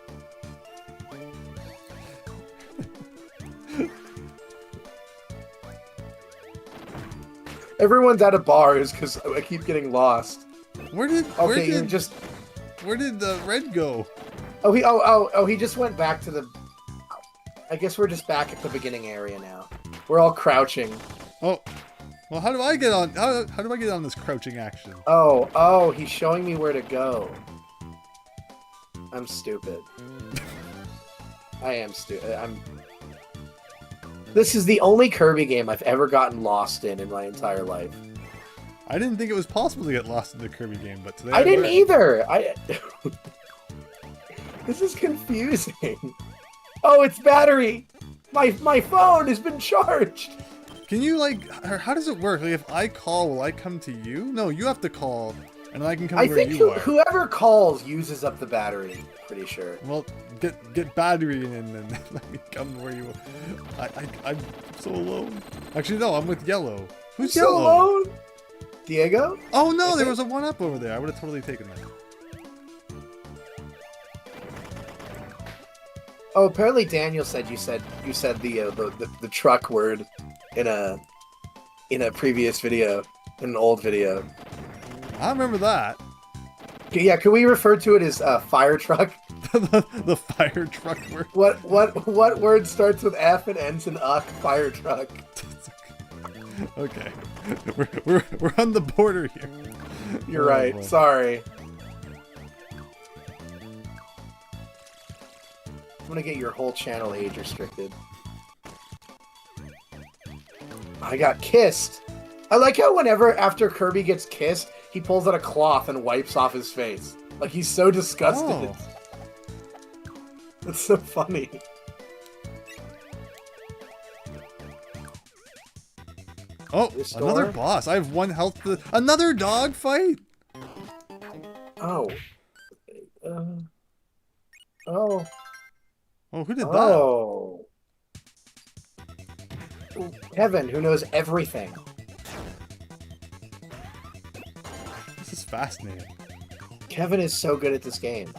Everyone's at a bars because I keep getting lost. Where did the red go? He just went back to the... I guess we're just back at the beginning area now. We're all crouching. Oh, well, how do I get on? How do I get on this crouching action? Oh, he's showing me where to go. I'm stupid. I am stupid. This is the only Kirby game I've ever gotten lost in my entire life. I didn't think it was possible to get lost in the Kirby game, but today I didn't either. This is confusing. Oh, it's battery! My phone has been charged! Can you, like, how does it work? Like, if I call, will I come to you? No, you have to call, and I can come where you are. Whoever calls uses up the battery, pretty sure. Well, get battery in and then let me come where you are. I'm so alone. Actually, no, I'm with Yellow. Who's Yellow? So alone? Diego? Oh, no, there was a 1-up over there. I would have totally taken that. Oh, apparently Daniel said you said the truck word in a previous video, in an old video. I remember that. Yeah, can we refer to it as fire truck? the fire truck word. What word starts with F and ends in uck? Fire truck. Okay, we're on the border here. You're right. Boy. Sorry. I'm gonna get your whole channel age restricted. I got kissed. I like how after Kirby gets kissed, he pulls out a cloth and wipes off his face. Like he's so disgusted. Oh. That's so funny. Oh, another boss. I have 1 health. Another dog fight. Oh. Oh. Oh, who did that? Oh. Kevin, who knows everything. This is fascinating. Kevin is so good at this game.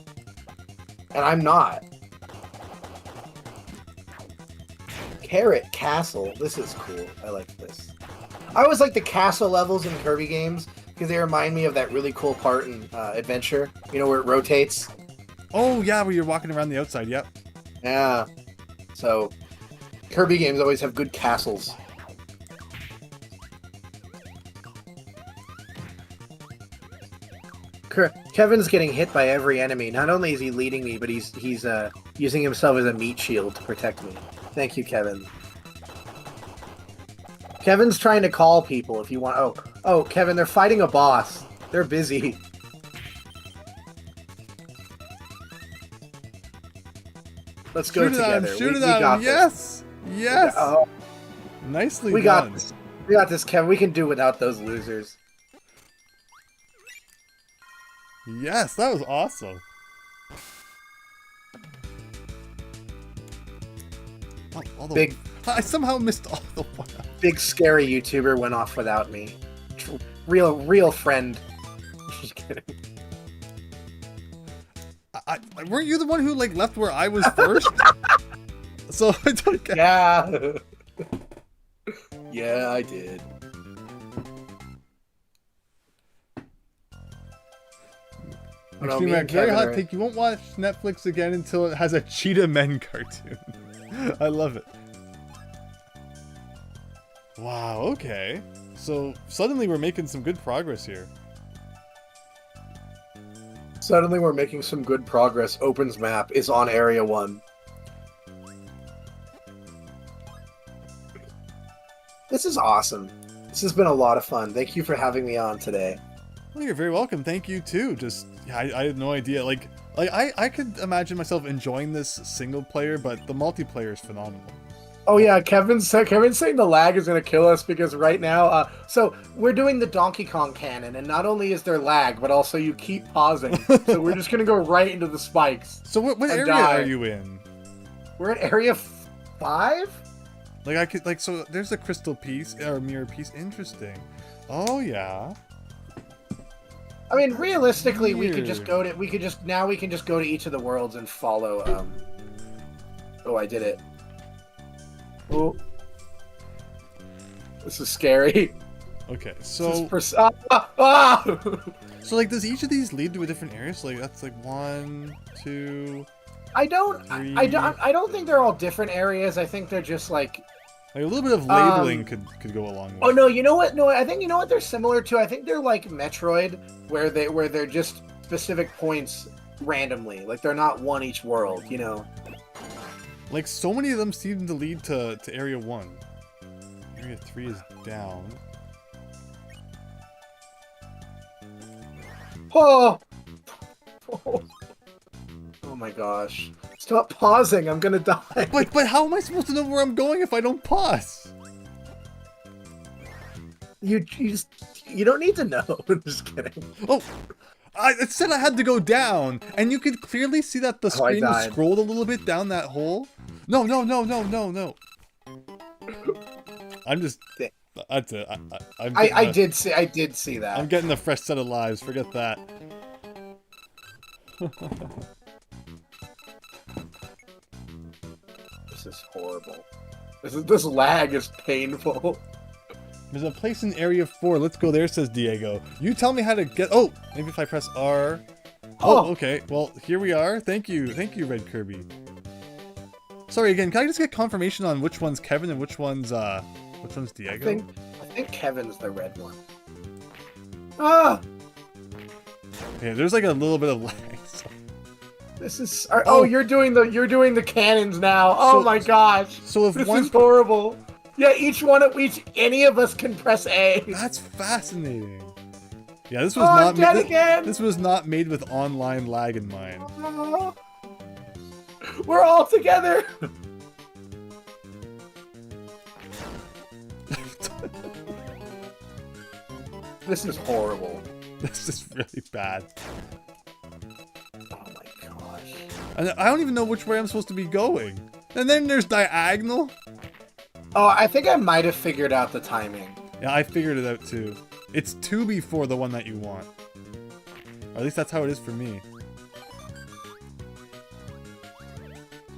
And I'm not. Carrot Castle. This is cool. I like this. I always like the castle levels in Kirby games because they remind me of that really cool part in Adventure. You know, where it rotates? Oh, yeah, where you're walking around the outside, yep. Yeah. So, Kirby games always have good castles. Kevin's getting hit by every enemy. Not only is he leading me, but he's using himself as a meat shield to protect me. Thank you, Kevin. Kevin's trying to call people if you want... Oh, Kevin, they're fighting a boss. They're busy. Let's go together. Shoot it at him. Yes! Yes! Nicely done. We got this. We got this, Kevin. We can do without those losers. Yes, that was awesome. I somehow missed all the one. Big scary YouTuber went off without me. Real friend. Just kidding. Weren't you the one who like left where I was first? So I don't get. Yeah. Yeah, I did. Very hot take. You won't watch Netflix again until it has a Cheetah Men cartoon. I love it. Wow, okay. So suddenly we're making some good progress here. Suddenly we're making some good progress. Opens map is on Area 1. This is awesome. This has been a lot of fun. Thank you for having me on today. Well, you're very welcome. Thank you too. Just I had no idea. Like I could imagine myself enjoying this single player, but the multiplayer is phenomenal. Oh yeah, Kevin's saying the lag is gonna kill us because right now, so we're doing the Donkey Kong canon, and not only is there lag, but also you keep pausing. So we're just gonna go right into the spikes. So what area are you in? We're at Area 5. So there's a crystal piece or mirror piece. Interesting. Oh yeah. I mean, realistically, we can just go to each of the worlds and follow. Oh, I did it. Oh, this is scary. Okay, so so like, does each of these lead to a different area? So like, that's like 1, 2. I don't think they're all different areas. I think they're just like a little bit of labeling could go along with. Oh no, you know what? No, I think you know what they're similar to. I think they're like Metroid, where they're just specific points randomly. Like they're not one each world, you know. Like so many of them seem to lead to Area 1. Area 3 is down. Oh. Oh my gosh. Stop pausing, I'm gonna die. But how am I supposed to know where I'm going if I don't pause? You don't need to know. I'm just kidding. Oh, it said I had to go down, and you could clearly see that the screen was scrolled a little bit down that hole. No. I'm just... That's it. I did see that. I'm getting a fresh set of lives. Forget that. This is horrible. This lag is painful. There's a place in Area 4. Let's go there, says Diego. You tell me how to get... Oh, maybe if I press R. Oh, okay. Well, here we are. Thank you, Red Kirby. Sorry again. Can I just get confirmation on which one's Kevin and which one's Diego? I think Kevin's the red one. Ah. Yeah, there's like a little bit of lag. So. This is. Oh, you're doing the cannons now. Oh my gosh. So if this is horrible. Yeah, any of us can press A. That's fascinating. Yeah, this was this was not made with online lag in mind. We're all together. This is horrible. This is really bad. Oh my gosh. And I don't even know which way I'm supposed to be going. And then there's diagonal. Oh, I think I might have figured out the timing. Yeah, I figured it out too. It's 2 before the one that you want. Or at least that's how it is for me.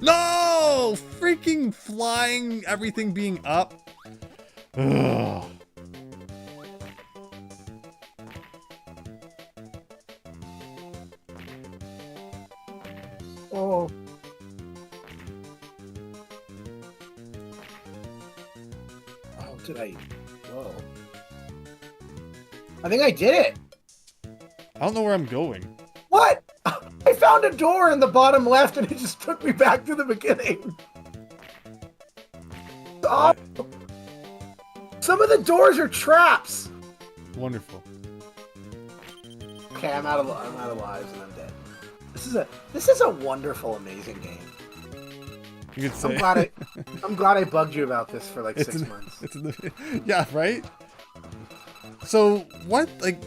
No! Freaking flying, everything being up. Ugh. Oh. Oh, did I? Whoa. I think I did it. I don't know where I'm going. What? I found a door in the bottom left and it just took me back to the beginning. Oh. Some of the doors are traps. Wonderful. Okay, I'm out of lives and I'm dead. This is a wonderful, amazing game. You could say. I'm glad I bugged you about this for like 6 months. Yeah, right? So what, like,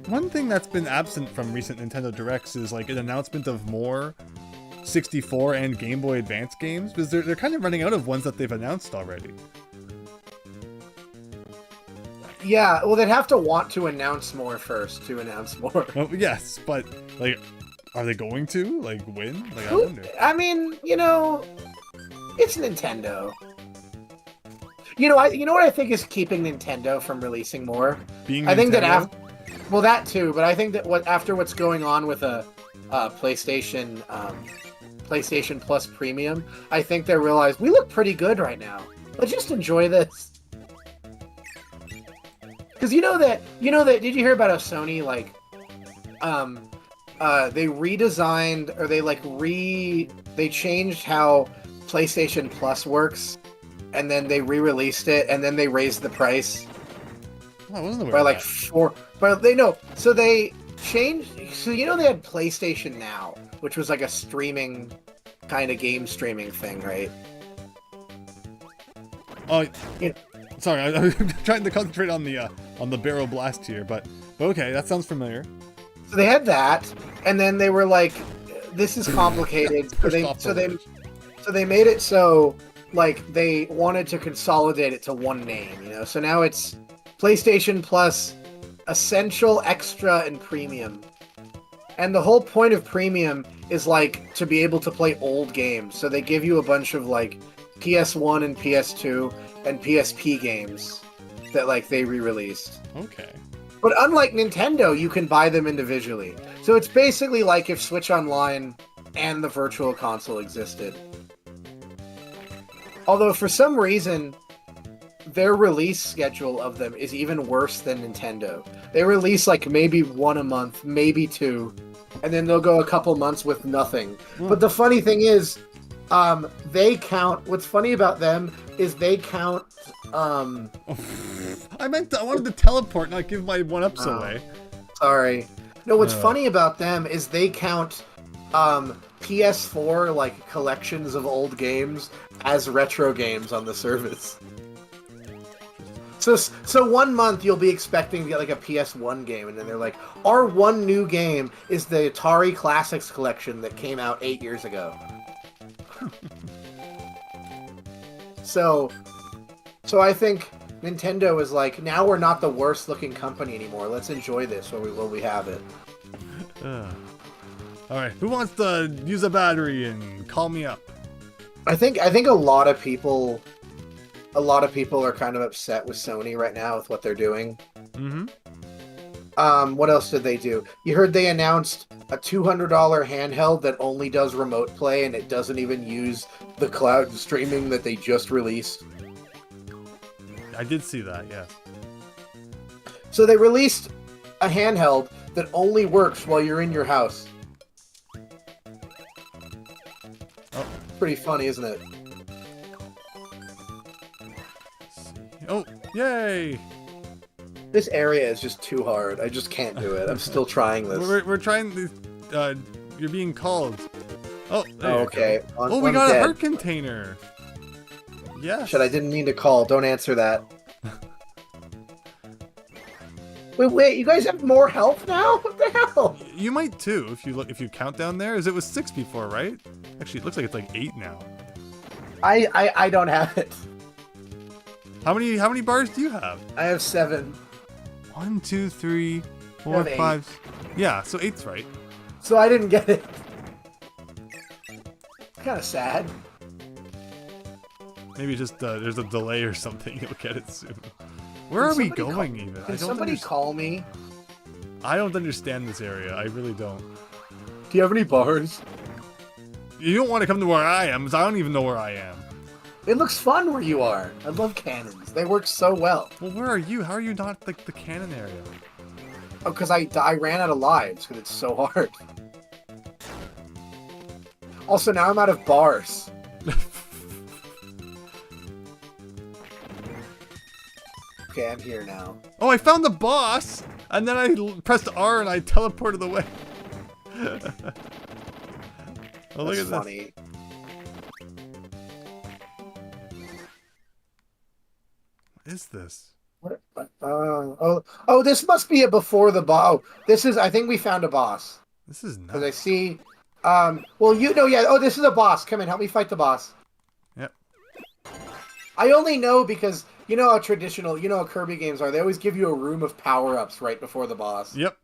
one thing that's been absent from recent Nintendo Directs is like an announcement of more 64 and Game Boy Advance games, because they're kind of running out of ones that they've announced already. Yeah, well, they'd have to want to announce more first to announce more. Well, yes, but like, are they going to like win? Like, I wonder. I mean, you know, it's Nintendo. You know what I think is keeping Nintendo from releasing more? Being I think Nintendo? that well, that too, but I think that after what's going on with a PlayStation Plus Premium, I think they realize we look pretty good right now. Let's just enjoy this. Because you know that did you hear about how Sony like they redesigned, or they changed how PlayStation Plus works, and then they re-released it, and then they raised the price by like four. But so they changed. So they had PlayStation Now, which was like a streaming kind of game streaming thing, right? Oh, sorry, I'm trying to concentrate on the barrel blast here, but okay, that sounds familiar. So they had that, and then they were like, "This is complicated." so they made it so like they wanted to consolidate it to one name, you know. So now it's PlayStation Plus Essential, Extra, and Premium. And the whole point of Premium is like to be able to play old games. So they give you a bunch of like PS1 and PS2 and PSP games that like they re-released. Okay. But unlike Nintendo, you can buy them individually. So it's basically like if Switch Online and the Virtual Console existed. Although for some reason, their release schedule of them is even worse than Nintendo. They release like maybe one a month, maybe two, and then they'll go a couple months with nothing. But the funny thing is, they count. What's funny about them is they count. I wanted to teleport, not give my 1-ups away. Sorry. No, what's funny about them is they count PS4 like collections of old games as retro games on the service. So 1 month you'll be expecting to get like a PS1 game, and then they're like, our one new game is the Atari Classics collection that came out 8 years ago. So I think Nintendo is like, now we're not the worst looking company anymore. Let's enjoy this while we have it. All right, who wants to use a battery and call me up? I think a lot of people are kind of upset with Sony right now with what they're doing. Mm-hmm. What else did they do? You heard they announced a $200 handheld that only does remote play, and it doesn't even use the cloud streaming that they just released. I did see that, yeah. So they released a handheld that only works while you're in your house. Oh. Pretty funny, isn't it? Oh, yay! This area is just too hard. I just can't do it. I'm still trying this. We're trying to... you're being called. Oh, okay. We got a heart container! Yes. Shit, I didn't mean to call. Don't answer that. Wait, you guys have more health now? What the hell? You might too, if you count down there. It was 6 before, right? Actually, it looks like it's like 8 now. I don't have it. How many bars do you have? I have 7. 1, 2, 3, 4, 5. Yeah, so 8's right. So I didn't get it. Kind of sad. Maybe just there's a delay or something. You'll get it soon. Where are we going even? Can somebody call me? I don't understand this area. I really don't. Do you have any bars? You don't want to come to where I am, because I don't even know where I am. It looks fun where you are. I love cannons. They work so well. Well, where are you? How are you not like the cannon area? Oh, because I ran out of lives because it's so hard. Also, now I'm out of bars. Okay, I'm here now. Oh, I found the boss! And then I pressed R and I teleported away. Oh, look at funny. this. What is this? What? Oh, this must be a before the boss. Oh, this is. I think we found a boss. This is nuts. Because I see. Well, you know, yeah. Oh, this is a boss. Come in, help me fight the boss. Yep. I only know because you know how traditional, you know how Kirby games are. They always give you a room of power-ups right before the boss. Yep.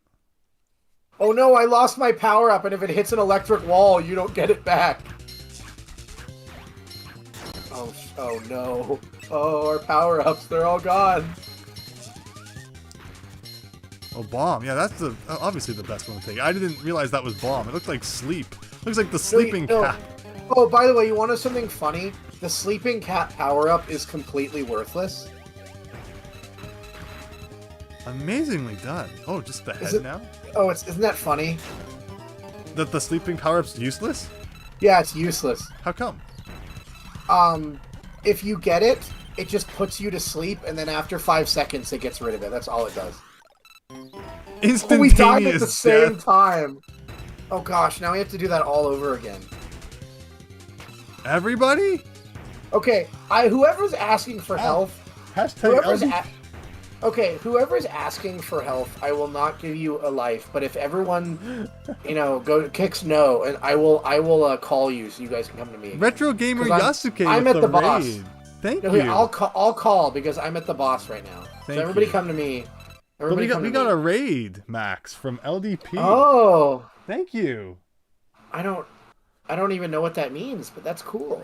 Oh no, I lost my power-up, and if it hits an electric wall, you don't get it back. Oh no. Oh, our power-ups, they're all gone. Oh, bomb. Yeah, that's obviously the best one to take. I didn't realize that was bomb. It looked like sleep. Looks like the sleeping cat. Oh, by the way, you want to know something funny? The sleeping cat power-up is completely worthless. Amazingly done. Oh, just the head now? Oh, isn't that funny? That the sleeping power-up's useless? Yeah, it's useless. How come? If you get it, it just puts you to sleep, and then after 5 seconds, it gets rid of it. That's all it does. Instantaneous Oh, we died at the same death. time. Oh gosh, now we have to do that all over again. Everybody? Okay, whoever's asking for health, whoever's asking for health, I will not give you a life. But if everyone, kicks no, and I will call you so you guys can come to me. Retro Gamer Yasuke. I'm at the boss. Thank you. I'll call because I'm at the boss right now. So everybody come to me. We got a raid, Max, from LDP. Oh, thank you. I don't even know what that means, but that's cool.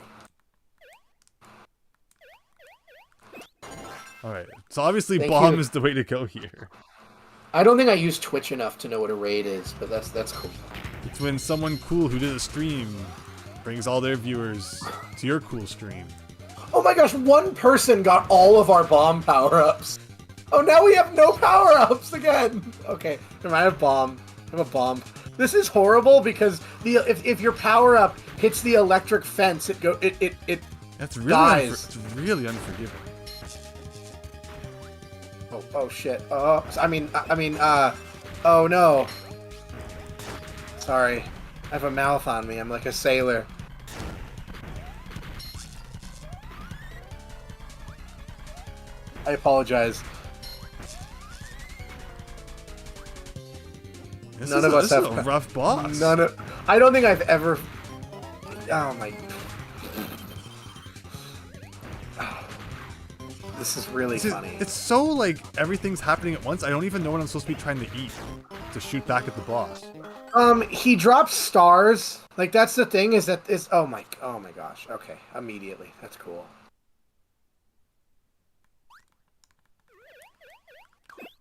Alright, so obviously bomb is the way to go here. I don't think I use Twitch enough to know what a raid is, but that's cool. It's when someone cool who did a stream brings all their viewers to your cool stream. Oh my gosh, one person got all of our bomb power-ups. Oh, now we have no power-ups again. Okay, I have bomb. I have a bomb. This is horrible because if your power-up hits the electric fence, it That's really dies. It's really unforgiving. Oh shit. Oh no. Sorry. I have a mouth on me. I'm like a sailor. I apologize. This is a rough boss. I don't think I've ever. Oh my. This is really funny. It's so like everything's happening at once. I don't even know what I'm supposed to be trying to eat to shoot back at the boss. He drops stars. Like that's the thing is that it's oh my gosh. Okay, immediately. That's cool.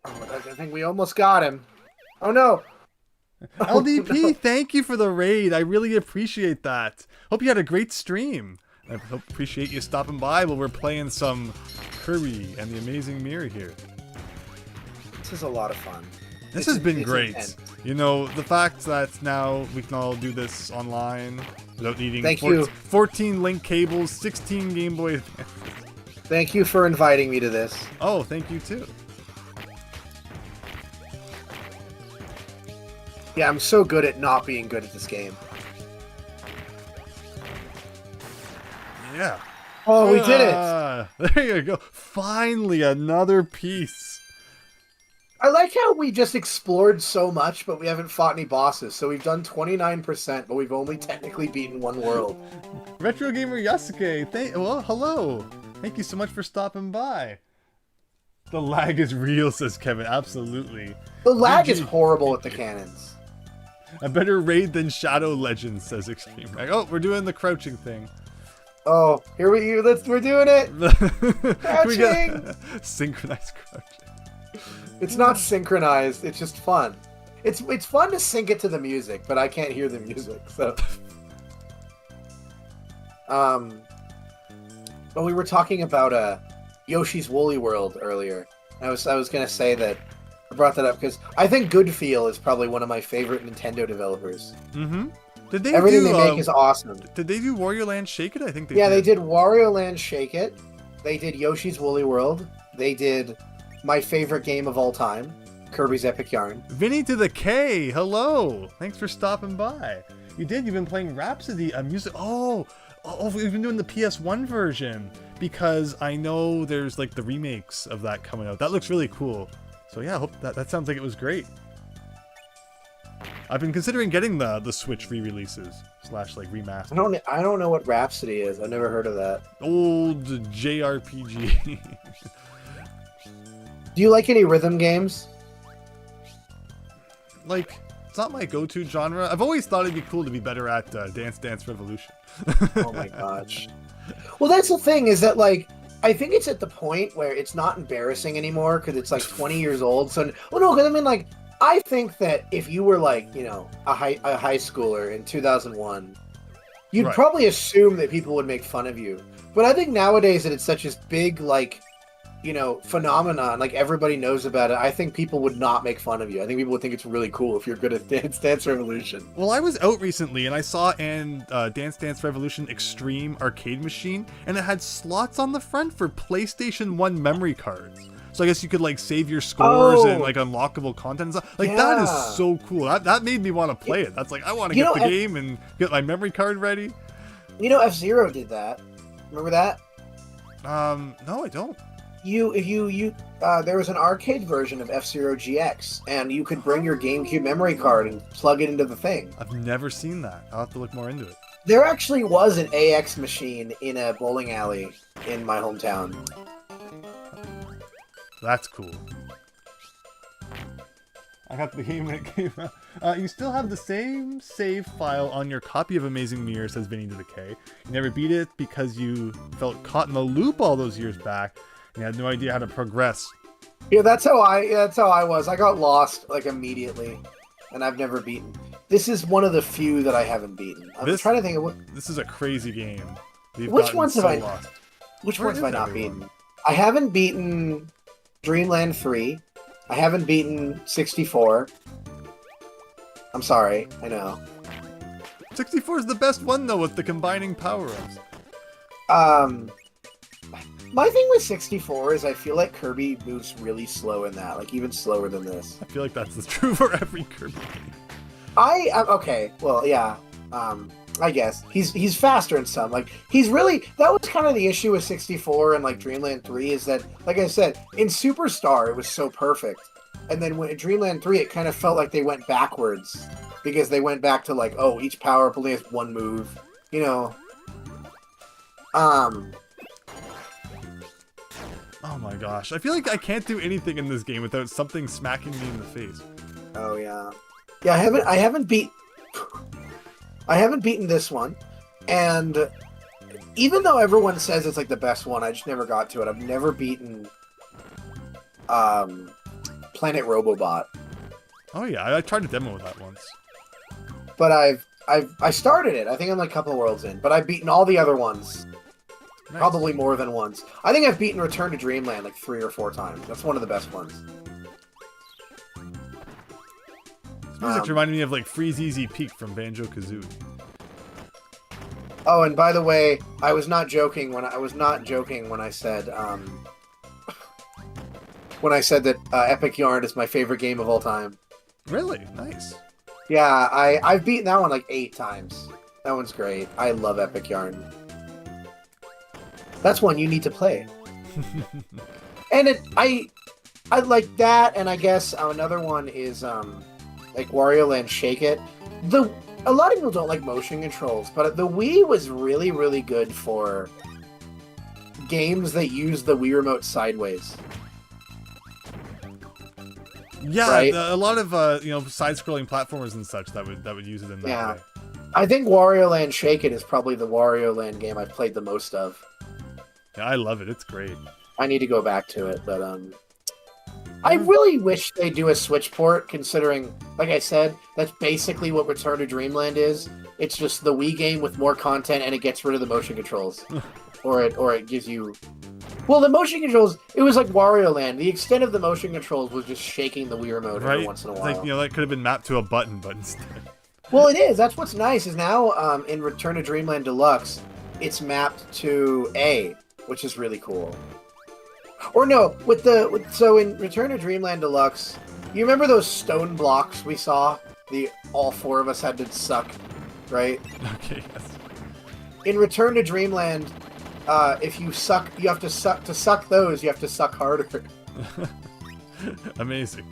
Oh, I think we almost got him. Oh no. LDP, no. Thank you for the raid. I really appreciate that. Hope you had a great stream. I appreciate you stopping by while we're playing some Kirby and the Amazing Mirror here. This is a lot of fun. This has been great. Intense. You know, the fact that now we can all do this online without needing 14 link cables, 16 Game Boy Advance. Thank you for inviting me to this. Oh, thank you too. Yeah, I'm so good at not being good at this game. Yeah. Oh, we did it! There you go. Finally, another piece. I like how we just explored so much, but we haven't fought any bosses. So we've done 29%, but we've only technically beaten one world. Retro Gamer Yasuke, hello. Thank you so much for stopping by. The lag is real, says Kevin. Absolutely. The lag is horrible with the cannons. A better raid than Shadow Legends, says Extreme. Like, oh, we're doing the crouching thing. Oh, we're doing it. Can we get Crouching. synchronized crouching? It's not synchronized. It's just fun. It's fun to sync it to the music, but I can't hear the music. So, but we were talking about Yoshi's Woolly World earlier. I was gonna say that I brought that up because I think Goodfeel is probably one of my favorite Nintendo developers. Mm-hmm. Everything they make is awesome. Did they do Wario Land Shake It? I think they Yeah, did. they did Wario Land Shake It. They did Yoshi's Woolly World. They did my favorite game of all time, Kirby's Epic Yarn. Vinny to the K, hello. Thanks for stopping by. You've been playing Rhapsody, a music. Oh, we've been doing the PS1 version because I know there's like the remakes of that coming out. That looks really cool. So yeah, I hope that sounds like it was great. I've been considering getting the Switch re-releases / like remaster. I don't know what Rhapsody is. I've never heard of that. Old JRPG. Do you like any rhythm games? Like, it's not my go-to genre. I've always thought it'd be cool to be better at Dance Dance Revolution. Oh my gosh. Well, that's the thing is that like I think it's at the point where it's not embarrassing anymore because it's like 20 years old. So, well, no, because I mean like. I think that if you were like, you know, a high schooler in 2001, you'd Right. probably assume that people would make fun of you. But I think nowadays that it's such a big, like, you know, phenomenon, like everybody knows about it, I think people would not make fun of you. I think people would think it's really cool if you're good at Dance Revolution. Well, I was out recently and I saw Dance Dance Revolution Extreme arcade machine, and it had slots on the front for PlayStation 1 memory cards. So I guess you could like save your scores and like unlockable content and stuff. Like that is so cool. That made me want to play it. That's like I want to get the game and get my memory card ready. You know, F-Zero did that. Remember that? No, I don't. There was an arcade version of F-Zero GX, and you could bring your GameCube memory card and plug it into the thing. I've never seen that. I'll have to look more into it. There actually was an AX machine in a bowling alley in my hometown. That's cool. I got the game when it came out. You still have the same save file on your copy of Amazing Mirror, says Vinny to the K. You never beat it because you felt caught in the loop all those years back and you had no idea how to progress. Yeah, that's how I was. I got lost like immediately, and I've never beaten. This is one of the few that I haven't beaten. I'm trying to think of what. This is a crazy game. Which ones have I not beaten? I haven't beaten Dreamland 3. I haven't beaten 64. I'm sorry, I know. 64 is the best one though with the combining power-ups. My thing with 64 is I feel like Kirby moves really slow in that, like even slower than this. I feel like that's true for every Kirby game. Okay, well, yeah. I guess he's faster in some. Like that was kind of the issue with 64 and like Dreamland 3 is that, like I said, in Superstar it was so perfect, and then when in Dreamland 3 it kind of felt like they went backwards because they went back to like, oh, each power up only has one move, you know. Oh my gosh, I feel like I can't do anything in this game without something smacking me in the face. Oh yeah, yeah. I haven't beaten this one, and even though everyone says it's like the best one, I just never got to it. I've never beaten Planet Robobot. Oh yeah, I tried to demo that once. But I started it. I think I'm like a couple of worlds in, but I've beaten all the other ones. Nice. Probably more than once. I think I've beaten Return to Dreamland like 3 or 4 times. That's one of the best ones. This music's reminding me of like Freeze Easy Peak from Banjo-Kazooie. Oh, and by the way, I was not joking when I said that Epic Yarn is my favorite game of all time. Really? Nice. Yeah, I've beaten that one like 8 times. That one's great. I love Epic Yarn. That's one you need to play. And I like that, and I guess another one is like Wario Land Shake It. A lot of people don't like motion controls, but the Wii was really, really good for games that use the Wii Remote sideways. Yeah, right? a lot of side-scrolling platformers and such that would use it in that way. I think Wario Land Shake It is probably the Wario Land game I've played the most of. Yeah, I love it. It's great. I need to go back to it, but I really wish they do a Switch port, considering, like I said, that's basically what Return to Dreamland is. It's just the Wii game with more content, and it gets rid of the motion controls, or it gives you. Well, the motion controls, it was like Wario Land. The extent of the motion controls was just shaking the Wii remote every once in a while. Like, that could have been mapped to a button, but instead. Well, it is. That's what's nice is now in Return to Dreamland Deluxe, it's mapped to A, which is really cool. Or no, so in Return to Dreamland Deluxe, you remember those stone blocks we saw? All four of us had to suck, right? Okay, yes. In Return to Dreamland, if you suck, you have to suck. To suck those, you have to suck harder. Amazing.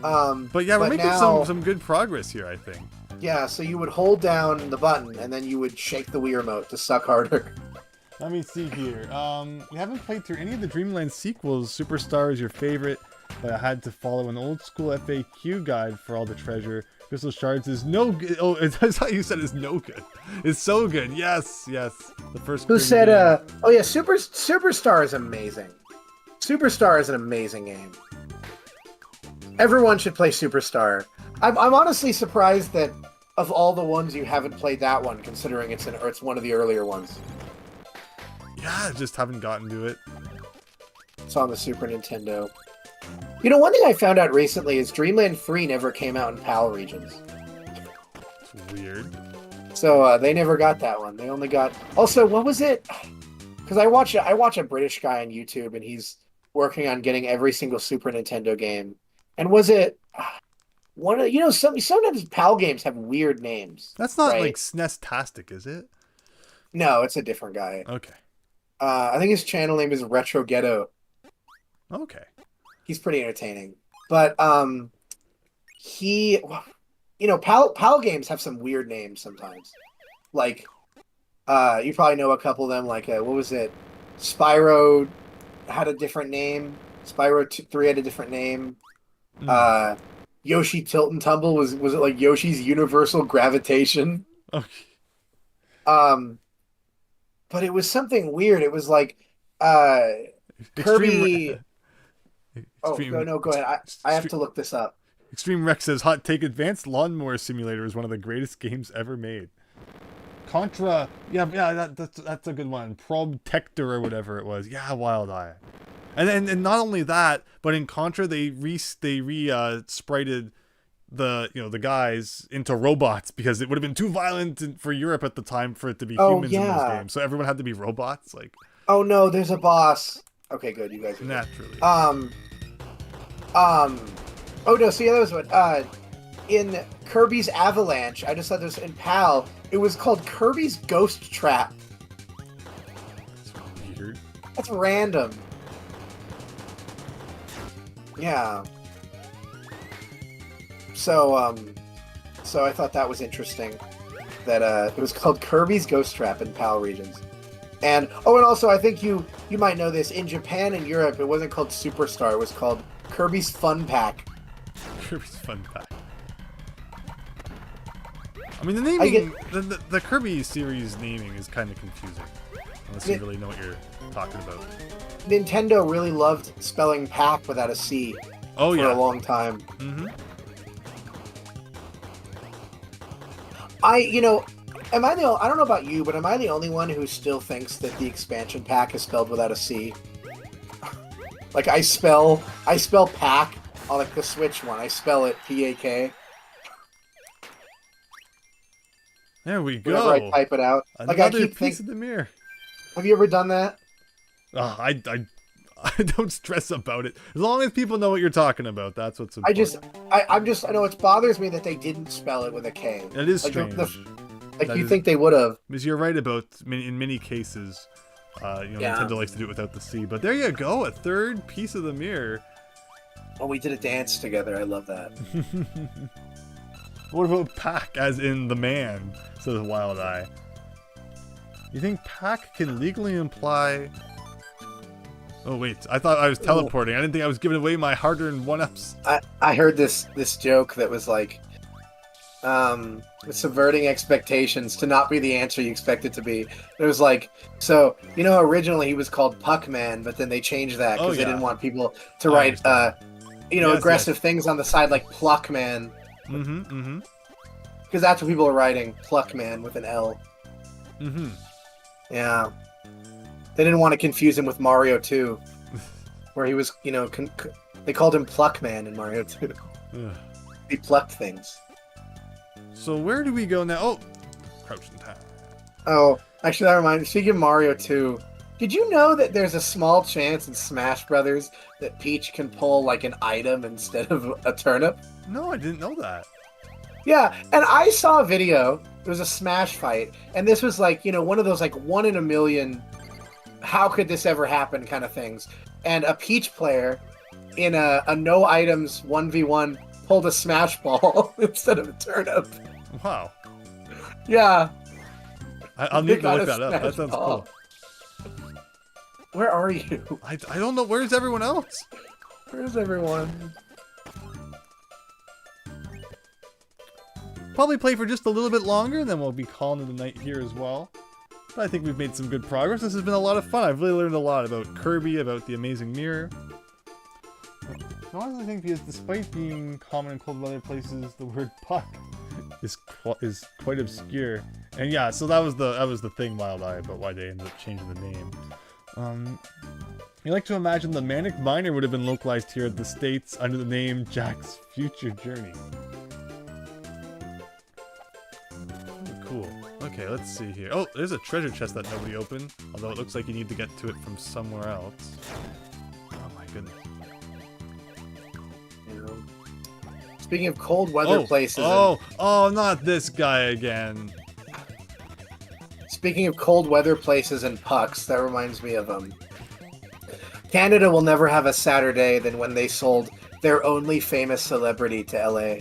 But yeah, we're making some good progress here, I think. Yeah, so you would hold down the button, and then you would shake the Wii remote to suck harder. Let me see here. We haven't played through any of the Dreamland sequels. Superstar is your favorite, but I had to follow an old school FAQ guide for all the treasure. Crystal Shards is no good. Oh, that's how you said it's no good. It's so good. Yes, yes. The first. Who said? Oh yeah, Superstar is amazing. Superstar is an amazing game. Everyone should play Superstar. I'm honestly surprised that of all the ones you haven't played that one, considering it's one of the earlier ones. Yeah, just haven't gotten to it. It's on the Super Nintendo. You know, one thing I found out recently is Dreamland 3 never came out in PAL regions. It's weird. So they never got that one. They only got. Also, what was it? Because I watch a British guy on YouTube, and he's working on getting every single Super Nintendo game. And was it sometimes PAL games have weird names. That's not right? like SNES-tastic, is it? No, it's a different guy. Okay. I think his channel name is Retro Ghetto. Okay. He's pretty entertaining. But PAL games have some weird names sometimes. Like you probably know a couple of them, like what was it? Spyro had a different name. Spyro 3 had a different name. Yoshi Tilt and Tumble was it like Yoshi's Universal Gravitation? Okay. But it was something weird. It was like Kirby. Go ahead. I have to look this up. Extreme Rex says, "Hot take: Advanced Lawnmower Simulator is one of the greatest games ever made." Contra, yeah, that's a good one. Protector or whatever it was. Yeah, Wild Eye. And not only that, but in Contra they sprited the guys into robots because it would have been too violent for Europe at the time for it to be humans in those games. So everyone had to be robots. Like, oh no, there's a boss. Okay, good. You guys are naturally. Oh no, see, that was what in Kirby's Avalanche. I just saw this in PAL. It was called Kirby's Ghost Trap. That's weird. That's random. Yeah. So I thought that was interesting that it was called Kirby's Ghost Trap in PAL regions. And also I think you might know this, in Japan and Europe it wasn't called Superstar, it was called Kirby's Fun Pack. Kirby's Fun Pack. I mean, the naming, the Kirby series naming is kind of confusing unless you really know what you're talking about. Nintendo really loved spelling pack without a C for a long time. Mm-hmm. I don't know about you, but am I the only one who still thinks that the expansion pack is spelled without a C? Like I spell pack on like the Switch one. I spell it P-A-K. There we go. Whenever I type it out. Another piece of the mirror. Have you ever done that? Oh, I don't stress about it. As long as people know what you're talking about, that's what's important. I know it bothers me that they didn't spell it with a K. It is strange. Think they would have. Because you're right about, in many cases, Nintendo likes to do it without the C. But there you go, a third piece of the mirror. Oh, we did a dance together. I love that. What about Pack, as in the man, says Wild Eye? You think Pack can legally imply Oh wait, I thought I was teleporting. I didn't think I was giving away my hard-earned one-ups. I heard this joke that was like, subverting expectations to not be the answer you expect it to be. It was like, so originally he was called Puckman, but then they changed that because they didn't want people to write aggressive things on the side like Pluckman. Because that's what people are writing, Pluckman with an L. Yeah. They didn't want to confuse him with Mario 2, where he was, they called him Pluckman in Mario 2. He plucked things. So where do we go now? Oh, Crouching Time. Oh, actually, that reminds me. Speaking of Mario 2, did you know that there's a small chance in Smash Brothers that Peach can pull like an item instead of a turnip? No, I didn't know that. Yeah, and I saw a video. It was a Smash fight, and this was like, one of those like 1 in a million, how could this ever happen kind of things. And a Peach player in a no items 1v1 pulled a Smash Ball instead of a turnip. Wow. Yeah. I'll need to look that up. That sounds cool. Where are you? I don't know. Where's everyone else? Where's everyone? Probably play for just a little bit longer, then we'll be calling it a night here as well. But I think we've made some good progress. This has been a lot of fun. I've really learned a lot about Kirby, about the Amazing Mirror. I honestly think because despite being common in cold weather places, the word puck is quite obscure. And yeah, so that was the thing, Wild Eye, about why they ended up changing the name. You like to imagine the Manic Miner would have been localized here in the States under the name Jack's Future Journey. Cool. Okay, let's see here. Oh, there's a treasure chest that nobody opened, although it looks like you need to get to it from somewhere else. Oh my goodness. Speaking of cold weather places... not this guy again. Speaking of cold weather places and pucks, that reminds me of Canada will never have a sadder day than when they sold their only famous celebrity to LA.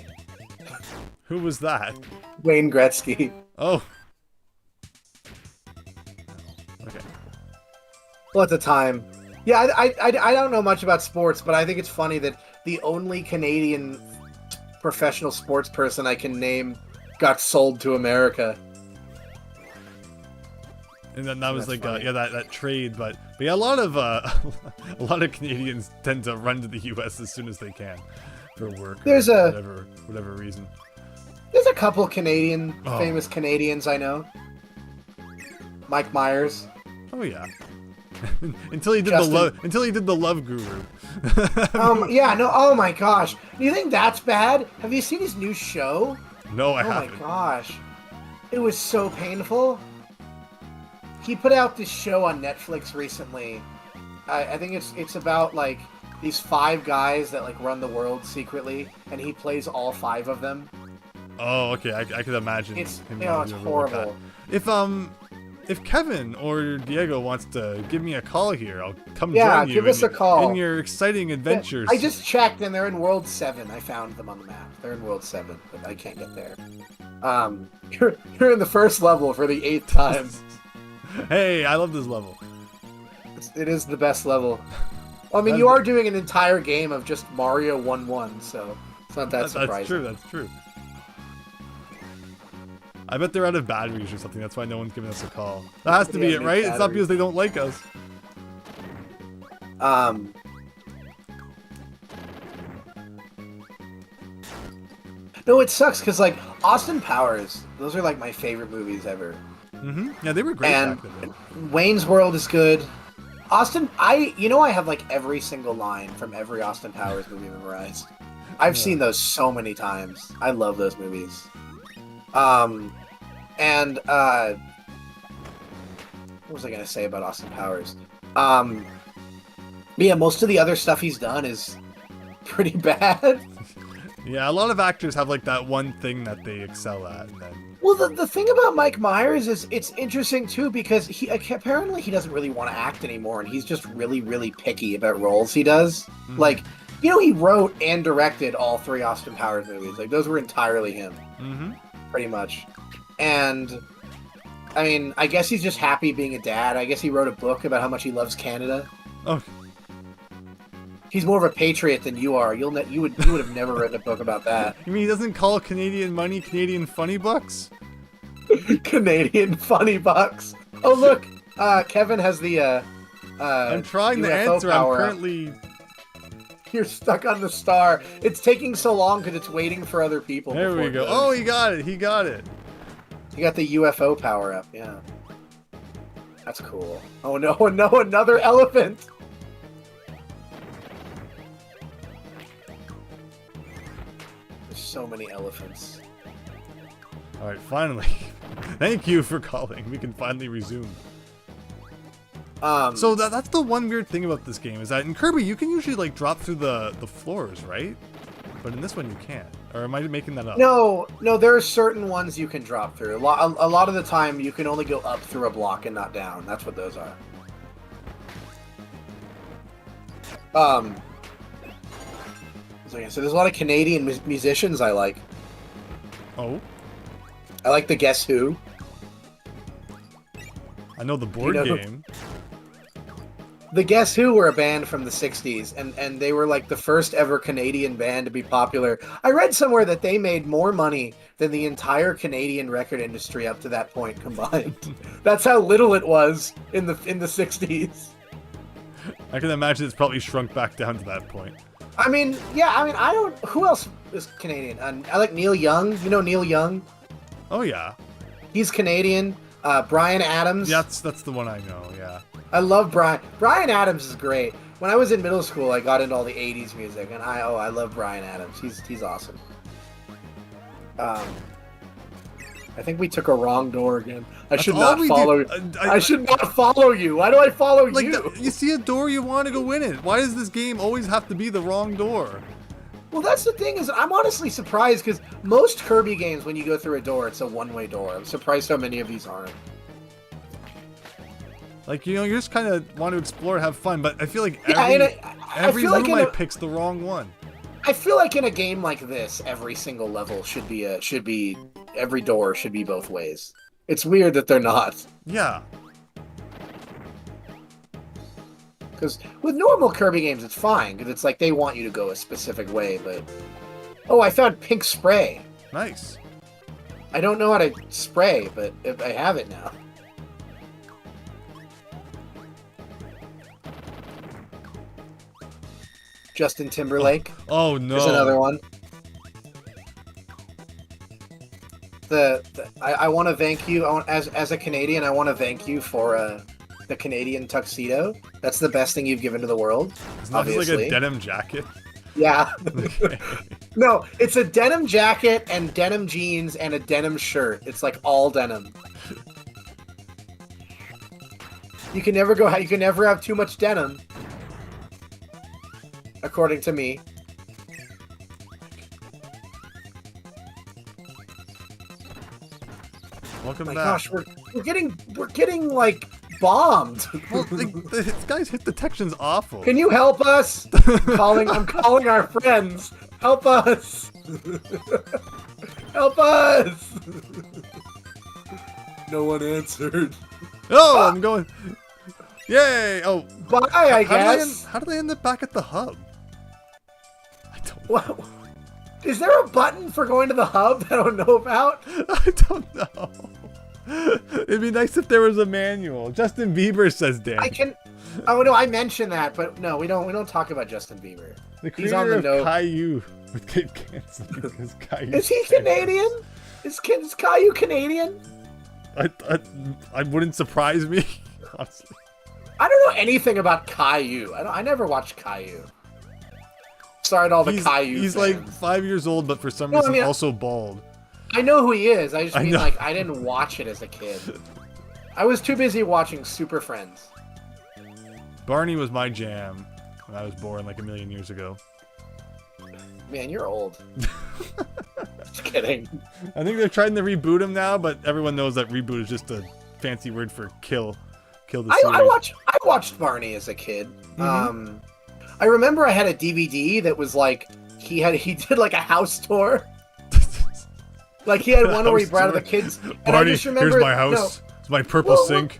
Who was that? Wayne Gretzky. Oh. Okay. Well, at the time. Yeah, I don't know much about sports, but I think it's funny that the only Canadian professional sports person I can name got sold to America. And then that was like that trade, but yeah, a lot of Canadians tend to run to the U.S. as soon as they can for work. There's whatever reason. There's a couple famous Canadians I know. Mike Myers. Oh yeah. until he did the Love Guru. Yeah, no. Oh my gosh. Do you think that's bad? Have you seen his new show? No, I haven't. Oh my gosh. It was so painful. He put out this show on Netflix recently. I think it's about like these 5 guys that like run the world secretly, and he plays all 5 of them. Oh, okay. I could imagine. It's horrible. If Kevin or Diego wants to give me a call here, I'll come join you. Give us a call in your exciting adventures. I just checked, and they're in World 7. I found them on the map. They're in World 7, but I can't get there. You're in the first level for the 8th time. Hey, I love this level. It is the best level. Well, I mean, you are doing an entire game of just Mario 1-1, so it's not that surprising. That's true. I bet they're out of batteries or something. That's why no one's giving us a call. That has to be it, right? It's not because they don't like us. No, it sucks because like Austin Powers, those are like my favorite movies ever. Yeah, they were great. And back then. Wayne's World is good. Austin, I have like every single line from every Austin Powers movie memorized. I've seen those so many times. I love those movies. And what was I gonna say about Austin Powers? Yeah, most of the other stuff he's done is pretty bad. Yeah, a lot of actors have like that one thing that they excel at, and then... Well, the thing about Mike Myers is it's interesting too because he apparently he doesn't really want to act anymore, and he's just really, really picky about roles he does. Like, he wrote and directed all 3 Austin Powers movies. Like, those were entirely him, pretty much. And I mean, I guess he's just happy being a dad. I guess he wrote a book about how much he loves Canada. Oh, He's more of a patriot than you are. You would have never written a book about that. You mean he doesn't call Canadian money Canadian funny bucks? Canadian funny bucks. Oh look, Kevin has the. I'm trying to UFO answer. I'm currently. You're stuck on the star. It's taking so long because it's waiting for other people. There we go. Oh, he got it. He got it. You got the UFO power up. Yeah. That's cool. Oh no! No, another elephant. So many elephants. All right, finally. Thank you for calling. We can finally resume. So that's the one weird thing about this game is that in Kirby you can usually like drop through the floors, right? But in this one you can't. Or am I making that up? No, there are certain ones you can drop through. A lot of the time you can only go up through a block and not down. That's what those are. So there's a lot of Canadian musicians I like. Oh? I like the Guess Who. I know the board game. The Guess Who were a band from the 60s, and they were like the first ever Canadian band to be popular. I read somewhere that they made more money than the entire Canadian record industry up to that point combined. That's how little it was in the 60s. I can imagine it's probably shrunk back down to that point. I don't... Who else is Canadian? I like Neil Young. You know Neil Young? Oh, yeah. He's Canadian. Bryan Adams. Yeah, that's the one I know, yeah. I love Bryan. Bryan Adams is great. When I was in middle school, I got into all the 80s music, and I love Bryan Adams. He's awesome. I think we took a wrong door again. I should not follow you. I should not follow you. Why do I follow you? You see a door, you want to go in it. Why does this game always have to be the wrong door? Well, that's the thing is I'm honestly surprised because most Kirby games, when you go through a door, it's a one-way door. I'm surprised how many of these aren't. Like, you just kind of want to explore and have fun, but I feel like every room I pick's the wrong one. I feel like in a game like this, every single level should be every door should be both ways. It's weird that they're not. Yeah. Because with normal Kirby games, it's fine, because it's like they want you to go a specific way, but... Oh, I found pink spray. Nice. I don't know how to spray, but I have it now. Justin Timberlake. Oh no. There's another one. I want to thank you, as a Canadian, I want to thank you for the Canadian tuxedo. That's the best thing you've given to the world. It's not just like a denim jacket. Yeah. Okay. No, it's a denim jacket and denim jeans and a denim shirt. It's like all denim. You can never have too much denim. According to me. Welcome back. Gosh, we're getting like bombed. Well, this guy's hit detection's awful. Can you help us? I'm calling our friends. Help us. Help us. No one answered. Oh, I'm going. Yay! Oh, bye. I guess. How do they end up back at the hub? I don't know. Is there a button for going to the hub that I don't know about? I don't know. It'd be nice if there was a manual. Justin Bieber says, "Dan." Oh no, I mentioned that, but no, we don't talk about Justin Bieber. The creator of Caillou with Kate Cancer. Is he Canadian? Is Caillou Canadian? I wouldn't surprise me, honestly. I don't know anything about Caillou. I never watched Caillou. Sorry to all the Caillou He's fans. like 5 years old, but for some reason also bald. I know who he is. I just mean like I didn't watch it as a kid. I was too busy watching Super Friends. Barney was my jam when I was born like a million years ago. Man, you're old. Just kidding. I think they're trying to reboot him now, but everyone knows that reboot is just a fancy word for kill the series. I watched Barney as a kid. Mm-hmm. I remember I had a DVD that was like he did like a house tour. Like he had one where he brought the kids. And Barney, I just remember, here's my house. It's my purple sink.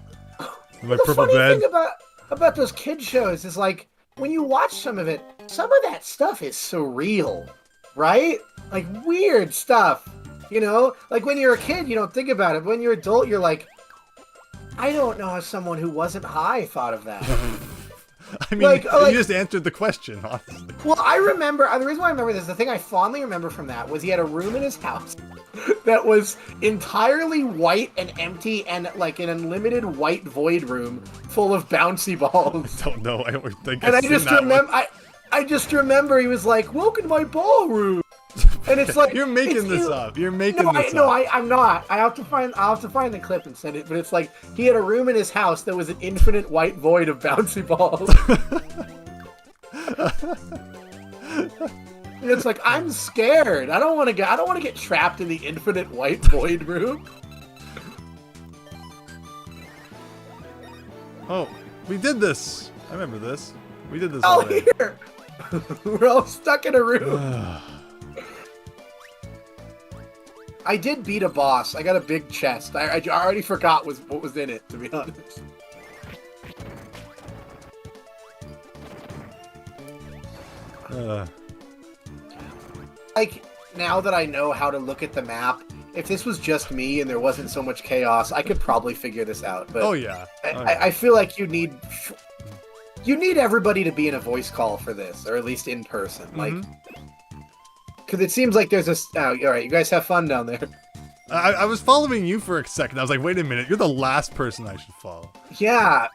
My purple bed. The funny thing about those kid shows is like when you watch some of it, some of that stuff is surreal, right? Like weird stuff, you know? Like when you're a kid, you don't think about it. When you're an adult, you're like, I don't know how someone who wasn't high thought of that. I mean, you just answered the question, honestly. Well, I remember, the reason why I remember this, the thing I fondly remember from that was he had a room in his house that was entirely white and empty and like an unlimited white void room full of bouncy balls. I don't know. I don't think and I just remember he was like, welcome to my ballroom. And it's like you're making this up. You're making this up. No, I'm not. I'll have to find the clip and send it. But it's like he had a room in his house that was an infinite white void of bouncy balls. And it's like I'm scared. I don't want to get trapped in the infinite white void room. Oh, we did this. I remember this. We did this. Oh, here. We're all stuck in a room. I did beat a boss. I got a big chest. I already forgot what was in it, to be honest. Like, now that I know how to look at the map, if this was just me and there wasn't so much chaos, I could probably figure this out. But oh yeah. I feel like you need everybody to be in a voice call for this, or at least in person. Like, because it seems like there's a... Oh, all right, you guys have fun down there. I was following you for a second. I was like, wait a minute, you're the last person I should follow. Yeah,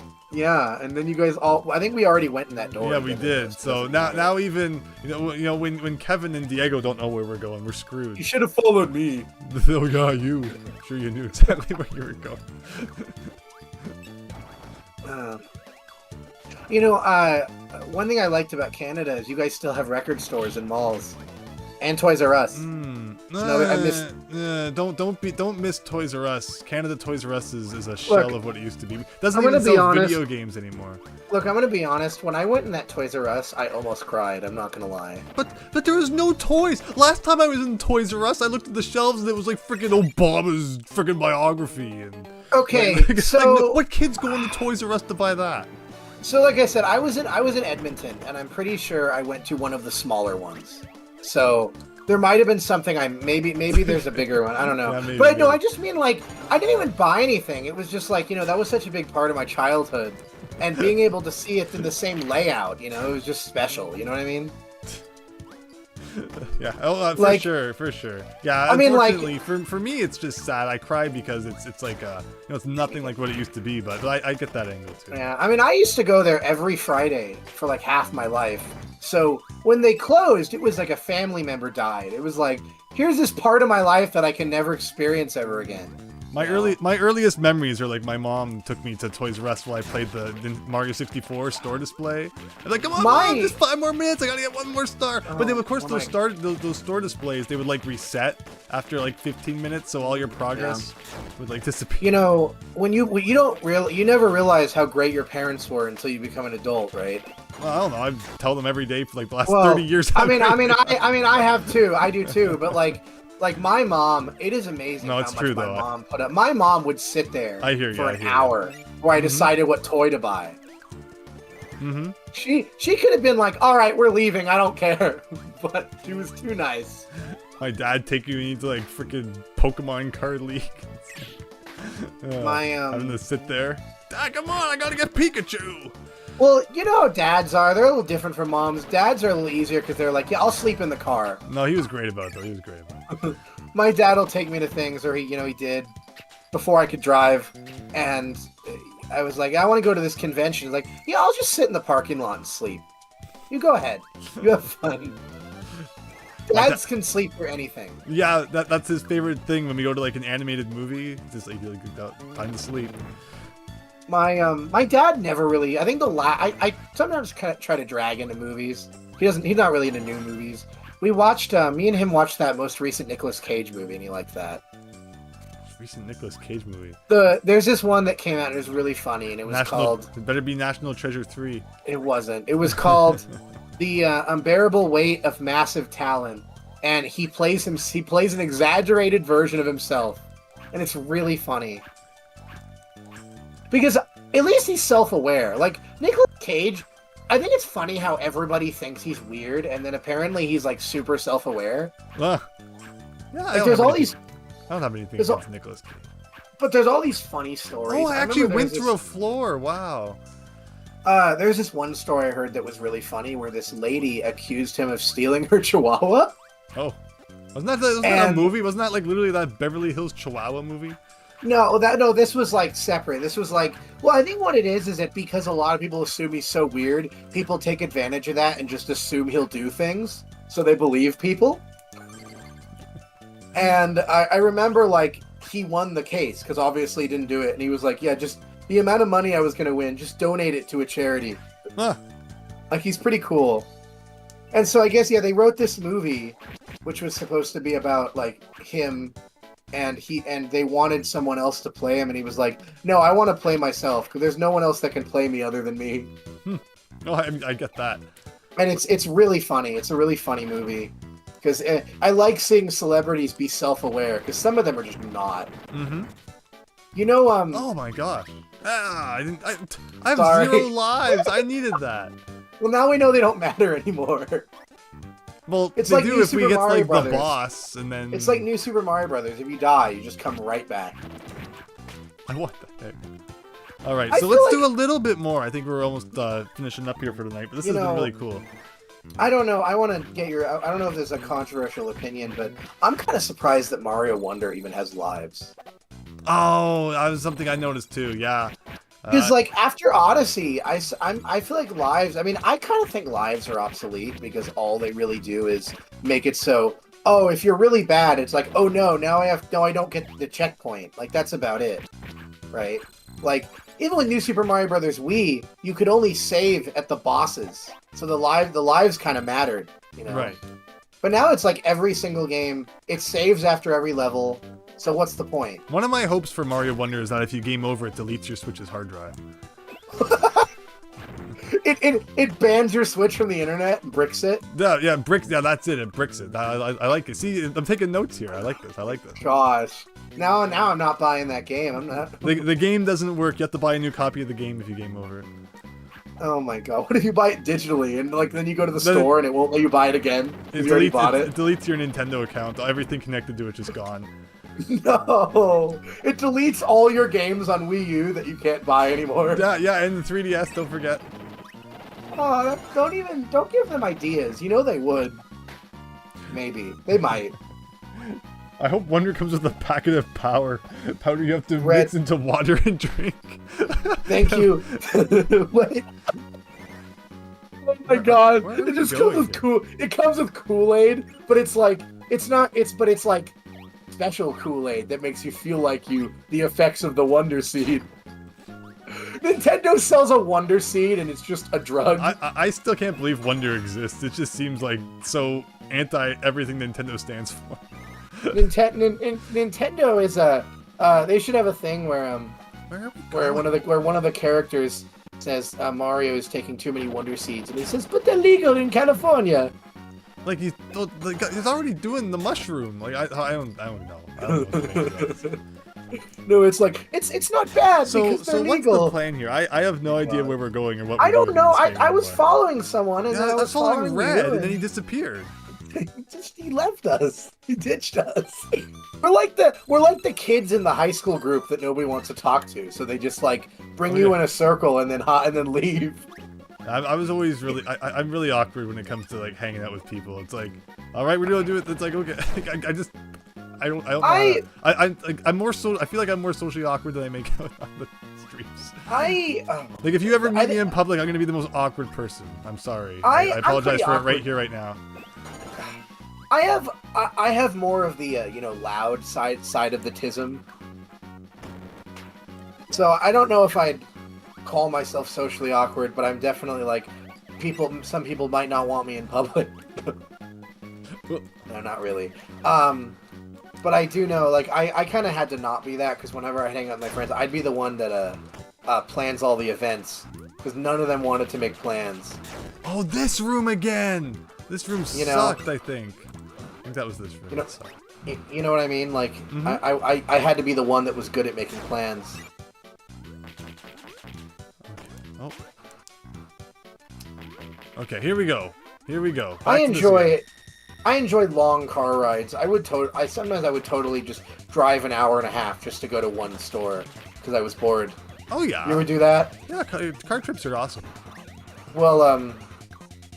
and then you guys all... I think we already went in that door. Yeah, we did. So now even, you know, when Kevin and Diego don't know where we're going, we're screwed. You should have followed me. Oh yeah, you. I'm sure you knew exactly where you were going. You know, one thing I liked about Canada is you guys still have record stores and malls. And Toys R Us. Don't miss Toys R Us. Canada Toys R Us is a shell of what it used to be. It doesn't even sell video games anymore. Look, I'm gonna be honest. When I went in that Toys R Us, I almost cried. I'm not gonna lie. But there was no toys. Last time I was in Toys R Us, I looked at the shelves and it was like freaking Obama's freaking biography and. Okay, like, so what kids go into Toys R Us to buy that? So like I said, I was in Edmonton, and I'm pretty sure I went to one of the smaller ones. So there might have been something maybe there's a bigger one. I don't know. Yeah, but no, I just mean like I didn't even buy anything. It was just like, you know, that was such a big part of my childhood, and being able to see it in the same layout, you know, it was just special. You know what I mean? Yeah, for sure. Yeah, I mean, like, for me, it's just sad. I cry because it's like you know, it's nothing like what it used to be. But I get that angle too. Yeah, I mean, I used to go there every Friday for like half my life. So when they closed, it was like a family member died. It was like, here's this part of my life that I can never experience ever again. My earliest memories are like my mom took me to Toys R Us while I played the Mario 64 store display. I'm like, come on, Mom, just 5 more minutes. I gotta get 1 more star. But then, of course, those store displays, they would like reset after like 15 minutes, so all your progress would like disappear. You know, you never realize how great your parents were until you become an adult, right? Well, I don't know. I tell them every day for like the last 30 years. I have too. I do too. But like my mom, it is amazing how much my mom put up. My mom would sit there for an hour where I decided what toy to buy. Mm-hmm. She could have been like, all right, we're leaving. I don't care. But she was too nice. My dad taking me to like freaking Pokemon card league. Having to sit there. Dad, come on, I gotta get Pikachu. Well, you know how dads are. They're a little different from moms. Dads are a little easier because they're like, yeah, I'll sleep in the car. No, he was great about it, though. He was great about it. My dad will take me to things, or he did, before I could drive. And I was like, I want to go to this convention. He's like, yeah, I'll just sit in the parking lot and sleep. You go ahead. You have fun. Dads can sleep for anything. Yeah, that's his favorite thing when we go to like an animated movie. It's just like time to sleep. My dad never really. I think I sometimes kind of try to drag into movies. He's not really into new movies. We watched me and him watched that most recent Nicolas Cage movie, and he liked that. Recent Nicolas Cage movie. There's this one that came out and it was really funny, and it was called. It better be National Treasure 3. It wasn't. It was called The Unbearable Weight of Massive Talent, and he plays an exaggerated version of himself, and it's really funny. Because at least he's self-aware. Like, Nicolas Cage, I think it's funny how everybody thinks he's weird, and then apparently he's like super self-aware. Yeah, Like, there's all these. I don't have anything against Nicolas Cage. But there's all these funny stories. Oh, I actually went through a floor. Wow. There's this one story I heard that was really funny where this lady accused him of stealing her chihuahua. Oh. Wasn't that a movie? Wasn't that like literally that Beverly Hills Chihuahua movie? No, this was like separate. This was like, well, I think what it is that because a lot of people assume he's so weird, people take advantage of that and just assume he'll do things, so they believe people. And I remember, like, he won the case, because obviously he didn't do it, and he was like, yeah, just the amount of money I was going to win, just donate it to a charity. Huh. Like, he's pretty cool. And so I guess, yeah, they wrote this movie, which was supposed to be about, like, him... And they wanted someone else to play him, and he was like, "No, I want to play myself because there's no one else that can play me other than me." Oh, I get that. And it's really funny. It's a really funny movie because I like seeing celebrities be self-aware because some of them are just not. Mm-hmm. You know, Oh my gosh. I have Sorry. 0 lives. I needed that. Well, now we know they don't matter anymore. Well, It's they like do New if we Super get Mario like Brothers. the boss, and then It's like New Super Mario Brothers. If you die, you just come right back. What the heck? All right, I so feel let's like- do a little bit more. I think we're almost finishing up here for tonight, but this has been really cool. I don't know. I want to get your... I don't know if there's a controversial opinion, but I'm kind of surprised that Mario Wonder even has lives. Oh, that was something I noticed too. Yeah. Because, like, after Odyssey, I feel like lives... I mean, I kind of think lives are obsolete because all they really do is make it so, oh, if you're really bad, it's like, oh, no, I don't get the checkpoint. Like, that's about it, right? Like, even with New Super Mario Brothers Wii, you could only save at the bosses. So the lives kind of mattered, you know? Right. But now it's like every single game, it saves after every level. So what's the point? One of my hopes for Mario Wonder is that if you game over, it deletes your Switch's hard drive. It bans your Switch from the internet and bricks it. Yeah, bricks. Yeah, that's it. It bricks it. I like it. See, I'm taking notes here. I like this. Gosh. Now I'm not buying that game. I'm not. The game doesn't work. You have to buy a new copy of the game if you game over it. Oh my god. What if you buy it digitally and like then you go to the store and it won't let you buy it again? If you already bought it. It deletes your Nintendo account. Everything connected to it is gone. No. It deletes all your games on Wii U that you can't buy anymore. Yeah, and the 3DS, don't forget. Oh, don't give them ideas. You know they would. Maybe. They might. I hope Wonder comes with a packet of powder you have to Red. mix into water and drink. Thank you. Wait. Oh my god. Where are we It just going comes with It comes with Kool-Aid, but it's like it's like special Kool-Aid that makes you feel like the effects of the Wonder Seed. Nintendo sells a Wonder Seed and it's just a drug. I still can't believe Wonder exists. It just seems like so anti everything Nintendo stands for. Nintendo is they should have a thing where one of the characters says Mario is taking too many Wonder Seeds and he says, but they're legal in California. Like he's already doing the mushroom. Like I don't know. I don't know what to make No, it's like it's not bad because they're so what's legal. the plan here? I have no idea where we're going or what. I don't know. I I was following someone and Yeah, then I I was was following Red, you, and then he disappeared. he left us. He ditched us. We're like the kids in the high school group that nobody wants to talk to. So they just like bring you in a circle and then leave. I was always really I'm really awkward when it comes to like hanging out with people. It's like, all right, we're gonna do it. It's like, okay, I don't know. I'm more so. I feel like I'm more socially awkward than I make out on the streets. Like if you ever meet me in public, I'm gonna be the most awkward person. I'm sorry. I apologize for it right here, right now. I have more of the loud side of the tism. So I don't know if I'd call myself socially awkward, but I'm definitely like some people might not want me in public. No, not really. But I do know, like, I kind of had to not be that, because whenever I hang out with my friends, I'd be the one that plans all the events, because none of them wanted to make plans. Oh, this room again! This room sucked, I think. I think that was this room. You know what I mean? Like, I had to be the one that was good at making plans. Oh. Okay, here we go. Here we go. I enjoy long car rides. Sometimes I would totally just drive an hour and a half just to go to one store because I was bored. Oh yeah. You ever do that? Yeah, car trips are awesome. Well,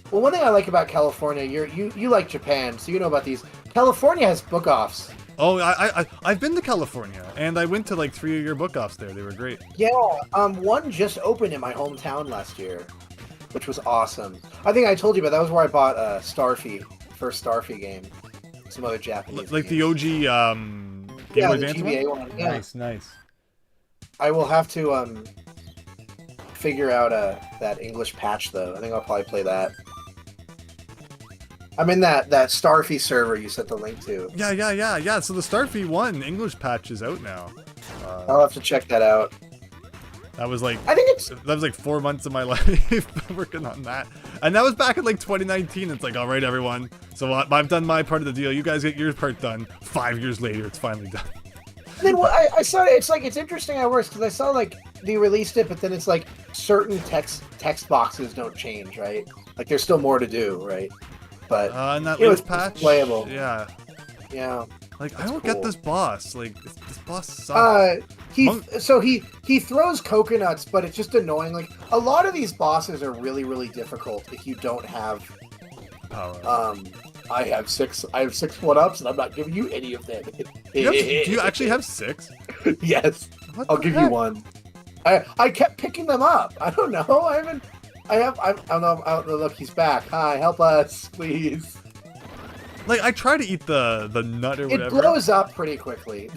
one thing I like about California, you like Japan, so you know about these. California has book-offs. Oh, I've been to California, and I went to like 3 of your book-offs there. They were great. Yeah, one just opened in my hometown last year, which was awesome. I think I told you, but that was where I bought Starfy, first Starfy game. Some other Japanese like games. the OG Game Boy Advance one? Yeah. Nice, nice. I will have to figure out that English patch though. I think I'll probably play that. I'm in that Starfy server you sent the link to. Yeah. So the Starfy 1 English patch is out now. I'll have to check that out. That was like, I think that was like 4 months of my life working on that, and that was back in like 2019. It's like, all right, everyone. So I've done my part of the deal. You guys get your part done. 5 years later, it's finally done. And then I saw it. It's interesting how it works because I saw like they released it, but then it's like certain text boxes don't change, right? Like there's still more to do, right? But and that it's patch, playable. Yeah. Like I don't get this boss. Like this boss sucks. He throws coconuts, but it's just annoying. Like a lot of these bosses are really, really difficult if you don't have power. I have 6 1-ups and I'm not giving you any of them. Do you actually have 6? Yes. I'll give you one. I kept picking them up. I don't know. Look, he's back. Hi, help us, please. Like I try to eat the nut or whatever. It blows up pretty quickly.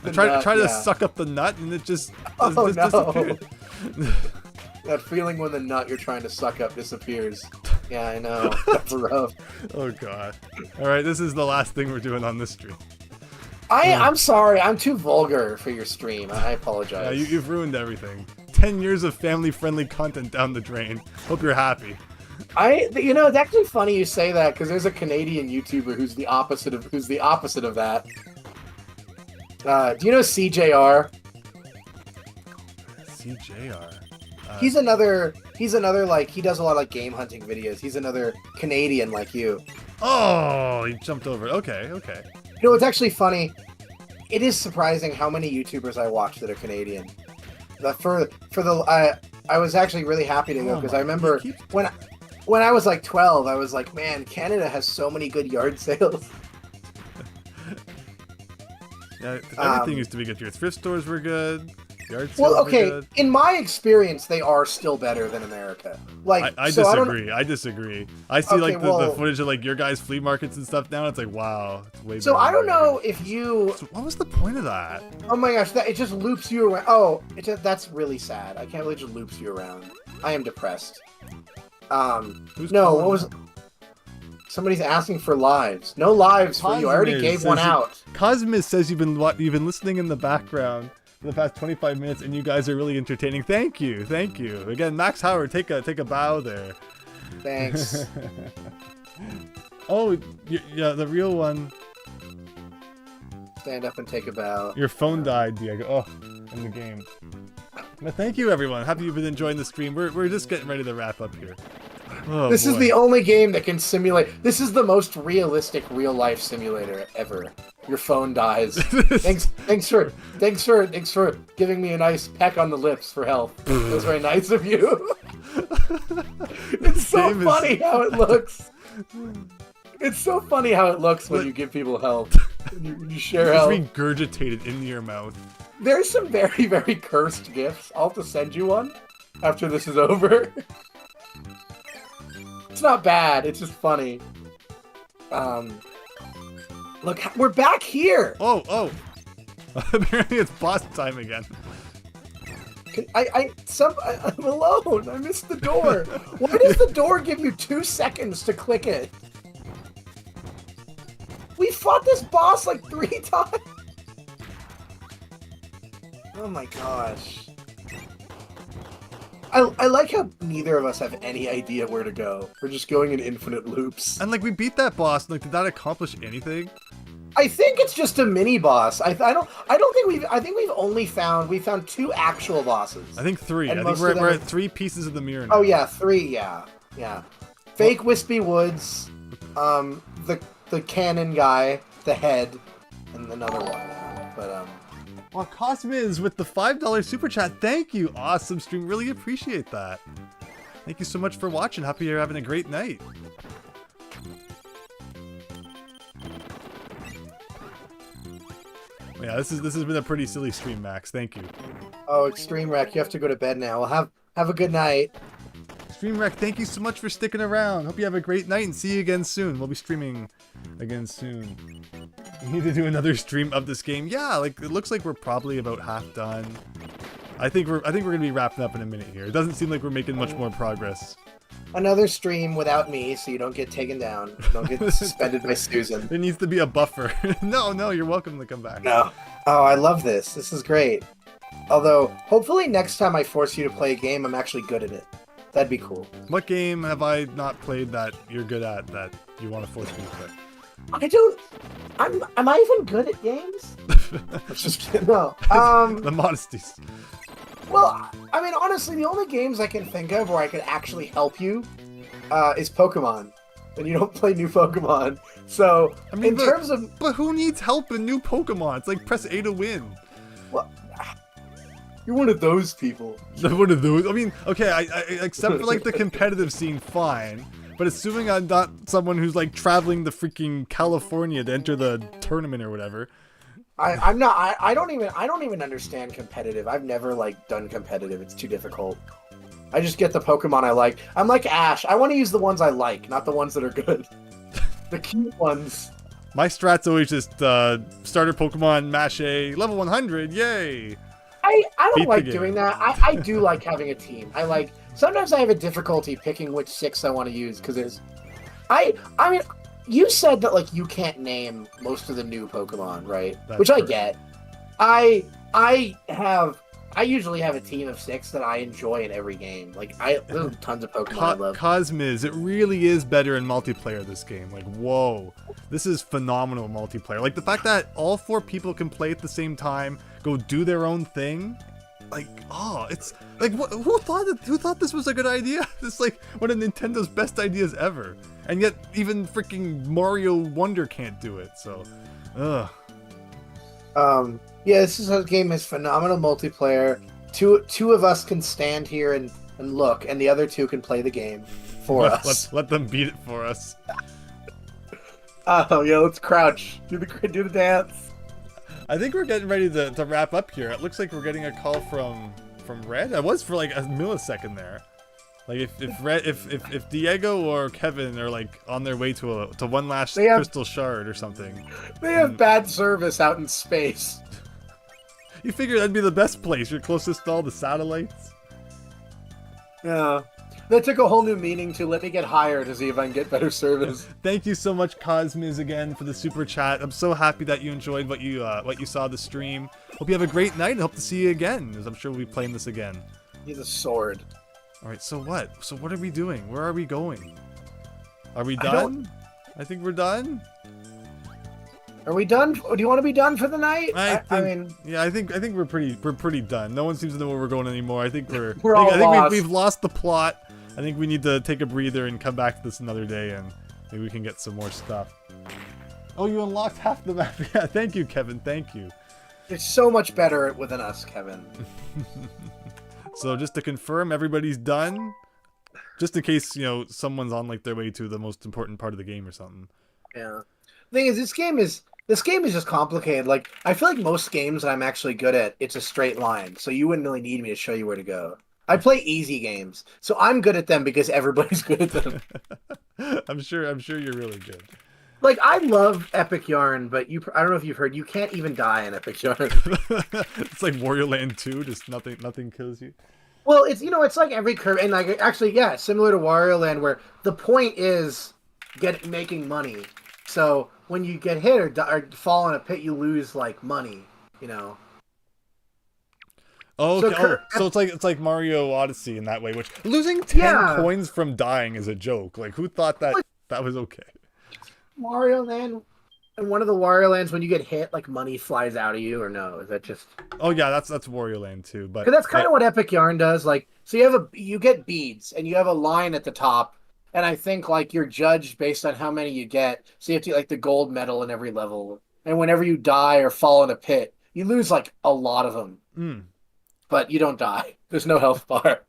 I try to suck up the nut and it just disappeared. That feeling when the nut you're trying to suck up disappears. Yeah, I know. That's rough. Oh god. Alright, this is the last thing we're doing on this stream. I'm sorry, I'm too vulgar for your stream. I apologize. Yeah, you've ruined everything. 10 years of family-friendly content down the drain. Hope you're happy. It's actually funny you say that because there's a Canadian YouTuber who's the opposite of that. Do you know CJR? CJR. He's another like he does a lot of like game hunting videos. He's another Canadian like you. Oh, he jumped over. Okay. You know, it's actually funny. It is surprising how many YouTubers I watch that are Canadian. I was actually really happy to go because I remember when I was like 12, I was like, man, Canada has so many good yard sales. Yeah, everything used to be good. Your thrift stores were good. Yard sales were good. In my experience, they are still better than America. Like, I disagree. I disagree. I see the footage of like your guys' flea markets and stuff now. It's like, wow, it's way better. So I don't know if you. So what was the point of that? Oh my gosh, it just loops you around. Oh, that's really sad. I can't believe it just loops you around. I am depressed. What was? Somebody's asking for lives. No lives for you. I already gave one out. Cosmos says you've been listening in the background for the past 25 minutes, and you guys are really entertaining. Thank you. Again, Max Howard, take a bow there. Thanks. Oh, yeah, the real one. Stand up and take a bow. Your phone died, Diego. Oh, in the game. But thank you, everyone. Happy you've been enjoying the stream. We're just getting ready to wrap up here. Oh, this is the only game that can simulate. This is the most realistic real-life simulator ever. Your phone dies. Thanks for giving me a nice peck on the lips for help. It was very nice of you. It's so funny how it looks. It's so funny how it looks when you give people help. When you share help. It's regurgitated into your mouth. There's some very, very cursed gifs. I'll have to send you one after this is over. It's not bad. It's just funny. Look, we're back here. Oh. Apparently it's boss time again. I'm alone. I missed the door. Why does the door give you 2 seconds to click it? We fought this boss like 3 times. Oh my gosh. I like how neither of us have any idea where to go. We're just going in infinite loops. And like we beat that boss. Like, did that accomplish anything? I think it's just a mini boss. I think we've only found 2 actual bosses. I think 3. I think we're at 3 pieces of the mirror now. Oh yeah, 3. Yeah. Fake Wispy Woods, the cannon guy, the head, and another one. But Well, Cosmiz with the $5 super chat. Thank you. Awesome stream. Really appreciate that. Thank you so much for watching. Hope you're having a great night. Yeah, this has been a pretty silly stream, Max. Thank you. Oh, Extreme Wreck, you have to go to bed now. Well, have a good night. Stream Wreck, thank you so much for sticking around. Hope you have a great night and see you again soon. We'll be streaming again soon. We need to do another stream of this game. Yeah, like it looks like we're probably about half done. I think we're gonna be wrapping up in a minute here. It doesn't seem like we're making much more progress. Another stream without me, so you don't get taken down. Don't get suspended by Susan. There needs to be a buffer. No, you're welcome to come back. No. Oh, I love this. This is great. Although, hopefully next time I force you to play a game, I'm actually good at it. That'd be cool. What game have I not played that you're good at that you want to force me to play? Am I even good at games? Just kidding. No. The modesties. Well, I mean, honestly, the only games I can think of where I could actually help you is Pokemon. And you don't play new Pokemon. So, I mean, But who needs help in new Pokemon? It's like press A to win. Well, you're one of those people. One of those? I mean, okay, I except for like the competitive scene, fine. But assuming I'm not someone who's like traveling to freaking California to enter the tournament or whatever. I'm not. I don't even understand competitive. I've never like done competitive. It's too difficult. I just get the Pokemon I like. I'm like Ash. I want to use the ones I like, not the ones that are good. The cute ones. My strat's always just starter Pokemon, mash A, level 100, yay! I don't like doing that. I do like having a team. Sometimes I have a difficulty picking which 6 I want to use because it's. I mean, you said that like you can't name most of the new Pokemon, right? Which correct. I get. I usually have a team of 6 that I enjoy in every game. Like there's tons of Pokemon I love. Cosmiz, it really is better in multiplayer, this game. Like, whoa. This is phenomenal multiplayer. Like the fact that all 4 people can play at the same time, go do their own thing. Like, oh, it's like who thought this was a good idea? This is like one of Nintendo's best ideas ever. And yet even freaking Mario Wonder can't do it. So, ugh. Yeah, this game has phenomenal multiplayer. Two of us can stand here and look, and the other 2 can play the game for us. Let them beat it for us. Oh yeah, let's crouch. Do the dance. I think we're getting ready to wrap up here. It looks like we're getting a call from Red. I was for like a millisecond there. Like if Diego or Kevin are like on their way to one last crystal shard or something. They have bad service out in space. You figure that'd be the best place. You're closest to all the satellites. Yeah. That took a whole new meaning to let me get higher to see if I can get better service. Thank you so much, Cosmiz, again for the super chat. I'm so happy that you enjoyed what you saw the stream. Hope you have a great night and hope to see you again, as I'm sure we'll be playing this again. He's a sword. All right, so what? So what are we doing? Where are we going? Are we done? I think we're done. Are we done? Do you want to be done for the night? I mean, yeah, I think we're pretty done. No one seems to know where we're going anymore. I think we're all lost. We've lost the plot. I think we need to take a breather and come back to this another day, and maybe we can get some more stuff. Oh, you unlocked half the map. Yeah, thank you, Kevin. Thank you. It's so much better within us, Kevin. So just to confirm, everybody's done. Just in case, someone's on like their way to the most important part of the game or something. Yeah. The thing is, this game is just complicated. Like, I feel like most games that I'm actually good at, it's a straight line. So you wouldn't really need me to show you where to go. I play easy games, so I'm good at them because everybody's good at them. I'm sure you're really good. Like, I love Epic Yarn, but I don't know if you've heard, you can't even die in Epic Yarn. It's like Wario Land 2, just nothing kills you. Well, it's it's like every Kirby, and like actually, yeah, similar to Wario Land, where the point is making money. So when you get hit or fall in a pit, you lose like money. Oh, okay. So it's like Mario Odyssey in that way, which losing 10 coins from dying is a joke. Like, who thought that was okay? Wario Land, and one of the Wario Lands, when you get hit, like money flies out of you, or no? Is that just? Oh yeah, that's Wario Land too. But that's kind of what Epic Yarn does. Like, so you get beads, and you have a line at the top, And I think like you're judged based on how many you get. So you have to get like the gold medal in every level. And whenever you die or fall in a pit, you lose like a lot of them, Mm. but you don't die. There's no health bar.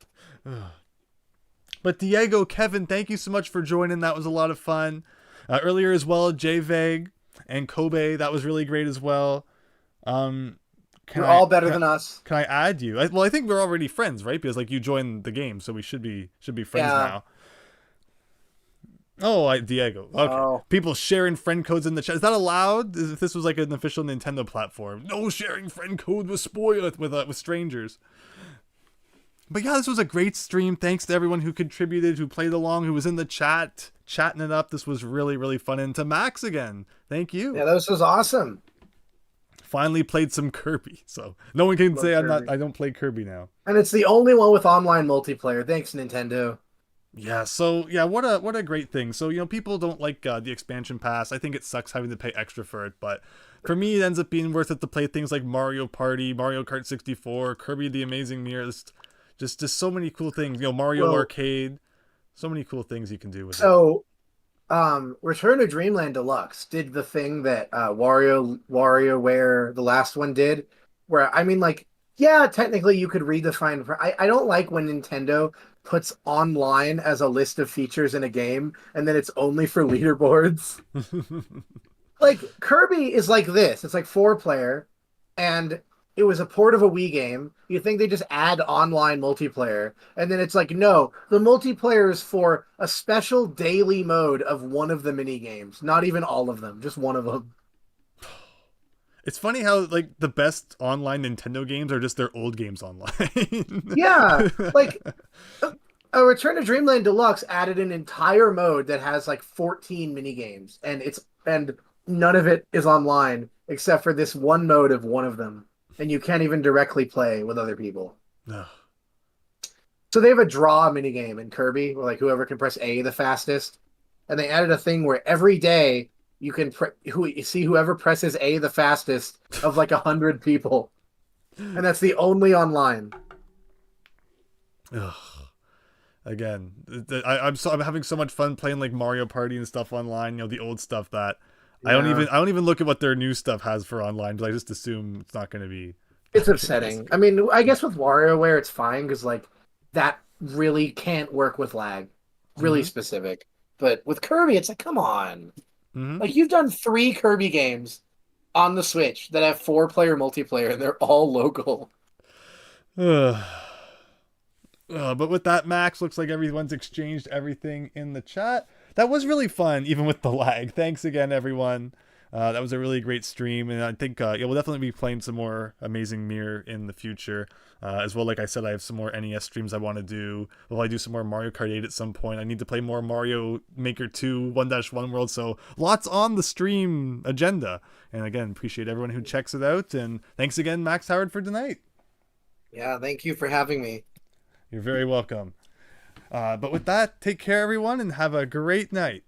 But Diego, Kevin, thank you so much for joining. That was a lot of fun. Earlier as well, J Veg and Kobe, that was really great as well. You're all better than us. Can I add you? Well, I think we're already friends, right? Because like you joined the game, so we should be friends Yeah. now. Oh, Diego. Okay. Oh. People sharing friend codes in the chat. Is that allowed? If this was like an official Nintendo platform, no sharing friend code with with strangers. But yeah, this was a great stream. Thanks to everyone who contributed, who played along, who was in the chat, chatting it up. This was really, really fun. And to Max again, thank you. Yeah, this was awesome. Finally played some Kirby, so no one can say Kirby. I don't play Kirby now. And it's the only one with online multiplayer. Thanks, Nintendo. Yeah, so yeah, what a great thing. So people don't like the expansion pass. I think it sucks having to pay extra for it, but for me, it ends up being worth it to play things like Mario Party, Mario Kart 64, Kirby the Amazing Mirror. Just so many cool things. Mario Arcade, so many cool things you can do with it. So, Return to Dreamland Deluxe did the thing that WarioWare, the last one, did, where I mean, like, yeah, technically you could redefine. I don't like when Nintendo puts online as a list of features in a game, and then it's only for leaderboards. Like Kirby is like this. It's like 4-player, and it was a port of a Wii game. You think they just add online multiplayer, and then it's like, no, the multiplayer is for a special daily mode of one of the mini games. Not even all of them, just one of them. It's funny how like the best online Nintendo games are just their old games online. Yeah, like a Return to Dreamland Deluxe added an entire mode that has like 14 mini games, and none of it is online except for this one mode of one of them. And you can't even directly play with other people. So they have a draw minigame in Kirby, where like whoever can press A the fastest. And they added a thing where every day you can see whoever presses A the fastest of like 100 people. And that's the only online. Ugh. Again, I'm having so much fun playing like Mario Party and stuff online. The old stuff that I don't even look at what their new stuff has for online, but I just assume it's not going to be. It's upsetting. I mean, I guess with WarioWare it's fine because like that really can't work with lag, really specific. But with Kirby, it's like, come on, like you've done 3 Kirby games on the Switch that have 4-player multiplayer, and they're all local. But with that, Max, looks like everyone's exchanged everything in the chat. That was really fun, even with the lag. Thanks again, everyone. That was a really great stream, and I think we'll definitely be playing some more Amazing Mirror in the future. As well, like I said, I have some more NES streams I want to do. Well, I do some more Mario Kart 8 at some point. I need to play more Mario Maker 2 1-1 World, so lots on the stream agenda. And again, appreciate everyone who checks it out, and thanks again, Max Howard, for tonight. Yeah, thank you for having me. You're very welcome. But with that, take care, everyone, and have a great night.